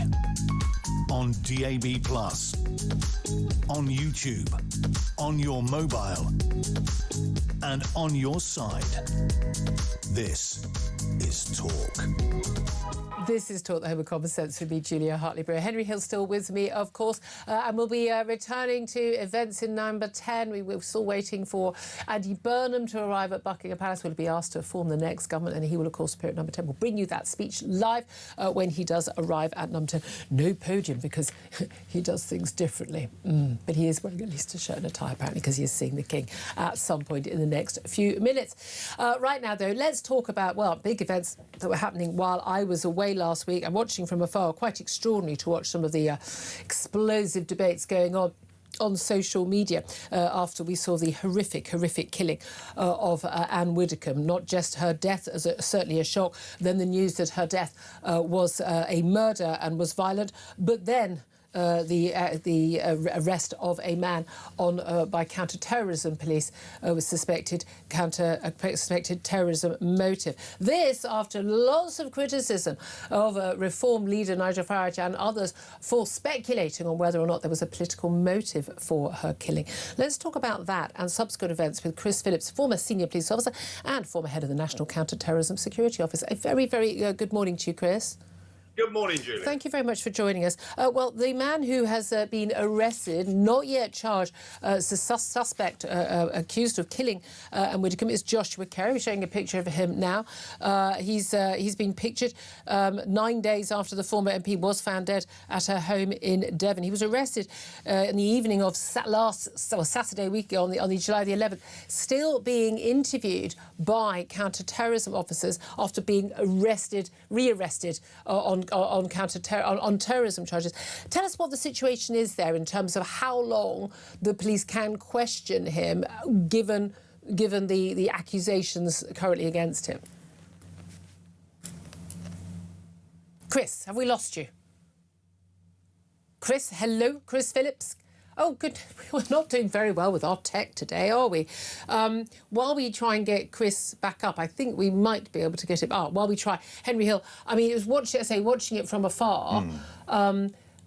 On DAB+, on YouTube, on your mobile, and on your side. This is Talk. This is Talk, the Home of Common Sense with me, Julia Hartley-Brewer. Henry Hill still with me, of course, and we'll be returning to events in number 10. We're still waiting for Andy Burnham to arrive at Buckingham Palace. We'll be asked to form the next government, and he will, of course, appear at number 10. We'll bring you that speech live when he does arrive at number 10. No podium, because he does things differently. But he is wearing at least a shirt and a tie, apparently, because he is seeing the King at some point in the next few minutes. Right now, though, let's talk about, well, big events that were happening while I was away last week. I'm watching from afar. Quite extraordinary to watch some of the explosive debates going on social media after we saw the horrific killing of Anne Widdecombe. Not just her death as certainly a shock, then the news that her death was a murder and was violent, but then the arrest of a man by counter-terrorism police with suspected terrorism motive. This after lots of criticism of Reform leader Nigel Farage and others for speculating on whether or not there was a political motive for her killing. Let's talk about that and subsequent events with Chris Phillips, former senior police officer and former head of the National Counter-Terrorism Security Office. A very good morning to you, Chris. Good morning, Julie. Thank you very much for joining us. Well, the man who has been arrested, not yet charged, as a suspect accused of killing Anne Widdecombe is Joshua Carey. We're showing a picture of him now. He's been pictured 9 days after the former MP was found dead at her home in Devon. He was arrested in the evening of Saturday week on the July the 11th, still being interviewed by counter-terrorism officers after being rearrested on terrorism charges. Tell us what the situation is there in terms of how long the police can question him, given the accusations currently against him. Chris, have we lost you? Chris, hello, Chris Phillips. Oh, good. We're not doing very well with our tech today, are we? While we try and get Chris back up, I think we might be able to get him. While we try, Henry Hill. I mean, it was watching it from afar.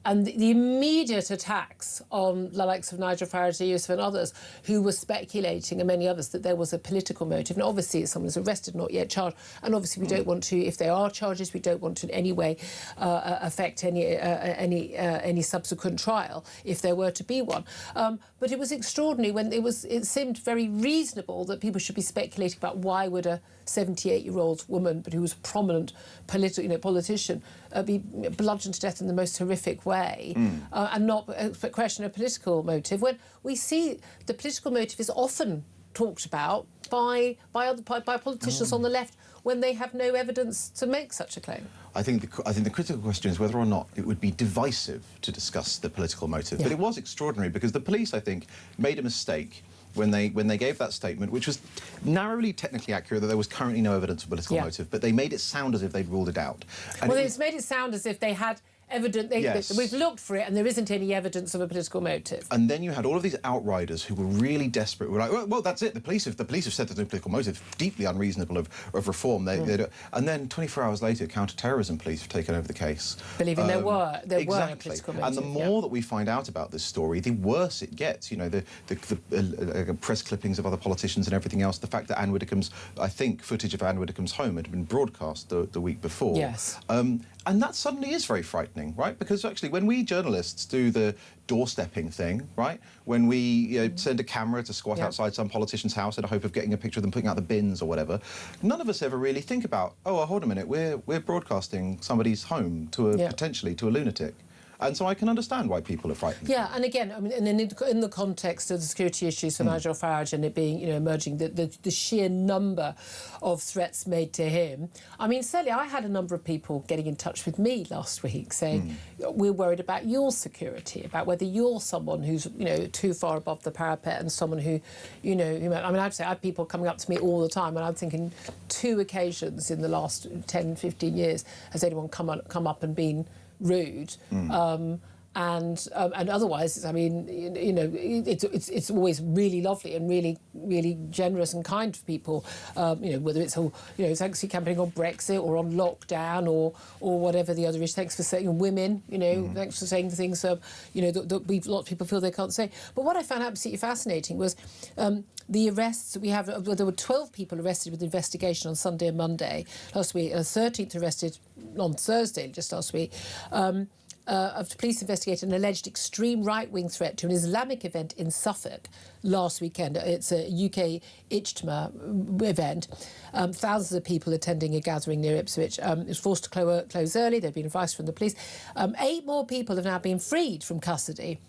And the immediate attacks on the likes of Nigel Farage, Yusuf and others who were speculating, and many others, that there was a political motive. And obviously, if someone is arrested, not yet charged, and obviously we don't want to, if there are charges, we don't want to in any way affect any subsequent trial, if there were to be one. But it was extraordinary when it seemed very reasonable that people should be speculating about why would a 78-year-old woman, but who was a prominent politician, be bludgeoned to death in the most horrific way, and not question a political motive, when we see the political motive is often talked about by politicians on the left when they have no evidence to make such a claim. I think the critical question is whether or not it would be divisive to discuss the political motive. Yeah. But it was extraordinary because the police, I think, made a mistake when they gave that statement, which was narrowly technically accurate, that there was currently no evidence of political motive, but they made it sound as if they'd ruled it out. And it's made it sound as if they had evidence. We've looked for it and there isn't any evidence of a political motive. And then you had all of these outriders who were really desperate. Were like, well, that's it. The police have said there's no political motive. Deeply unreasonable of Reform. And then 24 hours later, counter-terrorism police have taken over the case, believing there were a exactly. political motive. And the more that we find out about this story, the worse it gets. You know, the press clippings of other politicians and everything else. The fact that Anne Widdecombe's, I think, footage of Anne Widdecombe's home had been broadcast the week before. Yes. And that suddenly is very frightening, right? Because actually, when we journalists do the doorstepping thing, right? When we send a camera to squat outside some politician's house in the hope of getting a picture of them putting out the bins or whatever, none of us ever really think about, hold a minute, we're broadcasting somebody's home to potentially to a lunatic. And so I can understand why people are frightened. Yeah, and again, I mean, and in the context of the security issues for Nigel Farage and it being, emerging, the sheer number of threats made to him. I mean, certainly I had a number of people getting in touch with me last week saying, we're worried about your security, about whether you're someone who's, too far above the parapet and someone who, I mean, I'd say I have people coming up to me all the time and I'm thinking 2 occasions in the last 10, 15 years has anyone come up and been rude. And otherwise, I mean, you know, it's always really lovely and really generous and kind to people. You know, whether it's all, you know, thanks for campaigning on Brexit or on lockdown or whatever the other issue. Thanks for saying women. You know, thanks for saying the things you know that a lot of people feel they can't say. But what I found absolutely fascinating was the arrests. There were 12 people arrested with investigation on Sunday and Monday last week, and 13th arrested on Thursday just last week. Of police investigated an alleged extreme right-wing threat to an Islamic event in Suffolk last weekend. It's a UK Ijtima event. Thousands of people attending a gathering near Ipswich. It was forced to close early. There'd been advice from the police. 8 more people have now been freed from custody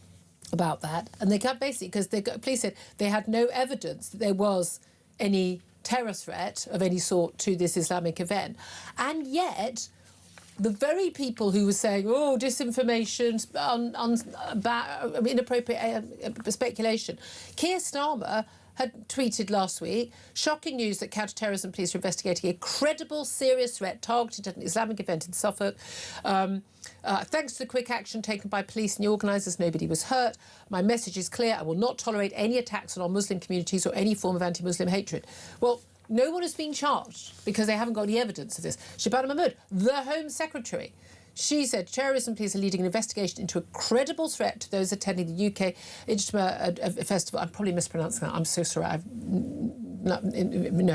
about that. And they got basically, because the police said they had no evidence that there was any terror threat of any sort to this Islamic event. And yet the very people who were saying, oh, disinformation, inappropriate speculation. Keir Starmer had tweeted last week, shocking news that counter-terrorism police are investigating a credible, serious threat targeted at an Islamic event in Suffolk. Thanks to the quick action taken by police and the organisers, nobody was hurt. My message is clear. I will not tolerate any attacks on our Muslim communities or any form of anti-Muslim hatred. Well, no one has been charged because they haven't got any evidence of this. Shabana Mahmood, the Home Secretary, she said terrorism police are leading an investigation into a credible threat to those attending the UK Ijtima festival. I'm probably mispronouncing that. I'm so sorry. I've no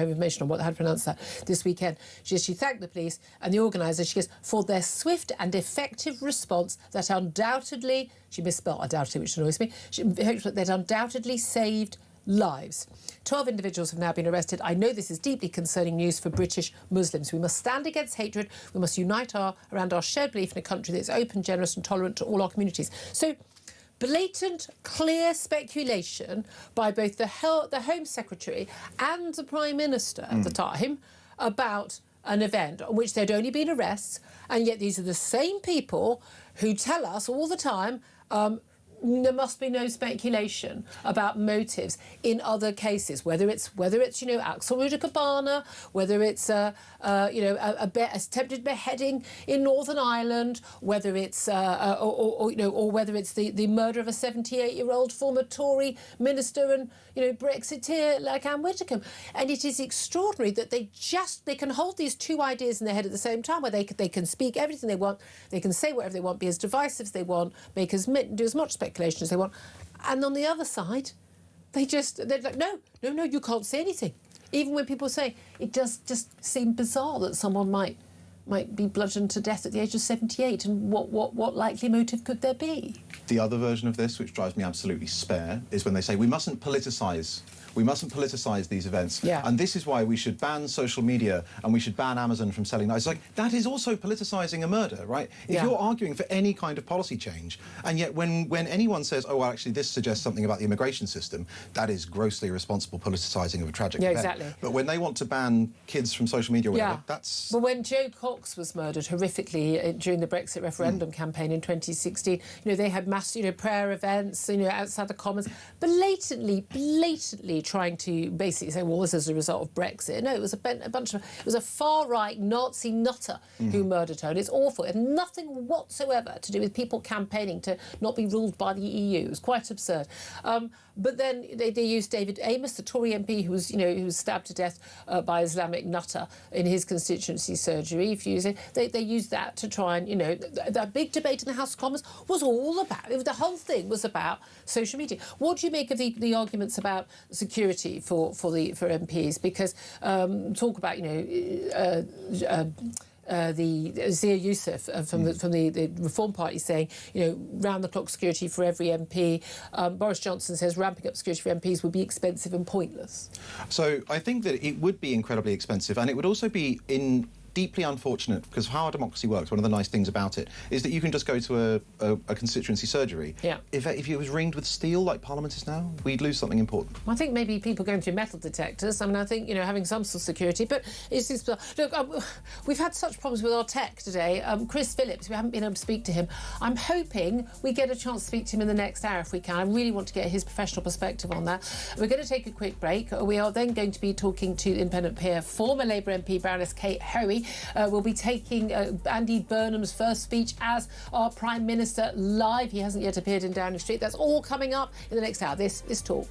information on how to pronounce that this weekend. She thanked the police and the organisers, she goes, for their swift and effective response that undoubtedly, she misspelled undoubtedly, which annoys me, that undoubtedly saved lives. 12 individuals have now been arrested. I know this is deeply concerning news for British Muslims. We must stand against hatred. We must unite around our shared belief in a country that is open, generous and tolerant to all our communities. So, blatant, clear speculation by both the Home Secretary and the Prime Minister at the time about an event on which there'd only been arrests, and yet these are the same people who tell us all the time there must be no speculation about motives in other cases, whether it's you know, Axel Rudakabana, whether it's you know, attempted beheading in Northern Ireland, whether it's or whether it's the murder of a 78-year-old former Tory minister and, you know, Brexiteer like Anne Widdecombe. And it is extraordinary that they can hold these two ideas in their head at the same time, where they can speak everything they want, they can say whatever they want, be as divisive as they want, do as much speculation as they want, and on the other side, they're like, no, you can't say anything. Even when people say it does just seem bizarre that someone might be bludgeoned to death at the age of 78, and what likely motive could there be? The other version of this, which drives me absolutely spare, is when they say we mustn't politicise these events. Yeah. And this is why we should ban social media and we should ban Amazon from selling knives. Like, that is also politicising a murder, right? If you're arguing for any kind of policy change, and yet when anyone says, oh, well, actually, this suggests something about the immigration system, that is grossly irresponsible politicising of a tragic event. Exactly. But when they want to ban kids from social media or whatever, that's... But when Joe Cox was murdered horrifically during the Brexit referendum campaign in 2016, you know, they had mass, you know, prayer events, you know, outside the Commons, blatantly trying to basically say, well, this is a result of Brexit. No, it was it was a far-right Nazi nutter who murdered her, and it's awful. It had nothing whatsoever to do with people campaigning to not be ruled by the EU. It was quite absurd. But then they used David Amos, the Tory MP who was stabbed to death by Islamic nutter in his constituency surgery. If you use it, they used that to try and, you know, that big debate in the House of Commons was all about, the whole thing was about social media. What do you make of the arguments about security for MPs? Because talk about, you know, the Zia Youssef from the Reform Party saying, you know, round-the-clock security for every MP. Boris Johnson says ramping up security for MPs would be expensive and pointless. So I think that it would be incredibly expensive, and it would also be deeply unfortunate, because how our democracy works, one of the nice things about it is that you can just go to a constituency surgery. Yeah. If it was ringed with steel like Parliament is now, we'd lose something important. I think maybe people going through metal detectors. I mean, I think, you know, having some sort of security, but it's just... Look, we've had such problems with our tech today. Chris Phillips, we haven't been able to speak to him. I'm hoping we get a chance to speak to him in the next hour if we can. I really want to get his professional perspective on that. We're going to take a quick break. We are then going to be talking to independent peer, former Labour MP Baroness Kate Hoey, TV. We'll be taking Andy Burnham's first speech as our Prime Minister live. He hasn't yet appeared in Downing Street. That's all coming up in the next hour. This is Talk.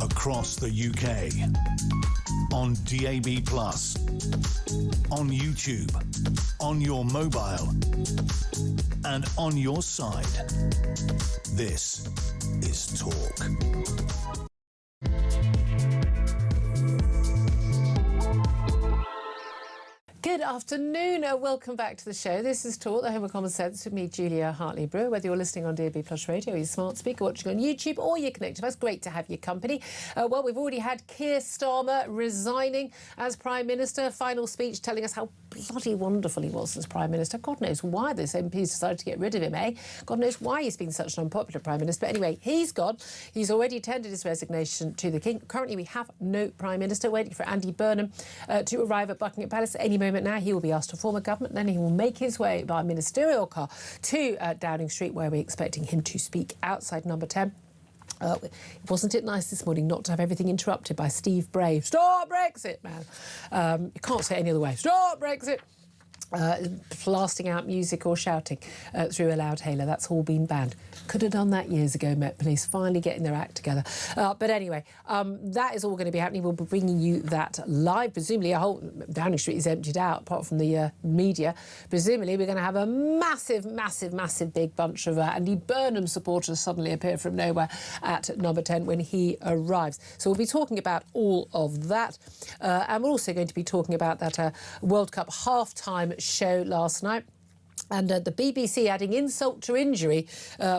Across the UK, on DAB+, on YouTube, on your mobile, and on your side. This is Talk. Good afternoon. Welcome back to the show. This is Talk, the Home of Common Sense, with me, Julia Hartley-Brewer. Whether you're listening on DAB Plus Radio, your smart speaker, watching on YouTube, or you're connected to us, great to have your company. Well, we've already had Keir Starmer resigning as Prime Minister. Final speech telling us how bloody wonderful he was as Prime Minister. God knows why this MPs decided to get rid of him, eh? God knows why he's been such an unpopular Prime Minister. But anyway, he's gone. He's already tendered his resignation to the King. Currently, we have no Prime Minister, waiting for Andy Burnham to arrive at Buckingham Palace any moment now. He will be asked to form a government. Then he will make his way by ministerial car to Downing Street, where we're expecting him to speak outside Number 10. Wasn't it nice this morning not to have everything interrupted by Steve Brave? Stop Brexit, man. You can't say it any other way. Stop Brexit. Blasting out music or shouting through a loudhailer. That's all been banned. Could have done that years ago, Met Police, finally getting their act together. But anyway, that is all going to be happening. We'll be bringing you that live. Presumably, a whole Downing Street is emptied out, apart from the media. Presumably, we're going to have a massive, massive, massive big bunch of Andy Burnham supporters suddenly appear from nowhere at Number 10 when he arrives. So we'll be talking about all of that. And we're also going to be talking about that World Cup half-time show last night, and the BBC adding insult to injury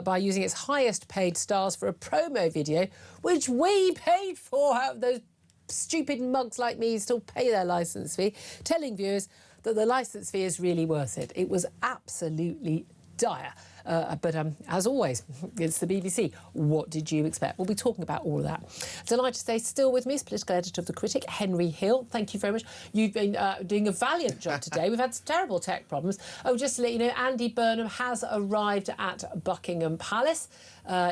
by using its highest paid stars for a promo video, which we paid for. How those stupid mugs like me still pay their licence fee, telling viewers that the licence fee is really worth it. It was absolutely dire. But as always, it's the BBC. What did you expect? We'll be talking about all of that. Delighted to stay still with me is political editor of The Critic, Henry Hill. Thank you very much. You've been doing a valiant job today. We've had some terrible tech problems. Oh, just to let you know, Andy Burnham has arrived at Buckingham Palace.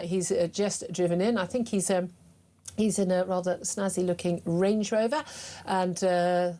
He's just driven in. I think he's in a rather snazzy-looking Range Rover, and.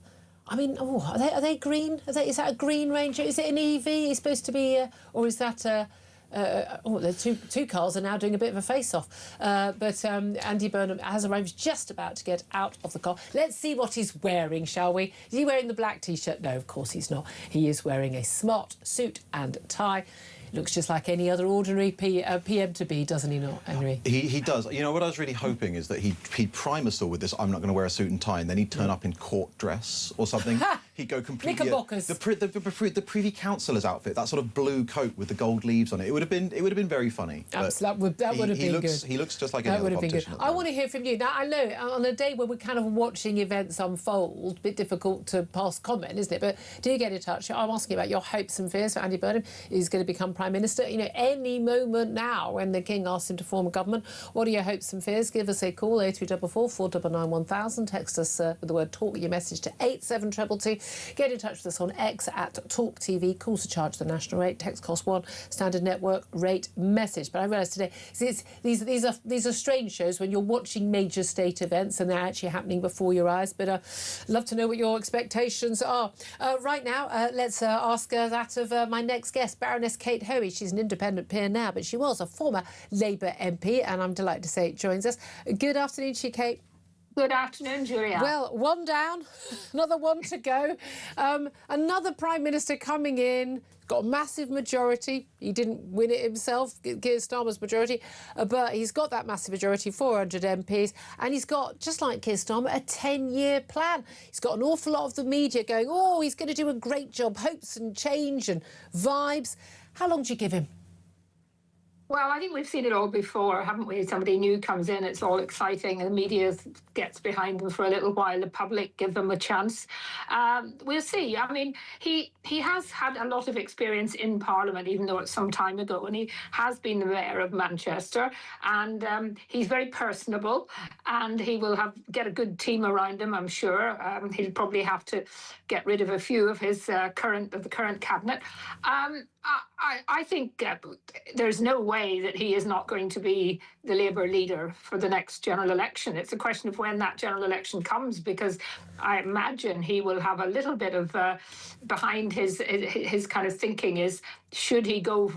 I mean, are they green? Is that a green Ranger? Is it an EV? It's supposed to be, or is that the two cars are now doing a bit of a face-off. But Andy Burnham has arrived, just about to get out of the car. Let's see what he's wearing, shall we? Is he wearing the black T-shirt? No, of course he's not. He is wearing a smart suit and tie. Looks just like any other ordinary PM to be, doesn't he not, Henry? He does. You know, what I was really hoping is that he'd prime us all with this, I'm not going to wear a suit and tie, and then he'd turn up in court dress or something. He'd go completely... Knickerbockers. The Privy Councillor's outfit, that sort of blue coat with the gold leaves on it. It would have been very funny. Absolutely, that would have been good. He looks just like any other politician. I want to hear from you. Now, I know on a day where we're kind of watching events unfold, a bit difficult to pass comment, isn't it? But do get in touch. I'm asking about your hopes and fears for Andy Burnham. He's going to become Prime Minister. You know, any moment now when the King asks him to form a government. What are your hopes and fears? Give us a call, 0344 499 1000. Text us with the word talk, your message to 87222. Get in touch with us on X at talkTV. Calls to charge the national rate. Text cost £1. Standard network rate message. But I realised today, these are strange shows when you're watching major state events and they're actually happening before your eyes. But love to know what your expectations are. Right now, let's ask that of my next guest, Baroness Kate Hoey. She's an independent peer now, but she was a former Labour MP, and I'm delighted to say joins us. Good afternoon to you, Kate. Good afternoon, Julia. Well, one down, another one to go. Another Prime Minister coming in, got a massive majority. He didn't win it himself, Keir Starmer's majority, but he's got that massive majority, 400 MPs, and he's got, just like Keir Starmer, a 10-year plan. He's got an awful lot of the media going, oh, he's going to do a great job, hopes and change and vibes. How long do you give him? Well, I think we've seen it all before, haven't we? Somebody new comes in, it's all exciting, and the media gets behind them for a little while. The public give them a chance. We'll see. I mean, he has had a lot of experience in Parliament, even though it's some time ago, and he has been the mayor of Manchester, and he's very personable, and he will get a good team around him, I'm sure. He'll probably have to get rid of a few of his current cabinet. I think there's no way that he is not going to be the Labour leader for the next general election. It's a question of when that general election comes, because I imagine he will have a little bit of behind his kind of thinking is, should he go,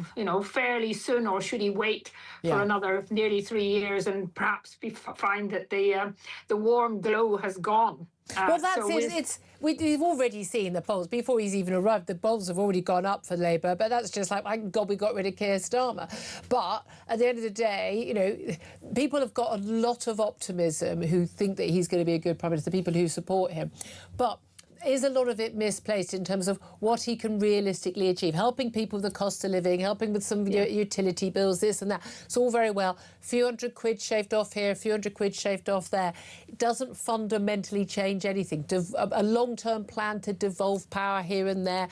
fairly soon, or should he wait for another nearly 3 years and perhaps find that the warm glow has gone? Well, that's it. We've already seen the polls. Before he's even arrived, the polls have already gone up for Labour, but that's just like, thank God we got rid of Keir Starmer. But at the end of the day, people have got a lot of optimism who think that he's going to be a good Prime Minister, people who support him. But is a lot of it misplaced in terms of what he can realistically achieve? Helping people with the cost of living, helping with some utility bills, this and that. It's all very well. A few hundred quid shaved off here, a few hundred quid shaved off there. It doesn't fundamentally change anything. A long-term plan to devolve power here and there,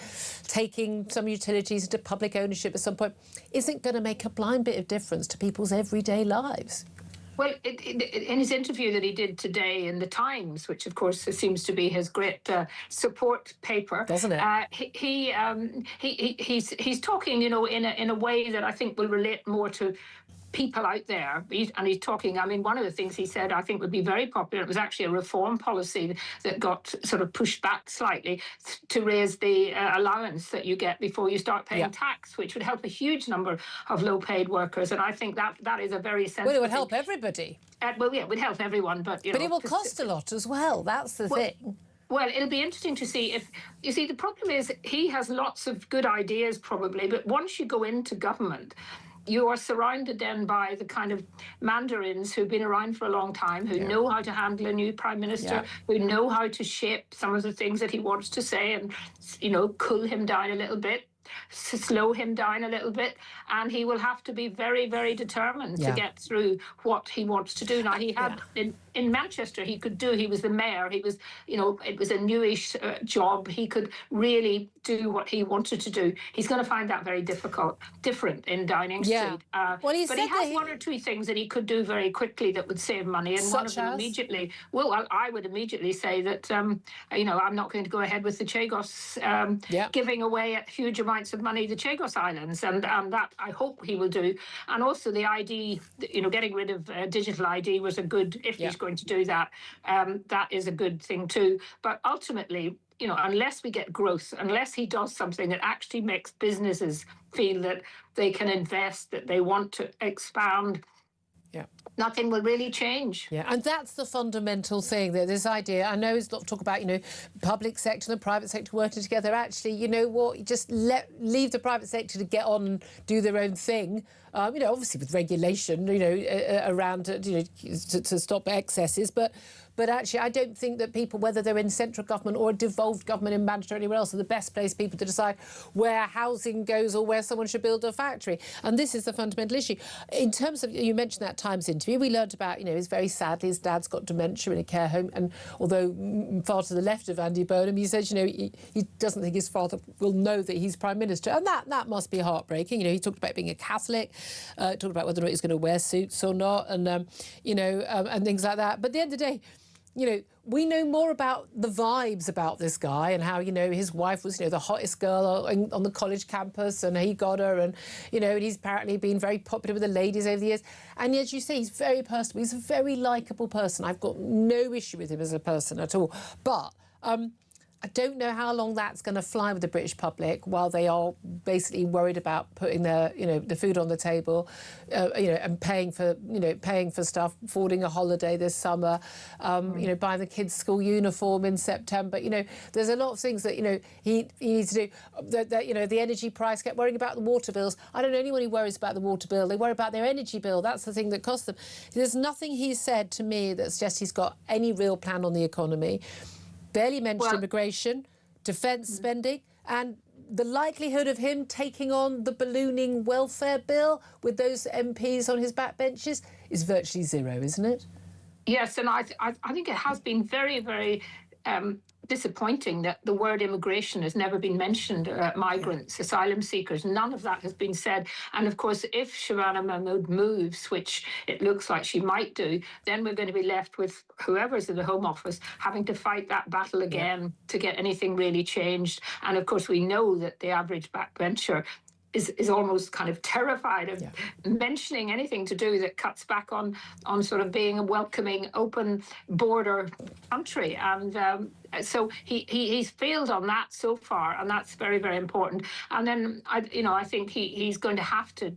taking some utilities into public ownership at some point, isn't going to make a blind bit of difference to people's everyday lives. Well, in his interview that he did today in the Times, which of course seems to be his great support paper, doesn't it? He's talking, in a way that I think will relate more to people out there, and he's talking, I mean, one of the things he said I think would be very popular, it was actually a reform policy that got sort of pushed back slightly to raise the allowance that you get before you start paying tax, which would help a huge number of low-paid workers, and I think that is a very sensible Well, it would help everybody. Well, yeah, it would help everyone, but, But it will cost a lot as well, that's the thing. Well, it'll be interesting to see if... You see, the problem is he has lots of good ideas probably, but once you go into government, you are surrounded then by the kind of mandarins who've been around for a long time, who know how to handle a new Prime Minister, who know how to shape some of the things that he wants to say and, cool him down a little bit, slow him down a little bit, and he will have to be very, very determined to get through what he wants to do. Now, he had... In Manchester, he was the mayor, he was, it was a newish job. He could really do what he wanted to do. He's going to find that very different in Downing Street. But he has one or two things that he could do very quickly that would save money. And one of them immediately, I would immediately say that, I'm not going to go ahead with the Chagos giving away huge amounts of money to Chagos Islands. And that I hope he will do. And also the ID, getting rid of digital ID was a good, if he's going to do that, that is a good thing too. But ultimately, unless we get growth, unless he does something that actually makes businesses feel that they can invest, that they want to expand, nothing will really change. Yeah, and that's the fundamental thing, that this idea, I know it's not talk about, public sector and the private sector working together. Actually, you know what, just leave the private sector to get on and do their own thing. Obviously with regulation, around, to stop excesses, but actually, I don't think that people, whether they're in central government or a devolved government in Manchester or anywhere else, are the best placed people to decide where housing goes or where someone should build a factory. And this is the fundamental issue. In terms of, you mentioned that Times interview, we learned about, he's very sadly, his dad's got dementia in a care home. And although far to the left of Andy Burnham, he says, he doesn't think his father will know that he's Prime Minister. And that must be heartbreaking. He talked about being a Catholic, talked about whether or not he's going to wear suits or not, and, and things like that. But at the end of the day, we know more about the vibes about this guy and how, his wife was, the hottest girl on the college campus, and he got her, and, and he's apparently been very popular with the ladies over the years. And as you say, he's very personable. He's a very likeable person. I've got no issue with him as a person at all. But I don't know how long that's going to fly with the British public while they are basically worried about putting their, the food on the table, and paying for stuff, affording a holiday this summer, buying the kids' school uniform in September. There's a lot of things that, he needs to do. The energy price, kept worrying about the water bills. I don't know anyone who worries about the water bill. They worry about their energy bill. That's the thing that costs them. There's nothing he's said to me that suggests he's got any real plan on the economy. Barely mentioned immigration, defence spending, and the likelihood of him taking on the ballooning welfare bill with those MPs on his backbenches is virtually zero, isn't it? Yes, and I think it has been very, very disappointing that the word immigration has never been mentioned. Migrants, asylum seekers, none of that has been said. And of course, if Shabana Mahmood moves, which it looks like she might do, then we're going to be left with whoever's in the Home Office having to fight that battle again to get anything really changed. And of course, we know that the average backbencher is almost kind of terrified of mentioning anything to do that cuts back on sort of being a welcoming, open border country. And so he's failed on that so far, and that's very, very important. And then I think he's going to have to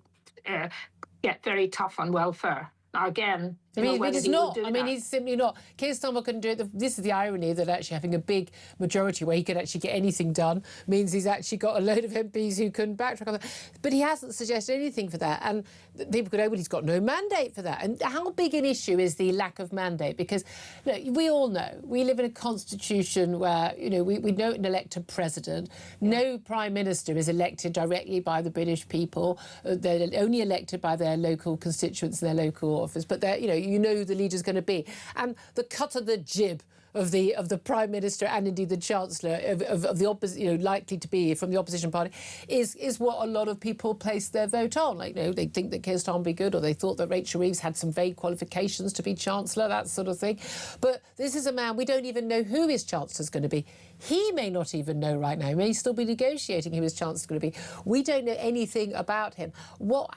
get very tough on welfare. Now again, he's not. He's simply not. Keir Starmer couldn't do it. This is the irony, that actually having a big majority where he could actually get anything done means he's actually got a load of MPs who can backtrack on that. But he hasn't suggested anything for that. And people could say, well, he's got no mandate for that. And how big an issue is the lack of mandate? Because we all know we live in a constitution where, we don't elect a president. No Prime Minister is elected directly by the British people. They're only elected by their local constituents in their local office. But they're, you know who the leader's going to be. And the cut of the jib of the Prime Minister and indeed the Chancellor of the opposition, likely to be from the opposition party, is what a lot of people place their vote on. They think that Keir Starmer will be good, or they thought that Rachel Reeves had some vague qualifications to be Chancellor, that sort of thing. But this is a man, we don't even know who his Chancellor's going to be. He may not even know right now. He may still be negotiating who his Chancellor's going to be. We don't know anything about him.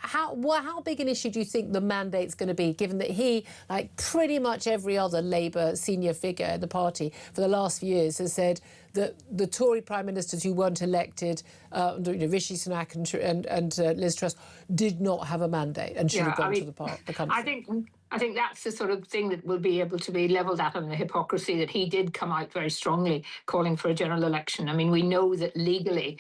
How big an issue do you think the mandate's going to be, given that he, like pretty much every other Labour senior figure in the party for the last few years, has said that the Tory Prime Ministers who weren't elected, Rishi Sunak and Liz Truss, did not have a mandate and should have gone to the country? I think that's the sort of thing that will be able to be levelled at him, the hypocrisy that he did come out very strongly calling for a general election. We know that legally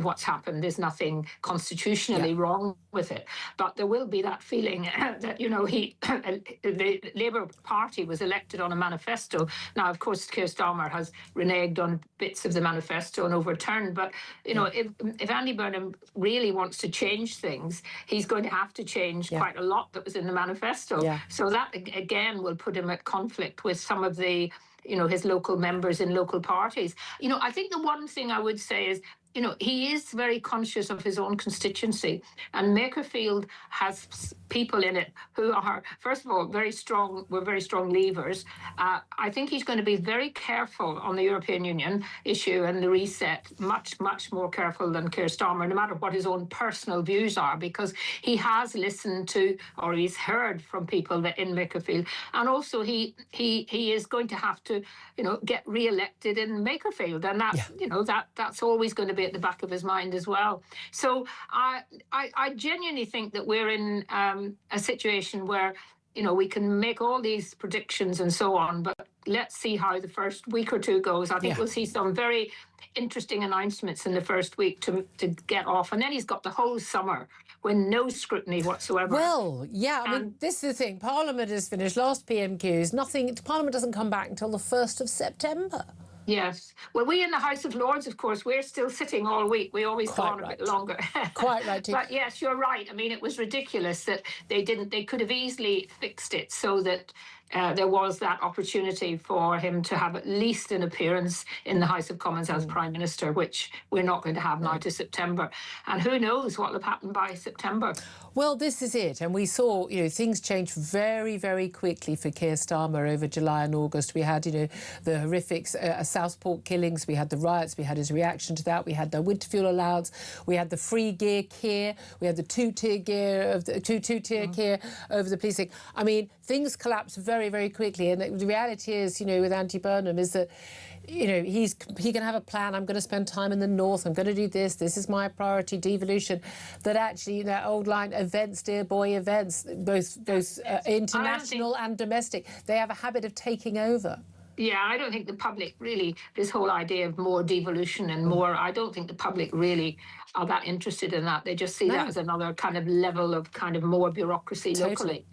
what's happened, there's nothing constitutionally wrong with it. But there will be that feeling that, the Labour Party was elected on a manifesto. Now, of course, Keir Starmer has reneged on bits of the manifesto and overturned. But, if Andy Burnham really wants to change things, he's going to have to change quite a lot that was in the manifesto. Yeah. So that, again, will put him at conflict with some of the, his local members in local parties. I think the one thing I would say is, you know, he is very conscious of his own constituency, and Makerfield has people in it who are, first of all, very strong leavers. I think he's going to be very careful on the European Union issue and the reset, much more careful than Keir Starmer, no matter what his own personal views are, because he has listened to, or he's heard from people that in Makerfield, and also he is going to have to, you know, get re-elected in Makerfield, and that, you know, that's always going to be at the back of his mind as well. So I genuinely think that we're in a situation where, you know, we can make all these predictions and so on, but let's see how the first week or two goes. I think we'll see some very interesting announcements in the first week to get off, and then he's got the whole summer with no scrutiny whatsoever. Well, yeah, I mean, this is the thing. Parliament is finished, last PMQs, nothing. Parliament doesn't come back until the 1st of September. Yes. Well, we in the House of Lords, of course, we're still sitting all week. We always go on a bit longer. Quite right, too. But yes, you're right. I mean, it was ridiculous that they could have easily fixed it so that there was that opportunity for him to have at least an appearance in the House of Commons as Prime Minister, which we're not going to have now to September. And who knows what will happen by September. Well, this is it. And we saw, you know, things changed very, very quickly for Keir Starmer over July and August. We had, you know, the horrific Southport killings. We had the riots. We had his reaction to that. We had the winter fuel allowance. We had the free gear Keir. We had the two-tier gear Keir over the policing. I mean, things collapsed very, very quickly. And the reality is, you know, with Andy Burnham is that, you know, he can have a plan. I'm going to spend time in the north. I'm going to do this. This is my priority, devolution. That actually, that old line, events, dear boy, events, both international and domestic, they have a habit of taking over. Yeah, I don't think the public really, this whole idea of more devolution and more, I don't think the public really are that interested in that. They just see that as another kind of level of kind of more bureaucracy locally.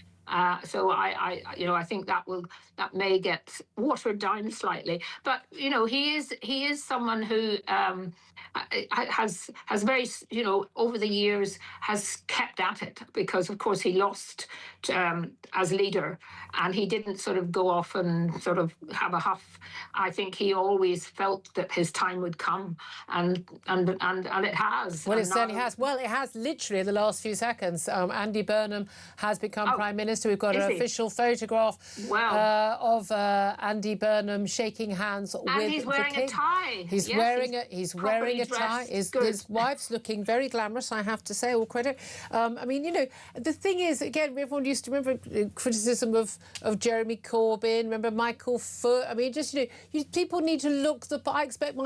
So I think that may get watered down slightly, but you know, he is someone who has very, you know, over the years has kept at it, because of course he lost as leader, and he didn't sort of go off and sort of have a huff. I think he always felt that his time would come, and it has. Well, it certainly has. Well, it has literally in the last few seconds. Andy Burnham has become Prime Minister. We've got an official photograph of Andy Burnham shaking hands with the King. And he's wearing a tie. He's wearing a tie. His wife's looking very glamorous, I have to say, all credit. I mean, you know, the thing is, again, everyone used to remember criticism of Jeremy Corbyn, remember Michael Foot. I mean, just, you know, people need to look the... I expect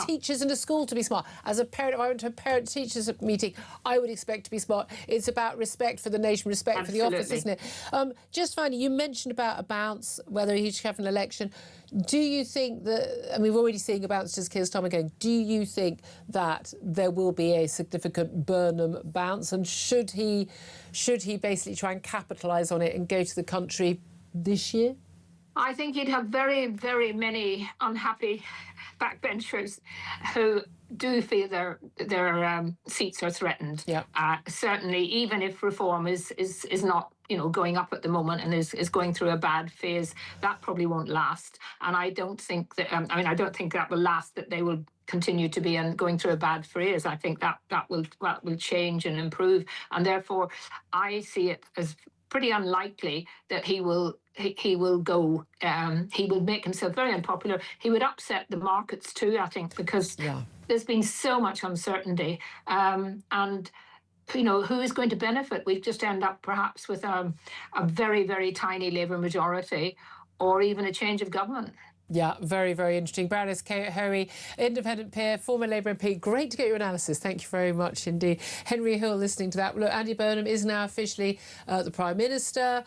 teachers in a school to be smart. As a parent, if I went to a parent-teachers meeting, I would expect to be smart. It's about respect for the nation, respect for the office, isn't it? Just finally, you mentioned about a bounce, whether he should have an election. Do you think that, and we're already seeing a bounce to Keir Starmer going, do you think that there will be a significant Burnham bounce, and should he basically try and capitalise on it and go to the country this year? I think you'd have very, very many unhappy backbenchers who do feel their seats are threatened. Yeah. Certainly, even if reform is not, you know, going up at the moment and is going through a bad phase, that probably won't last. And I don't think that. I don't think that will last. That they will continue to be going through a bad phase. I think that will change and improve. And therefore, I see it as pretty unlikely that he will go. He will make himself very unpopular. He would upset the markets too, I think, because there's been so much uncertainty. And you know, who is going to benefit? We just end up perhaps with a very, very tiny Labour majority, or even a change of government. Yeah, very, very interesting. Baroness Hoey, independent peer, former Labour MP. Great to get your analysis. Thank you very much indeed. Henry Hill listening to that. Look, Andy Burnham is now officially the Prime Minister.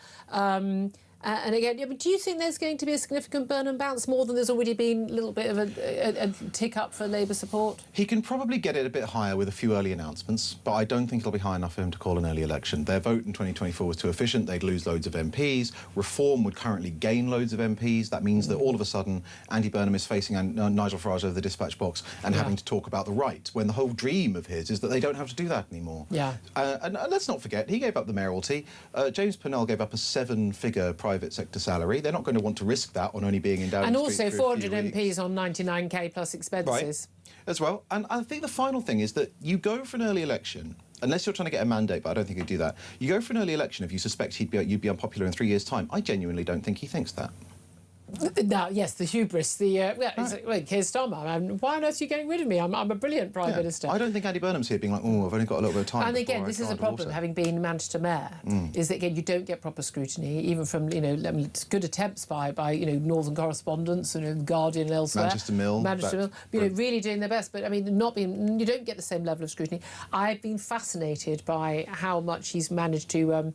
And again, do you think there's going to be a significant Burnham bounce, more than there's already been a little bit of a tick up for Labour support? He can probably get it a bit higher with a few early announcements, but I don't think it'll be high enough for him to call an early election. Their vote in 2024 was too efficient. They'd lose loads of MPs. Reform would currently gain loads of MPs. That means that all of a sudden Andy Burnham is facing Nigel Farage over the dispatch box and having to talk about the right, when the whole dream of his is that they don't have to do that anymore. Yeah. And let's not forget, he gave up the mayoralty. James Purnell gave up a 7-figure private private sector salary. They're not going to want to risk that on only being in Downing Street. And also 400 MPs on 99k plus expenses. Right, as well. And I think the final thing is that you go for an early election, unless you're trying to get a mandate, but I don't think he'd do that. You go for an early election if you suspect you'd be unpopular in 3 years' time. I genuinely don't think he thinks that. Now, yes, the hubris, wait, Keir Starmer, why on earth are you getting rid of me? I'm a brilliant Prime Minister. I don't think Andy Burnham's here being like, oh, I've only got a little bit of time. And again, this is a problem, having been Manchester Mayor, is that, again, you don't get proper scrutiny, even from, good attempts by Northern correspondents, The Guardian and elsewhere. Manchester Mill, really doing their best. But, I mean, you don't get the same level of scrutiny. I've been fascinated by how much he's managed to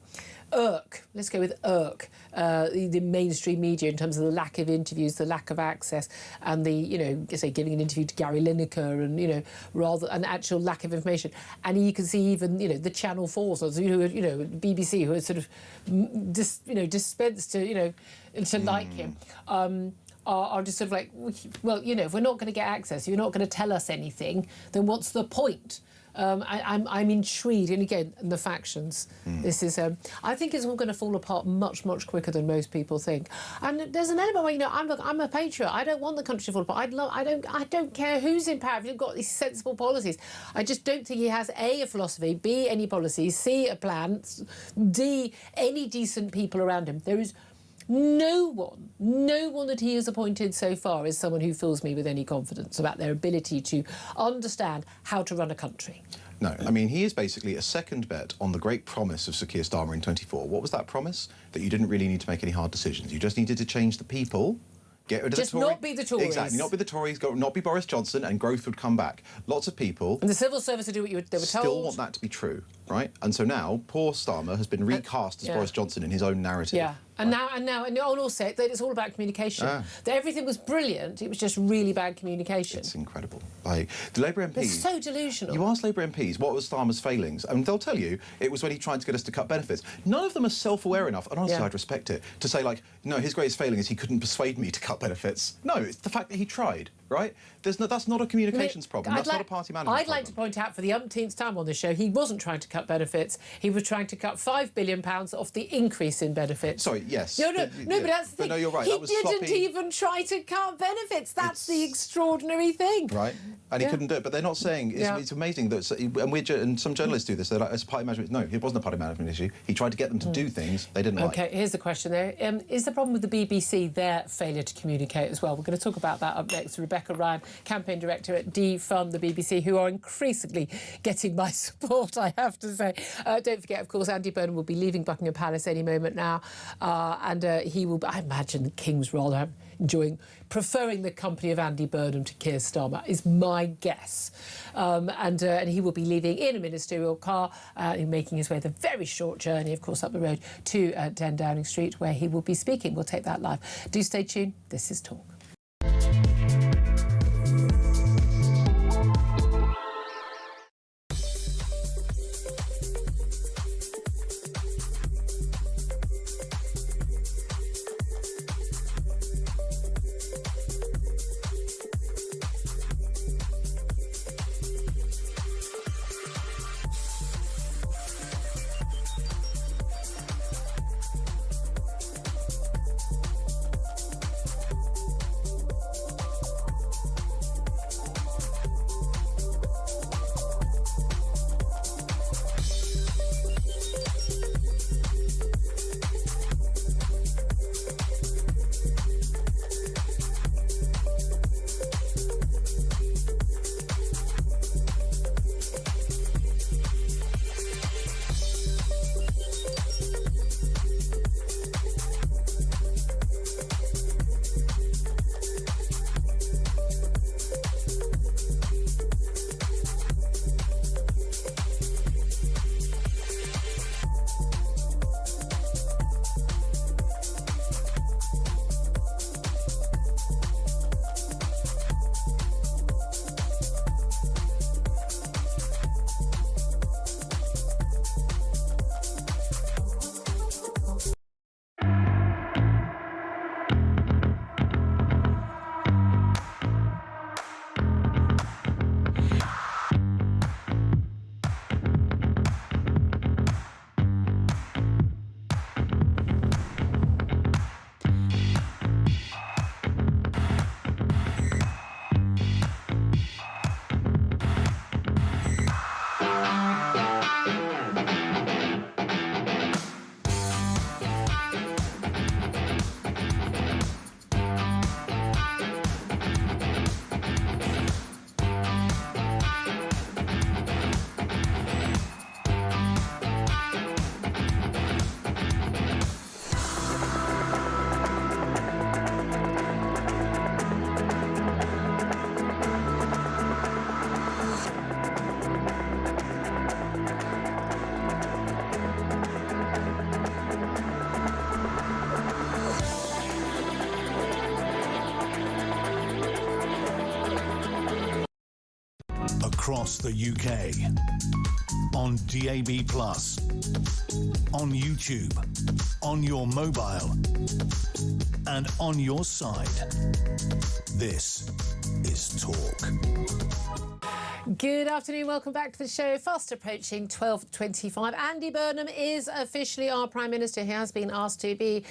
let's go with the mainstream media in terms of the lack of interviews, the lack of access, and the, say, giving an interview to Gary Lineker and, rather an actual lack of information. And you can see even, the Channel 4s, BBC, who are sort of, dispensed to, to like him. Are just sort of like, well, if we're not going to get access, you're not going to tell us anything, then what's the point? I'm intrigued, and again, the factions. This is, I think it's all going to fall apart much, much quicker than most people think. And there's an element where, I'm a patriot. I don't want the country to fall apart. I don't care who's in power. If you've got these sensible policies, I just don't think he has a philosophy, B, any policies, C, a plan, D, any decent people around him. There is no one that he has appointed so far is someone who fills me with any confidence about their ability to understand how to run a country. No, I mean, he is basically a second bet on the great promise of Sir Keir Starmer in 24. What was that promise? That you didn't really need to make any hard decisions. You just needed to change the people. Get rid of just the Tories. Not be the Tories. Exactly, not be the Tories, not be Boris Johnson, and growth would come back. Lots of people... And the civil service would do what they were told. Still want that to be true, right? And so now, poor Starmer has been recast as Boris Johnson in his own narrative. Yeah. And now, and also that it's all about communication. That everything was brilliant, it was just really bad communication. It's incredible. Like, the Labour MPs... They're so delusional. You ask Labour MPs what was Starmer's failings, and they'll tell you it was when he tried to get us to cut benefits. None of them are self-aware enough, and honestly, I'd respect it, to say, like, no, his greatest failing is he couldn't persuade me to cut benefits. No, it's the fact that he tried, right? That's not a communications problem. That's not a party management I'd like to point out for the umpteenth time on this show, he wasn't trying to cut benefits. He was trying to cut £5 billion off the increase in benefits. Sorry, yes. No, but that's the thing. No, you're right. He that was didn't sloppy. even try to cut benefits. That's the extraordinary thing. Right. And he couldn't do it. But they're not saying... It's amazing that... And some journalists do this. They're like, it's a party management... No, it wasn't a party management issue. He tried to get them to do things they didn't like. OK, here's the question, though. Is the problem with the BBC their failure to communicate as well? We're going to talk about that up next. Rebecca Ryan, campaign director at Defund the BBC, who are increasingly getting my support, I have to say. Don't forget, of course, Andy Burnham will be leaving Buckingham Palace any moment now. And he will... I imagine the King's rather preferring the company of Andy Burnham to Keir Starmer, is my guess. And he will be leaving in a ministerial car, making his way the very short journey, of course, up the road to 10 Downing Street, where he will be speaking. We'll take that live. Do stay tuned. This is Talk. across the UK. On DAB+, on YouTube, on your mobile, and on your side. This is Talk. Good afternoon, welcome back to the show. Fast approaching 12:25. Andy Burnham is officially our Prime Minister. He has been asked to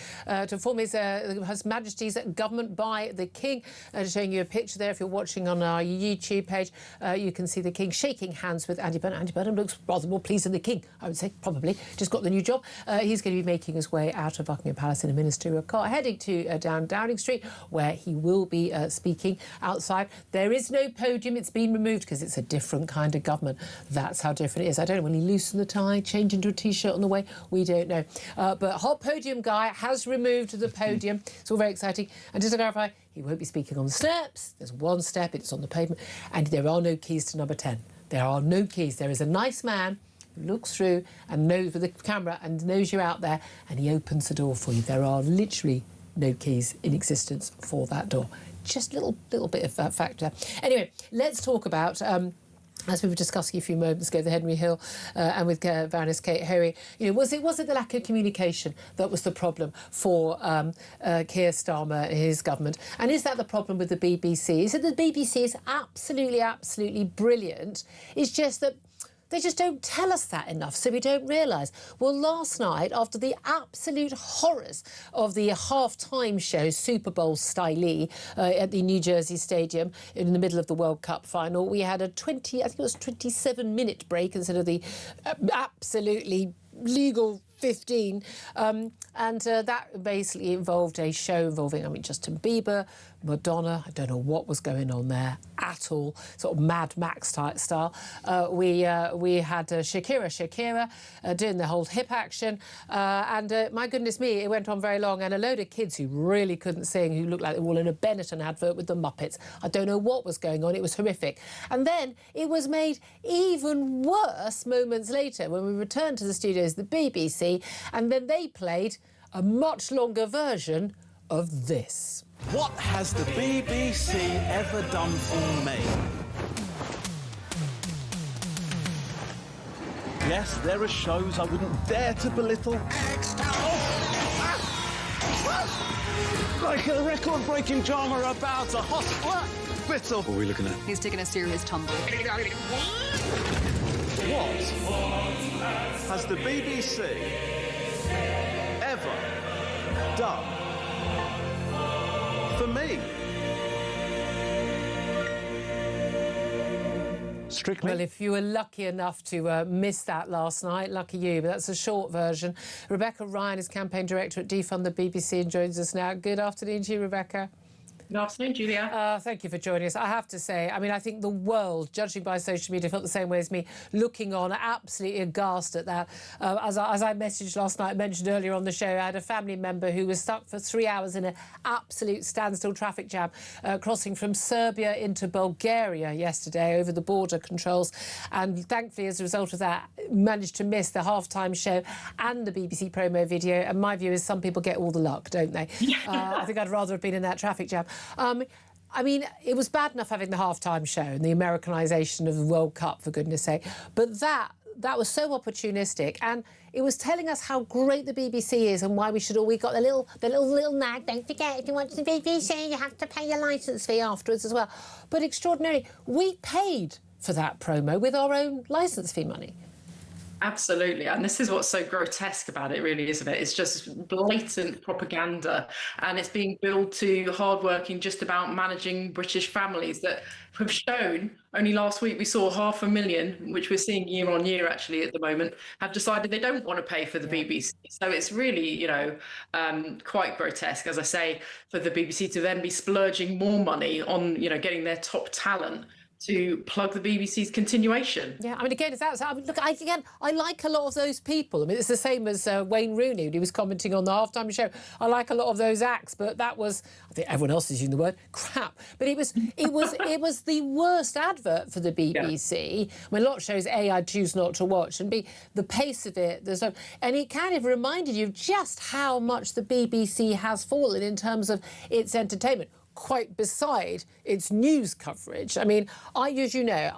form His Majesty's government by the King. Showing you a picture there. If you're watching on our YouTube page, you can see the King shaking hands with Andy Burnham. Andy Burnham looks rather more pleased than the King, I would say, probably. Just got the new job. He's going to be making his way out of Buckingham Palace in a ministerial car, heading to down Downing Street, where he will be speaking outside. There is no podium. It's been removed because it's a different kind of government. That's how different it is. I don't know, will he loosen the tie, change into a T-shirt on the way? We don't know. But hot podium guy has removed the podium. It's all very exciting. And just to clarify, he won't be speaking on the steps. There's one step, it's on the pavement. And there are no keys to number 10. There are no keys. There is a nice man who looks through and knows with the camera and knows you're out there, and he opens the door for you. There are literally no keys in existence for that door. Just a little bit of that factor. Anyway, let's talk about as we were discussing a few moments ago, the Henry Hill and with Baroness Kate Hoey, was it the lack of communication that was the problem for Keir Starmer and his government? And is that the problem with the BBC? Is it the BBC is absolutely brilliant? It's just that they just don't tell us that enough, so we don't realise. Well, last night, after the absolute horrors of the half-time show, Super Bowl style at the New Jersey Stadium in the middle of the World Cup final, we had a 27-minute break instead of the absolutely legal 15. And that basically involved a show involving, Justin Bieber, Madonna. I don't know what was going on there at all, sort of Mad Max type style. We had Shakira doing the whole hip action. And my goodness me, it went on very long. And a load of kids who really couldn't sing, who looked like they were all in a Benetton advert with the Muppets. I don't know what was going on. It was horrific. And then it was made even worse moments later when we returned to the studios, the BBC, and then they played a much longer version of this. What has the BBC ever done for me? Yes, there are shows I wouldn't dare to belittle. Like a record-breaking drama about a hospital. What are we looking at? He's taking a serious tumble. What has the BBC ever done for me? Strictly. Well, if you were lucky enough to miss that last night, lucky you, but that's a short version. Rebecca Ryan is campaign director at Defund the BBC and joins us now. Good afternoon to you, Rebecca. Good afternoon, Julia. Thank you for joining us. I have to say, I think the world, judging by social media, felt the same way as me, looking on, absolutely aghast at that. As I messaged last night, mentioned earlier on the show, I had a family member who was stuck for 3 hours in an absolute standstill traffic jam, crossing from Serbia into Bulgaria yesterday over the border controls. And thankfully, as a result of that, managed to miss the half-time show and the BBC promo video. And my view is some people get all the luck, don't they? I think I'd rather have been in that traffic jam. It was bad enough having the half-time show and the Americanisation of the World Cup, for goodness sake. But that was so opportunistic, and it was telling us how great the BBC is and why we should all. We got the little nag. Don't forget, if you want the BBC, you have to pay your licence fee afterwards as well. But extraordinary, we paid for that promo with our own licence fee money. Absolutely. And this is what's so grotesque about it, really, isn't it? It's just blatant propaganda. And it's being billed to hardworking, just about managing British families that have shown, only last week we saw 500,000, which we're seeing year on year actually at the moment, have decided they don't want to pay for the BBC. So it's really, quite grotesque, as I say, for the BBC to then be splurging more money on, getting their top talent to plug the BBC's continuation. Yeah, again, it's that. I like a lot of those people. It's the same as Wayne Rooney, who was commenting on the halftime show. I like a lot of those acts, but that was, I think everyone else is using the word crap. But it was the worst advert for the BBC. A lot of shows, A, I choose not to watch, and B, the pace of it. And it kind of reminded you just how much the BBC has fallen in terms of its entertainment. quite beside its news coverage. I mean, as you know,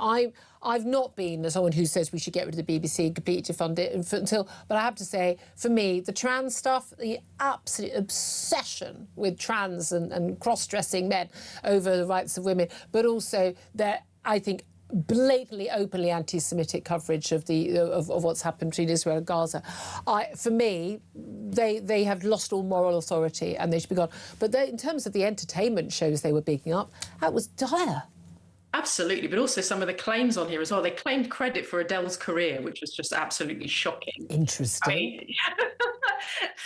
I've not been someone who says we should get rid of the BBC and completely defund it but I have to say, for me, the trans stuff, the absolute obsession with trans and cross-dressing men over the rights of women, but also I think, blatantly, openly anti-Semitic coverage of what's happened between Israel and Gaza. For me, they have lost all moral authority and they should be gone. But in terms of the entertainment shows they were bigging up, that was dire. Absolutely, but also some of the claims on here as well. They claimed credit for Adele's career, which was just absolutely shocking. Interesting.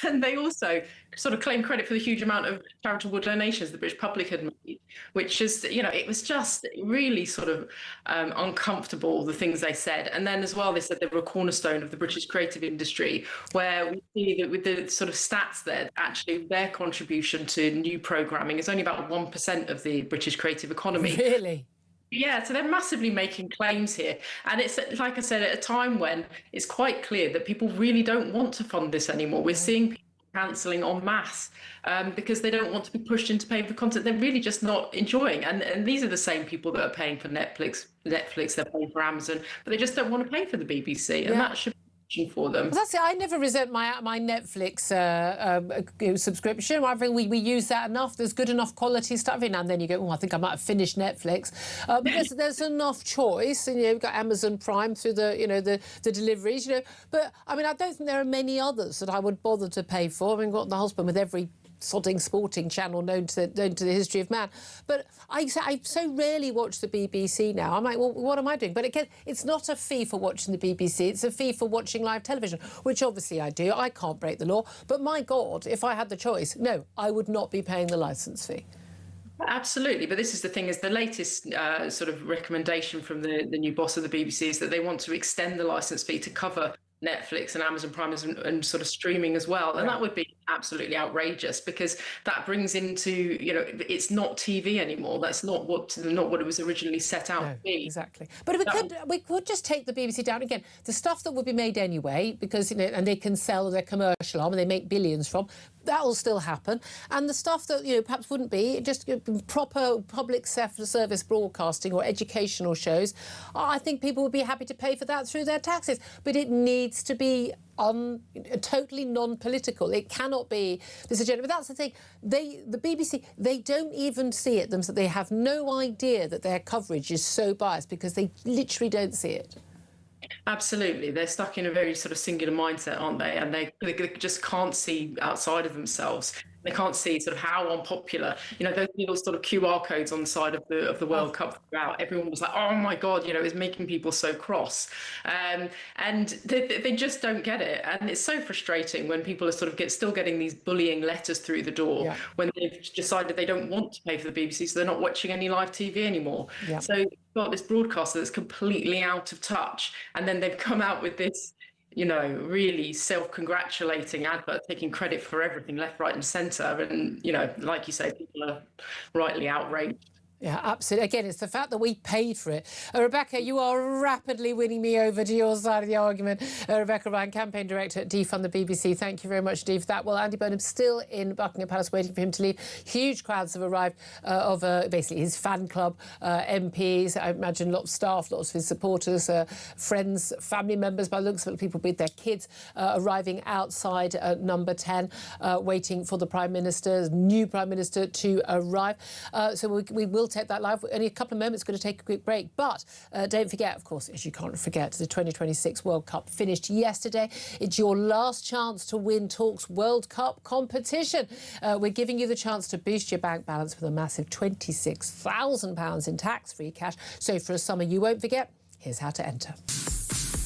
And they also sort of claimed credit for the huge amount of charitable donations the British public had made, which is, it was just really sort of uncomfortable, the things they said. And then as well, they said they were a cornerstone of the British creative industry, where we see that with the sort of stats there, actually their contribution to new programming is only about 1% of the British creative economy. Really? Yeah, so they're massively making claims here. And it's, like I said, at a time when it's quite clear that people really don't want to fund this anymore. We're seeing people cancelling en masse because they don't want to be pushed into paying for content they're really just not enjoying. And these are the same people that are paying for Netflix, they're paying for Amazon, but they just don't want to pay for the BBC. And that should for them. Well, that's it. I never resent my Netflix subscription. I think we use that enough. There's good enough quality stuff. Every now and then you go, I think I might have finished Netflix. But there's enough choice, and you've got Amazon Prime through the deliveries. But I mean, I don't think there are many others that I would bother to pay for. I mean, got the husband with every sodding sporting channel known to the history of man. But I so rarely watch the BBC now. I'm like, well, what am I doing? But again, it's not a fee for watching the BBC. It's a fee for watching live television, which obviously I do. I can't break the law. But my God, if I had the choice, no, I would not be paying the licence fee. Absolutely, but this is the thing, is the latest sort of recommendation from the new boss of the BBC is that they want to extend the licence fee to cover Netflix and Amazon Prime and sort of streaming as well. And that would be absolutely outrageous, because that brings into, it's not TV anymore. That's not what it was originally set out to be. Exactly. But we could just take the BBC down again. The stuff that would be made anyway, because, and they can sell their commercial arm and they make billions from, that will still happen. And the stuff that, perhaps wouldn't be, just proper public service broadcasting or educational shows, I think people would be happy to pay for that through their taxes. But it needs to be totally non-political. It cannot be this agenda. But that's the thing. The BBC, they don't even see it themselves. They have no idea that their coverage is so biased, because they literally don't see it. Absolutely. They're stuck in a very sort of singular mindset, aren't they? And they just can't see outside of themselves. They can't see sort of how unpopular, those little sort of QR codes on the side of the World Cup throughout. Everyone was like, oh my God, it's making people so cross. And they just don't get it. And it's so frustrating when people are sort of still getting these bullying letters through the door when they've decided they don't want to pay for the BBC, so they're not watching any live TV anymore. Yeah. So you've got this broadcaster that's completely out of touch. And then they've come out with this, really self-congratulating advert, taking credit for everything left, right and centre. And, like you say, people are rightly outraged. Yeah, absolutely. Again, it's the fact that we paid for it. Rebecca, you are rapidly winning me over to your side of the argument. Rebecca Ryan, Campaign Director at Defund the BBC. Thank you very much, Dee, for that. Well, Andy Burnham still in Buckingham Palace waiting for him to leave. Huge crowds have arrived of basically his fan club, MPs. I imagine lots of staff, lots of his supporters, friends, family members, by the looks of it, people with their kids arriving outside number 10, waiting for the new Prime Minister to arrive. So we will take that live. Only a couple of moments, going to take a quick break. But don't forget, of course, as you can't forget, the 2026 World Cup finished yesterday. It's your last chance to win Talk's World Cup competition. We're giving you the chance to boost your bank balance with a massive £26,000 in tax-free cash. So for a summer you won't forget, here's how to enter.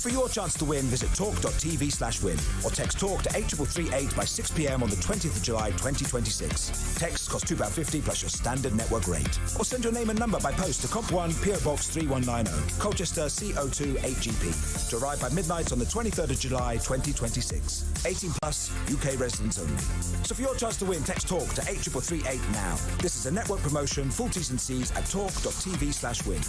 For your chance to win, visit talk.tv/win or text TALK to 8338 by 6 p.m. on the 20th of July 2026. Texts cost £2.50 plus your standard network rate. Or send your name and number by post to Comp1 PO Box 3190, Colchester CO2 8GP. To arrive by midnight on the 23rd of July 2026. 18 plus, UK residents only. So for your chance to win, text TALK to 8338 now. This is a network promotion. Full T's and C's at talk.tv/win.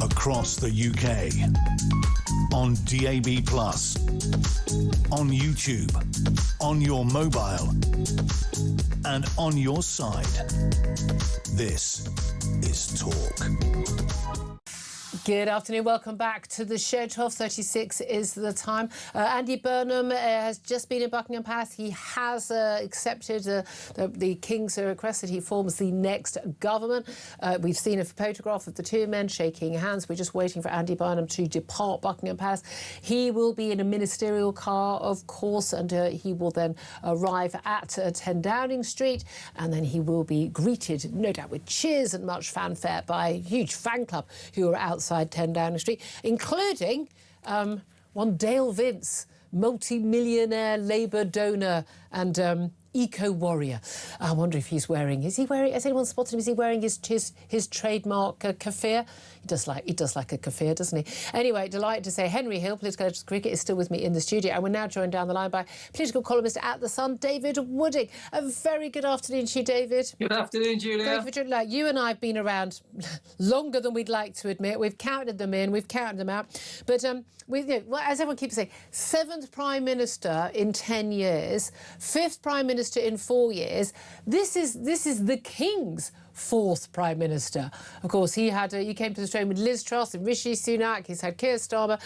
across the UK. On DAB+, on YouTube, on your mobile, and on your side. This is Talk. Good afternoon. Welcome back to the show. 12:36 is the time. Andy Burnham has just been in Buckingham Palace. He has accepted the King's request that he forms the next government. We've seen a photograph of the two men shaking hands. We're just waiting for Andy Burnham to depart Buckingham Palace. He will be in a ministerial car, of course, and he will then arrive at 10 Downing Street, and then he will be greeted, no doubt, with cheers and much fanfare by a huge fan club who are outside 10 Downing Street, including one Dale Vince, multi-millionaire Labour donor and eco-warrior. I wonder if he's wearing... has anyone spotted him? Is he wearing his trademark keffiyeh? He does like a keffiyeh, doesn't he? Anyway, delighted to say Henry Hill, political editor of Cricket, is still with me in the studio, and we're now joined down the line by political columnist at The Sun, David Wooding. A very good afternoon to you, David. Good afternoon, Julia. Thank you for joining. You and I have been around longer than we'd like to admit. We've counted them in, we've counted them out. But as everyone keeps saying, 7th Prime Minister in 10 years, 5th Prime Minister in 4 years. This is the King's 4th Prime Minister. Of course, he came to the throne with Liz Truss and Rishi Sunak. He's had Keir Starmer.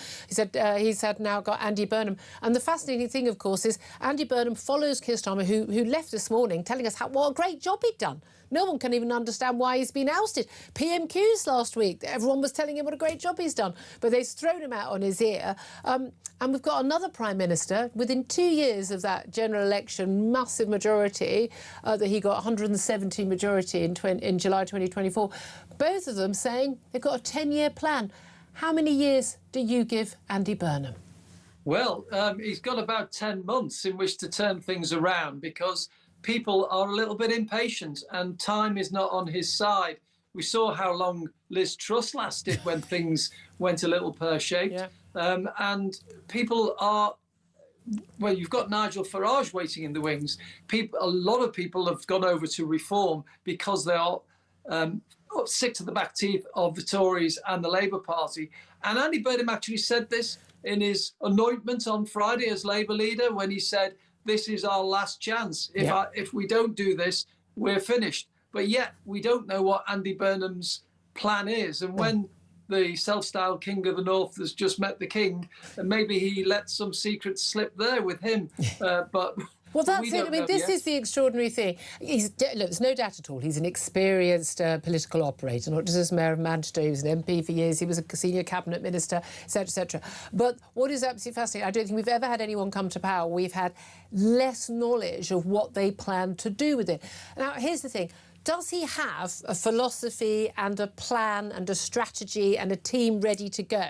He's now got Andy Burnham. And the fascinating thing, of course, is Andy Burnham follows Keir Starmer, who left this morning telling us what a great job he'd done. No one can even understand why he's been ousted. PMQs last week, everyone was telling him what a great job he's done, but they've thrown him out on his ear. And we've got another Prime Minister, within 2 years of that general election, massive majority, that he got 170 majority in July 2024, both of them saying they've got a 10-year plan. How many years do you give Andy Burnham? Well, he's got about 10 months in which to turn things around, because people are a little bit impatient and time is not on his side. We saw how long Liz Truss lasted when things went a little pear-shaped. Yeah. And people are... Well, you've got Nigel Farage waiting in the wings. A lot of people have gone over to Reform because they are sick to the back teeth of the Tories and the Labour Party. And Andy Burnham actually said this in his anointment on Friday as Labour leader, when he said, this is our last chance. If we don't do this, we're finished. But yet we don't know what Andy Burnham's plan is. And when the self-styled King of the North has just met the King, and maybe he let some secrets slip there with him. But well, that's it. I mean, this is the extraordinary thing. Look, there's no doubt at all. He's an experienced political operator, not just as Mayor of Manchester. He was an MP for years. He was a senior cabinet minister, etc., etc. But what is absolutely fascinating, I don't think we've ever had anyone come to power. We've had less knowledge of what they plan to do with it. Now, here's the thing. Does he have a philosophy and a plan and a strategy and a team ready to go?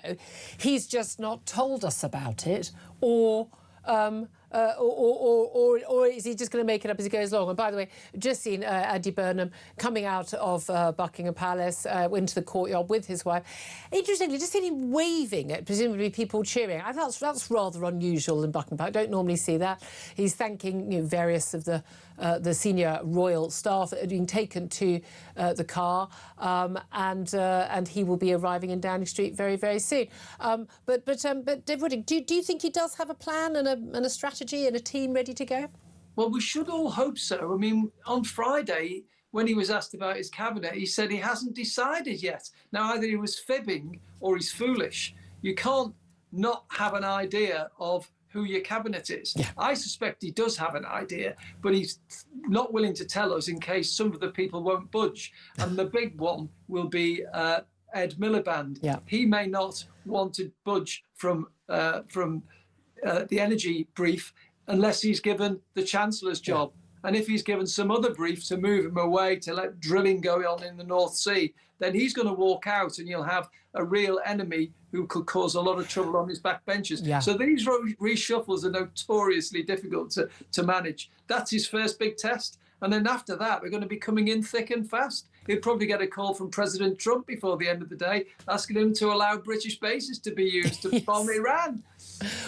He's just not told us about it, or is he just going to make it up as he goes along? And by the way, just seen Andy Burnham coming out of Buckingham Palace into the courtyard with his wife. Interestingly, just seen him waving at presumably people cheering. I thought that's rather unusual in Buckingham Palace. I don't normally see that. He's thanking various of the senior royal staff that had been taken to the car, and he will be arriving in Downing Street very, very soon. But Dave Wooding, do you think he does have a plan and a strategy and a team ready to go? Well, we should all hope so. I mean, on Friday, when he was asked about his cabinet, he said he hasn't decided yet. Now, either he was fibbing or he's foolish. You can't not have an idea of who your cabinet is. Yeah. I suspect he does have an idea, but he's not willing to tell us in case some of the people won't budge. And the big one will be Ed Miliband. Yeah. He may not want to budge from the energy brief unless he's given the Chancellor's job. Yeah. And if he's given some other brief to move him away to let drilling go on in the North Sea, then he's going to walk out and you'll have a real enemy who could cause a lot of trouble on his backbenchers. Yeah. So these reshuffles are notoriously difficult to manage. That's his first big test. And then after that, we're going to be coming in thick and fast. He'll probably get a call from President Trump before the end of the day, asking him to allow British bases to be used to bomb Iran.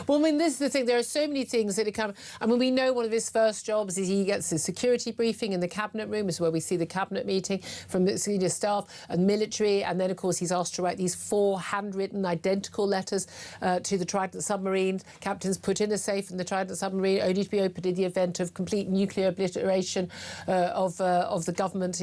Well, I mean, this is the thing. There are so many things that come. I mean, we know one of his first jobs is he gets a security briefing in the cabinet room, is where we see the cabinet meeting from the senior staff and military. And then, of course, he's asked to write these 4 handwritten identical letters to the Trident submarine. Captains put in a safe in the Trident submarine, only to be opened in the event of complete nuclear obliteration of the government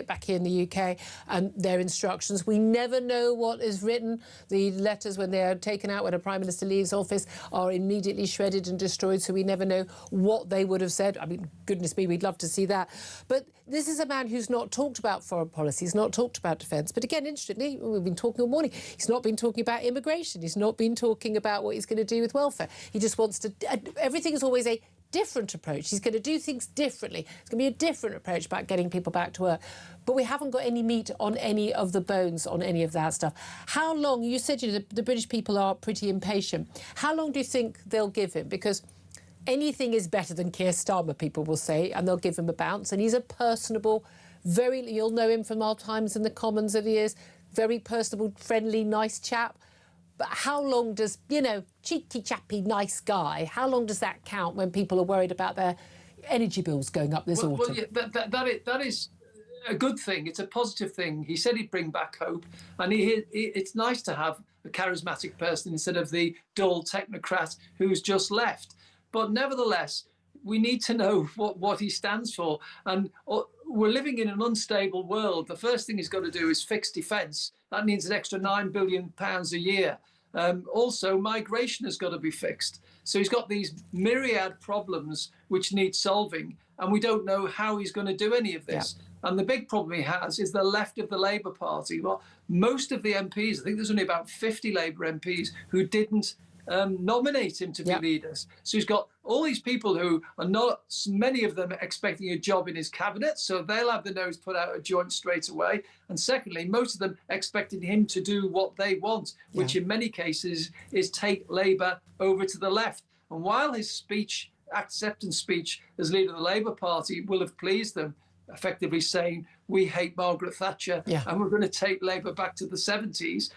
back here in the UK, and their instructions. We never know what is written. The letters, when they are taken out, when a Prime Minister leaves office, are immediately shredded and destroyed, so we never know what they would have said. I mean, goodness me, we'd love to see that. But this is a man who's not talked about foreign policy, he's not talked about defence. But again, interestingly, we've been talking all morning, he's not been talking about immigration, he's not been talking about what he's going to do with welfare. He just wants to... everything is always a different approach. He's going to do things differently. It's going to be a different approach about getting people back to work. But we haven't got any meat on any of the bones on any of that stuff. How long... You said the British people are pretty impatient. How long do you think they'll give him? Because anything is better than Keir Starmer, people will say, and they'll give him a bounce. And he's a personable, very... You'll know him from our times in the Commons of the years. Very personable, friendly, nice chap. But how long does, cheeky chappy, nice guy, how long does that count when people are worried about their energy bills going up this autumn? Well, yeah, that is a good thing. It's a positive thing. He said he'd bring back hope, and it's nice to have a charismatic person instead of the dull technocrat who's just left. But nevertheless, we need to know what he stands for. And we're living in an unstable world. The first thing he's got to do is fix defence. That means an extra £9 billion a year. Also, migration has got to be fixed. So he's got these myriad problems which need solving, and we don't know how he's going to do any of this. Yeah. And the big problem he has is the left of the Labour Party. Well, most of the MPs, I think there's only about 50 Labour MPs who didn't nominate him to be leaders. So he's got all these people who are not, many of them, expecting a job in his cabinet, so they'll have the nose put out of joint straight away. And secondly, most of them expecting him to do what they want, which in many cases is take Labour over to the left. And while his speech, acceptance speech as leader of the Labour Party will have pleased them, effectively saying, we hate Margaret Thatcher and we're going to take Labour back to the 70s,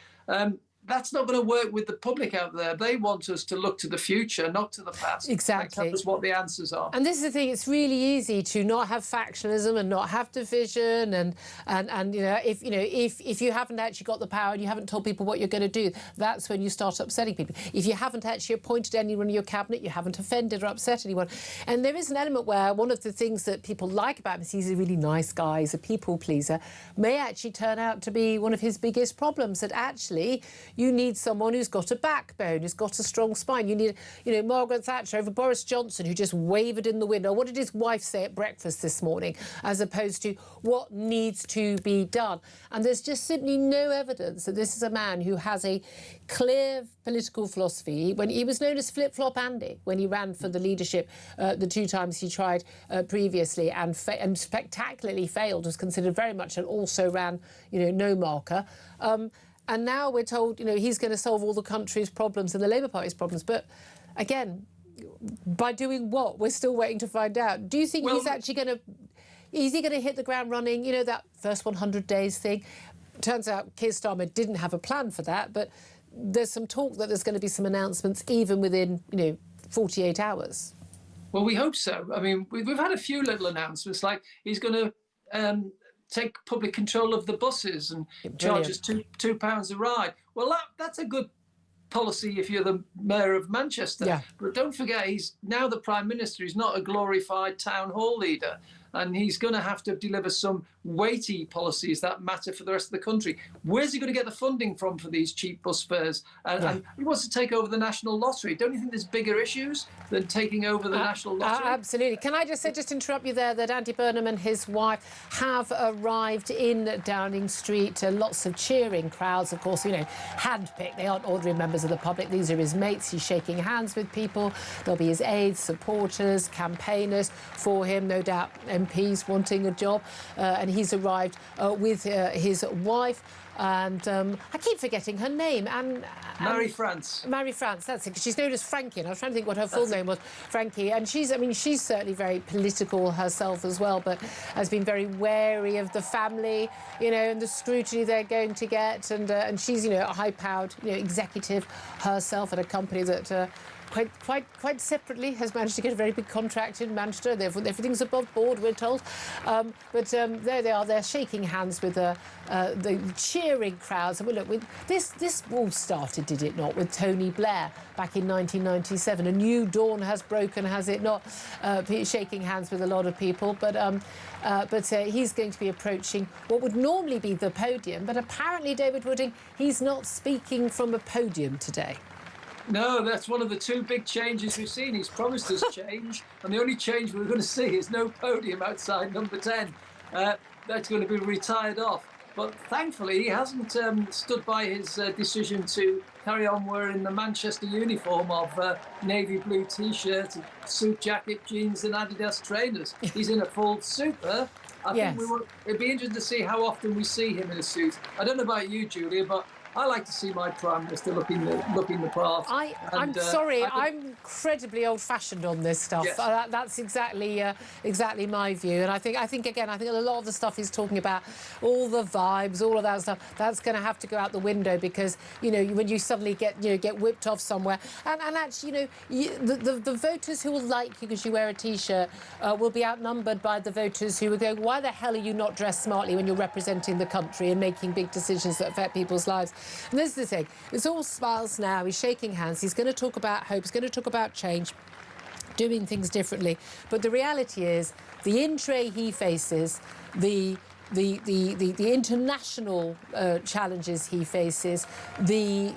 that's not going to work with the public out there. They want us to look to the future, not to the past. Exactly. Tell us what the answers are. And this is the thing, it's really easy to not have factionalism and not have division and if you haven't actually got the power and you haven't told people what you're going to do, that's when you start upsetting people. If you haven't actually appointed anyone in your cabinet, you haven't offended or upset anyone. And there is an element where one of the things that people like about him is he's a really nice guy, he's a people pleaser, may actually turn out to be one of his biggest problems, that actually you need someone who's got a backbone, who's got a strong spine. You need, Margaret Thatcher over Boris Johnson, who just wavered in the wind. Or what did his wife say at breakfast this morning, as opposed to what needs to be done? And there's just simply no evidence that this is a man who has a clear political philosophy. When he was known as Flip-Flop Andy, when he ran for the leadership the 2 times he tried previously and spectacularly failed, was considered very much an also-ran, no marker. And now we're told, he's going to solve all the country's problems and the Labour Party's problems. But again, by doing what? We're still waiting to find out. Do you think he's actually going to... Is he going to hit the ground running? That first 100 days thing? Turns out Keir Starmer didn't have a plan for that, but there's some talk that there's going to be some announcements even within, 48 hours. Well, we hope so. I mean, we've had a few little announcements, like he's going to... take public control of the buses and charge us £2 a ride. Well, that's a good policy if you're the mayor of Manchester. Yeah. But don't forget, he's now the Prime Minister. He's not a glorified town hall leader. And he's going to have to deliver some weighty policies that matter for the rest of the country. Where's he going to get the funding from for these cheap bus fares? And he wants to take over the National Lottery. Don't you think there's bigger issues than taking over the National Lottery? Absolutely. Can I just say, just interrupt you there, that Andy Burnham and his wife have arrived in Downing Street. Lots of cheering crowds, of course, handpicked. They aren't ordinary members of the public. These are his mates. He's shaking hands with people. There'll be his aides, supporters, campaigners for him, no doubt. MPs wanting a job, and he's arrived with his wife. And I keep forgetting her name. Mary France. Mary France, that's it. She's known as Frankie. And I was trying to think what her full name was. Frankie. And she's certainly very political herself as well, but has been very wary of the family, and the scrutiny they're going to get. And she's, a high-powered, executive herself at a company that quite separately has managed to get a very big contract in Manchester. Everything's above board, we're told. But there they are. They're shaking hands with the cheering crowds. And look, this all started, did it not, with Tony Blair back in 1997. A new dawn has broken, has it not? Shaking hands with a lot of people. But he's going to be approaching what would normally be the podium. But apparently, David Wooding, he's not speaking from a podium today. No, that's one of the two big changes we've seen. He's promised us change, and the only change we're going to see is no podium outside number 10. That's going to be retired off. But thankfully, he hasn't stood by his decision to carry on wearing the Manchester uniform of navy blue T-shirt, suit jacket, jeans and Adidas trainers. He's in a full suit there. I think it'd be interesting to see how often we see him in a suit. I don't know about you, Julia, but I like to see my Prime Minister looking the part. I'm sorry, I'm incredibly old-fashioned on this stuff. Yes. That's exactly my view. And I think a lot of the stuff he's talking about, all the vibes, all of that stuff, that's going to have to go out the window because when you suddenly get whipped off somewhere, and actually the voters who will like you because you wear a T-shirt will be outnumbered by the voters who will go, why the hell are you not dressed smartly when you're representing the country and making big decisions that affect people's lives? And this is the thing. It's all smiles now. He's shaking hands. He's going to talk about hope. He's going to talk about change, doing things differently. But the reality is the in-tray he faces, the international challenges he faces, the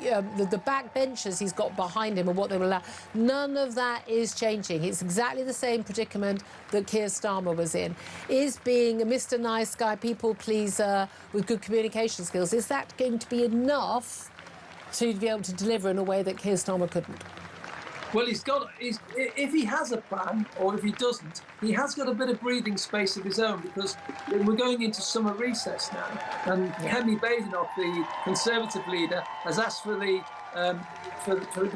backbenchers he's got behind him and what they will allow, none of that is changing. It's exactly the same predicament that Keir Starmer was in. Is being a Mr. Nice Guy, people pleaser with good communication skills, is that going to be enough to be able to deliver in a way that Keir Starmer couldn't? Well, if he has a plan, or if he doesn't, he has got a bit of breathing space of his own because we're going into summer recess now. And Kemi Badenoch, the Conservative leader, has asked for the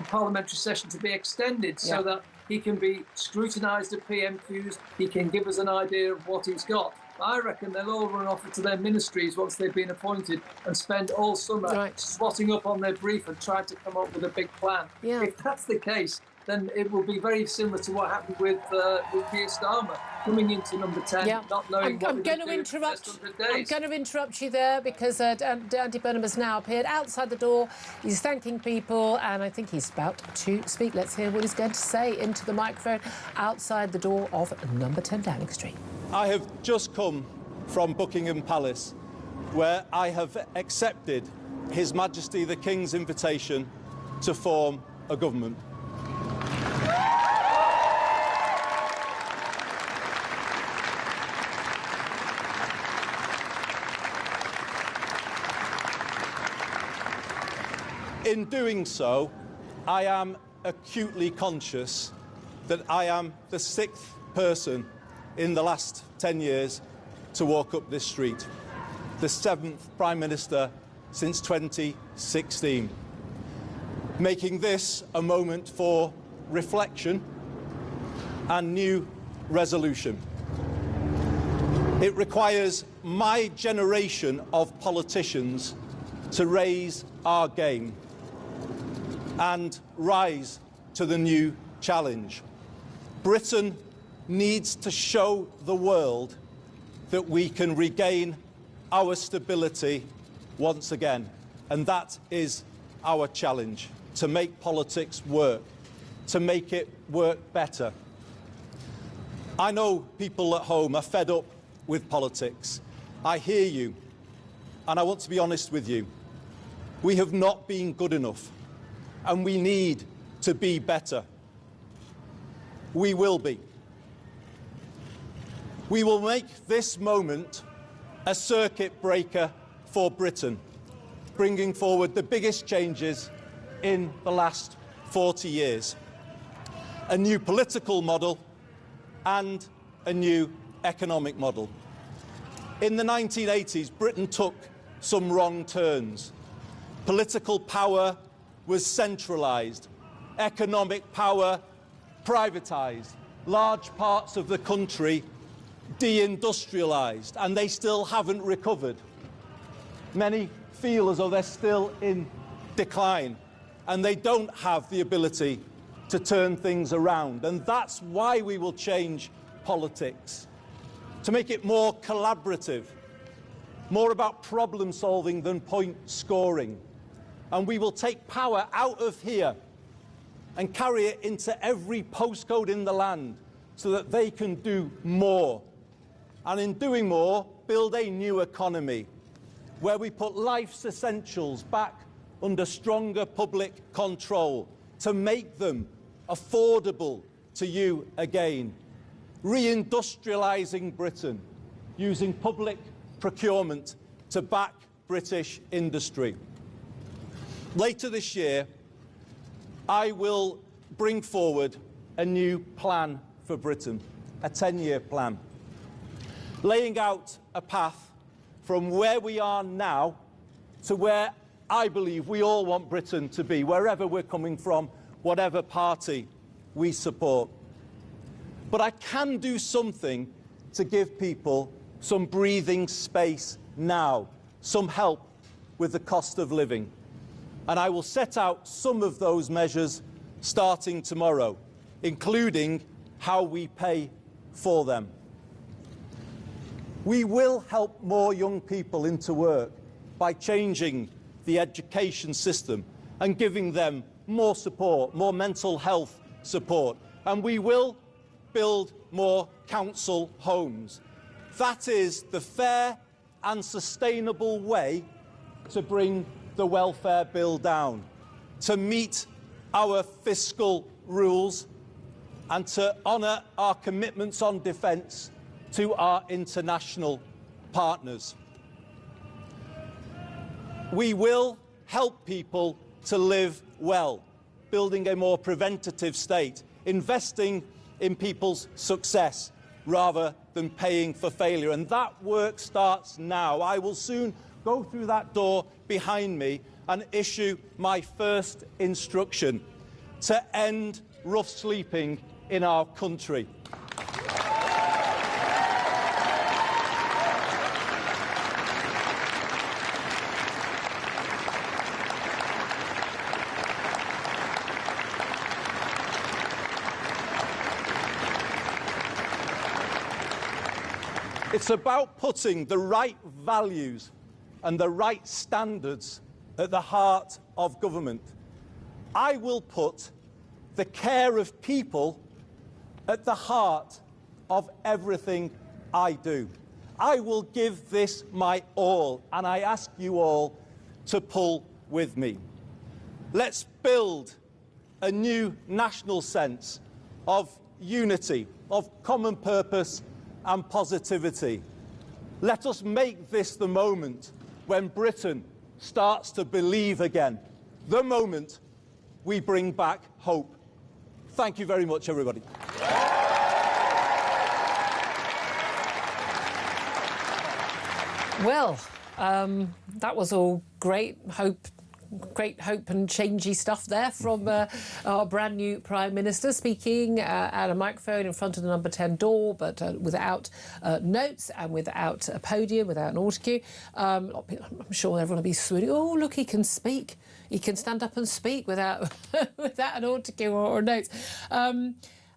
parliamentary session to be extended so that he can be scrutinised at PMQs, he can give us an idea of what he's got. I reckon they'll all run off to their ministries once they've been appointed and spend all summer swatting up on their brief and trying to come up with a big plan. Yeah. If that's the case, then it will be very similar to what happened with Keir Starmer coming into number 10, not knowing what I'm going to interrupt you there because Andy Burnham has now appeared outside the door. He's thanking people and I think he's about to speak. Let's hear what he's going to say into the microphone outside the door of number 10 Downing Street. I have just come from Buckingham Palace where I have accepted His Majesty the King's invitation to form a government. In doing so, I am acutely conscious that I am the 6th person in the last 10 years to walk up this street, the 7th Prime Minister since 2016, making this a moment for reflection and new resolution. It requires my generation of politicians to raise our game and rise to the new challenge. Britain needs to show the world that we can regain our stability once again. And that is our challenge, to make politics work, to make it work better. I know people at home are fed up with politics. I hear you, and I want to be honest with you. We have not been good enough, and we need to be better. We will be. We will make this moment a circuit breaker for Britain, bringing forward the biggest changes in the last 40 years. A new political model and a new economic model. In the 1980s, Britain took some wrong turns. Political power was centralised, economic power privatised, large parts of the country deindustrialised, and they still haven't recovered. Many feel as though they're still in decline, and they don't have the ability to turn things around. And that's why we will change politics, to make it more collaborative, more about problem solving than point scoring. And we will take power out of here and carry it into every postcode in the land so that they can do more. And in doing more, build a new economy where we put life's essentials back under stronger public control to make them affordable to you again. Reindustrialising Britain, using public procurement to back British industry. Later this year, I will bring forward a new plan for Britain, a 10-year plan, laying out a path from where we are now to where I believe we all want Britain to be, wherever we're coming from, whatever party we support. But I can do something to give people some breathing space now, some help with the cost of living. And I will set out some of those measures starting tomorrow, including how we pay for them. We will help more young people into work by changing the education system and giving them more support, more mental health support. And we will build more council homes. That is the fair and sustainable way to bring the welfare bill down, to meet our fiscal rules and to honour our commitments on defence to our international partners. We will help people to live well, building a more preventative state, investing in people's success rather than paying for failure. And that work starts now. I will soon go through that door behind me and issue my first instruction to end rough sleeping in our country. It's about putting the right values and the right standards at the heart of government. I will put the care of people at the heart of everything I do. I will give this my all, and I ask you all to pull with me. Let's build a new national sense of unity, of common purpose and positivity. Let us make this the moment when Britain starts to believe again, the moment we bring back hope. Thank you very much, everybody. Well, that was all great hope and changey stuff there from our brand new Prime Minister, speaking at a microphone in front of the number 10 door, but without notes and without a podium, without an autocue. I'm sure everyone will be swooning. Oh, look, he can speak. He can stand up and speak without without an autocue or notes.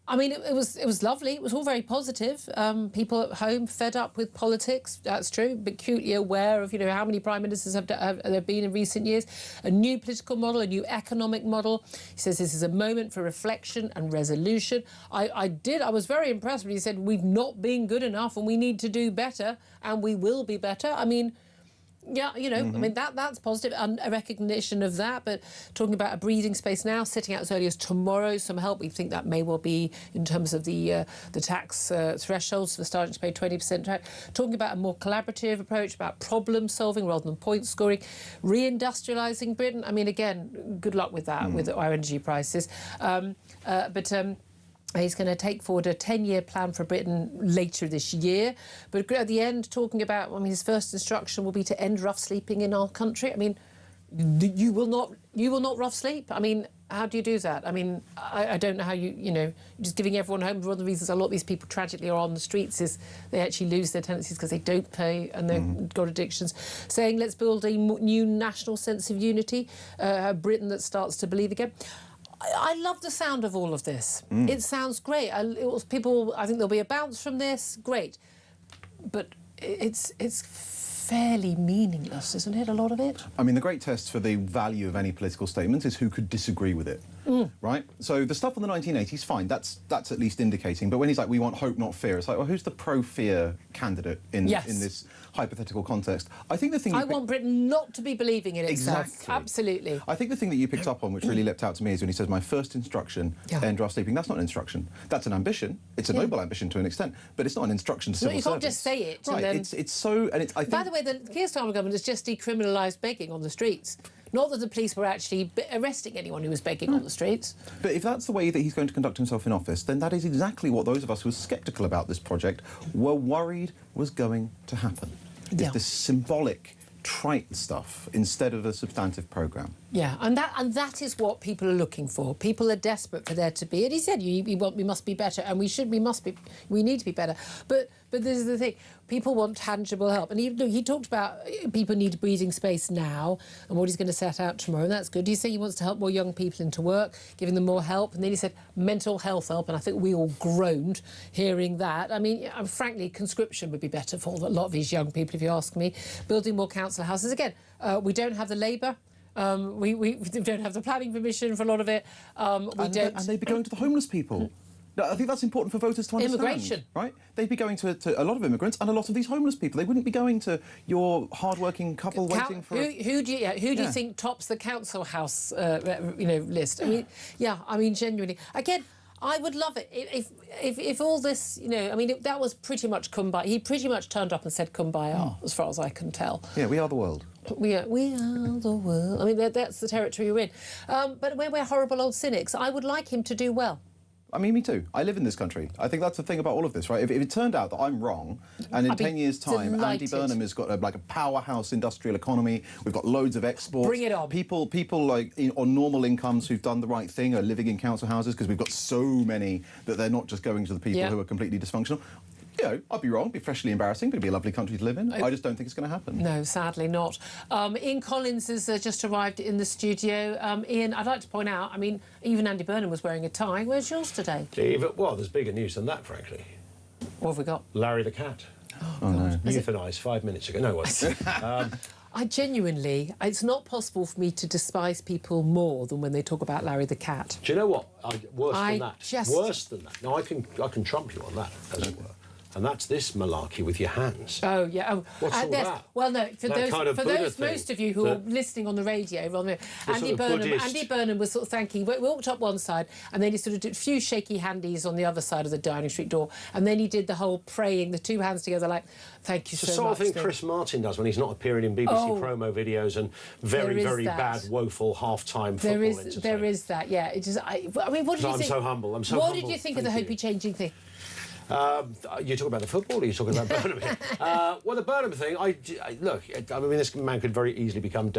I mean, it was lovely. It was all very positive. People at home fed up with politics. That's true. But acutely aware of, how many prime ministers have there been in recent years. A new political model, a new economic model. He says this is a moment for reflection and resolution. I was very impressed when he said we've not been good enough and we need to do better and we will be better. I mean, yeah, I mean, that's positive, and a recognition of that. But talking about a breathing space now, setting out as early as tomorrow, some help. We think that may well be in terms of the tax thresholds for starting to pay 20% tax. Talking about a more collaborative approach, about problem solving rather than point scoring. Reindustrialising Britain. I mean, again, good luck with that, with our energy prices. He's going to take forward a 10-year plan for Britain later this year. But at the end, talking about, his first instruction will be to end rough sleeping in our country. You will not rough sleep? How do you do that? I don't know how you're just giving everyone home. One of the reasons a lot of these people tragically are on the streets is they actually lose their tenancies because they don't pay and they've got addictions. Saying, let's build a new national sense of unity, a Britain that starts to believe again. I love the sound of all of this. It sounds great. I think there'll be a bounce from this. Great. But it's fairly meaningless, isn't it, a lot of it? The great test for the value of any political statement is who could disagree with it, right? So the stuff on the 1980s, fine, that's at least indicating. But when he's like, we want hope, not fear, it's like, well, who's the pro-fear candidate in this hypothetical context? I think the thing... I want Britain not to be believing in itself. Exactly. Absolutely. I think the thing that you picked up on, which really leapt out to me, is when he says, my first instruction, end rough sleeping. That's not an instruction. That's an ambition. It's a noble ambition to an extent, but it's not an instruction to civil service. You can't just say it. Right, and then... it's so... And it's, I think... By the way, the Keir Starmer government has just decriminalised begging on the streets. Not that the police were actually arresting anyone who was begging on the streets. But if that's the way that he's going to conduct himself in office, then that is exactly what those of us who were sceptical about this project were worried was going to happen. Yeah. It's this symbolic, trite stuff instead of a substantive programme. Yeah, and that is what people are looking for. People are desperate for there to be. And he said, we must be better, and we need to be better. But this is the thing. People want tangible help. And he talked about people need breathing space now and what he's going to set out tomorrow, and that's good. He said he wants to help more young people into work, giving them more help. And then he said mental health help, and I think we all groaned hearing that. Frankly, conscription would be better for a lot of these young people, if you ask me. Building more council houses. Again, we don't have the labour. We don't have the planning permission for a lot of it. And they'd be going to the homeless people. No, I think that's important for voters to understand. Immigration. Right? They'd be going to a lot of immigrants and a lot of these homeless people. They wouldn't be going to your hard-working couple waiting for... Who do you think tops the council house list? Genuinely. Again, I would love it if all this, that was pretty much kumbaya. He pretty much turned up and said kumbaya, as far as I can tell. Yeah, we are the world. We are the world. That's the territory we're in. But we're horrible old cynics. I would like him to do well. Me too. I live in this country. I think that's the thing about all of this, right? If it turned out that I'm wrong, and in 10 years' time, delighted. Andy Burnham has got a powerhouse industrial economy, we've got loads of exports. Bring it on. People on normal incomes who've done the right thing are living in council houses because we've got so many that they're not just going to the people who are completely dysfunctional. I'd be wrong, it'd be freshly embarrassing, but it'd be a lovely country to live in. I just don't think it's going to happen. No, sadly not. Ian Collins has just arrived in the studio. Ian, I'd like to point out, even Andy Burnham was wearing a tie. Where's yours today? Well, there's bigger news than that, frankly. What have we got? Larry the cat. Oh no. Euthanised 5 minutes ago. No, what? I genuinely, it's not possible for me to despise people more than when they talk about Larry the cat. Do you know what? Worse than that. No, I can trump you on that, as it were. And that's this malarkey with your hands. Oh, yeah. What's all that? Well, no, for those most of you who are listening on the radio, Andy Burnham was sort of thanking... We walked up one side, and then he sort of did a few shaky handies on the other side of the Downing Street door, and then he did the whole praying, the two hands together, like, thank you so much. It's the sort of thing Chris Martin does when he's not appearing in BBC promo videos and very bad, woeful half-time football entertainment. There is that, yeah. What did you think? I'm so humble. What did you think of the Hopi-changing thing? You talk about the football, or you talking about Burnham? Well, the Burnham thing, look, this man could very easily become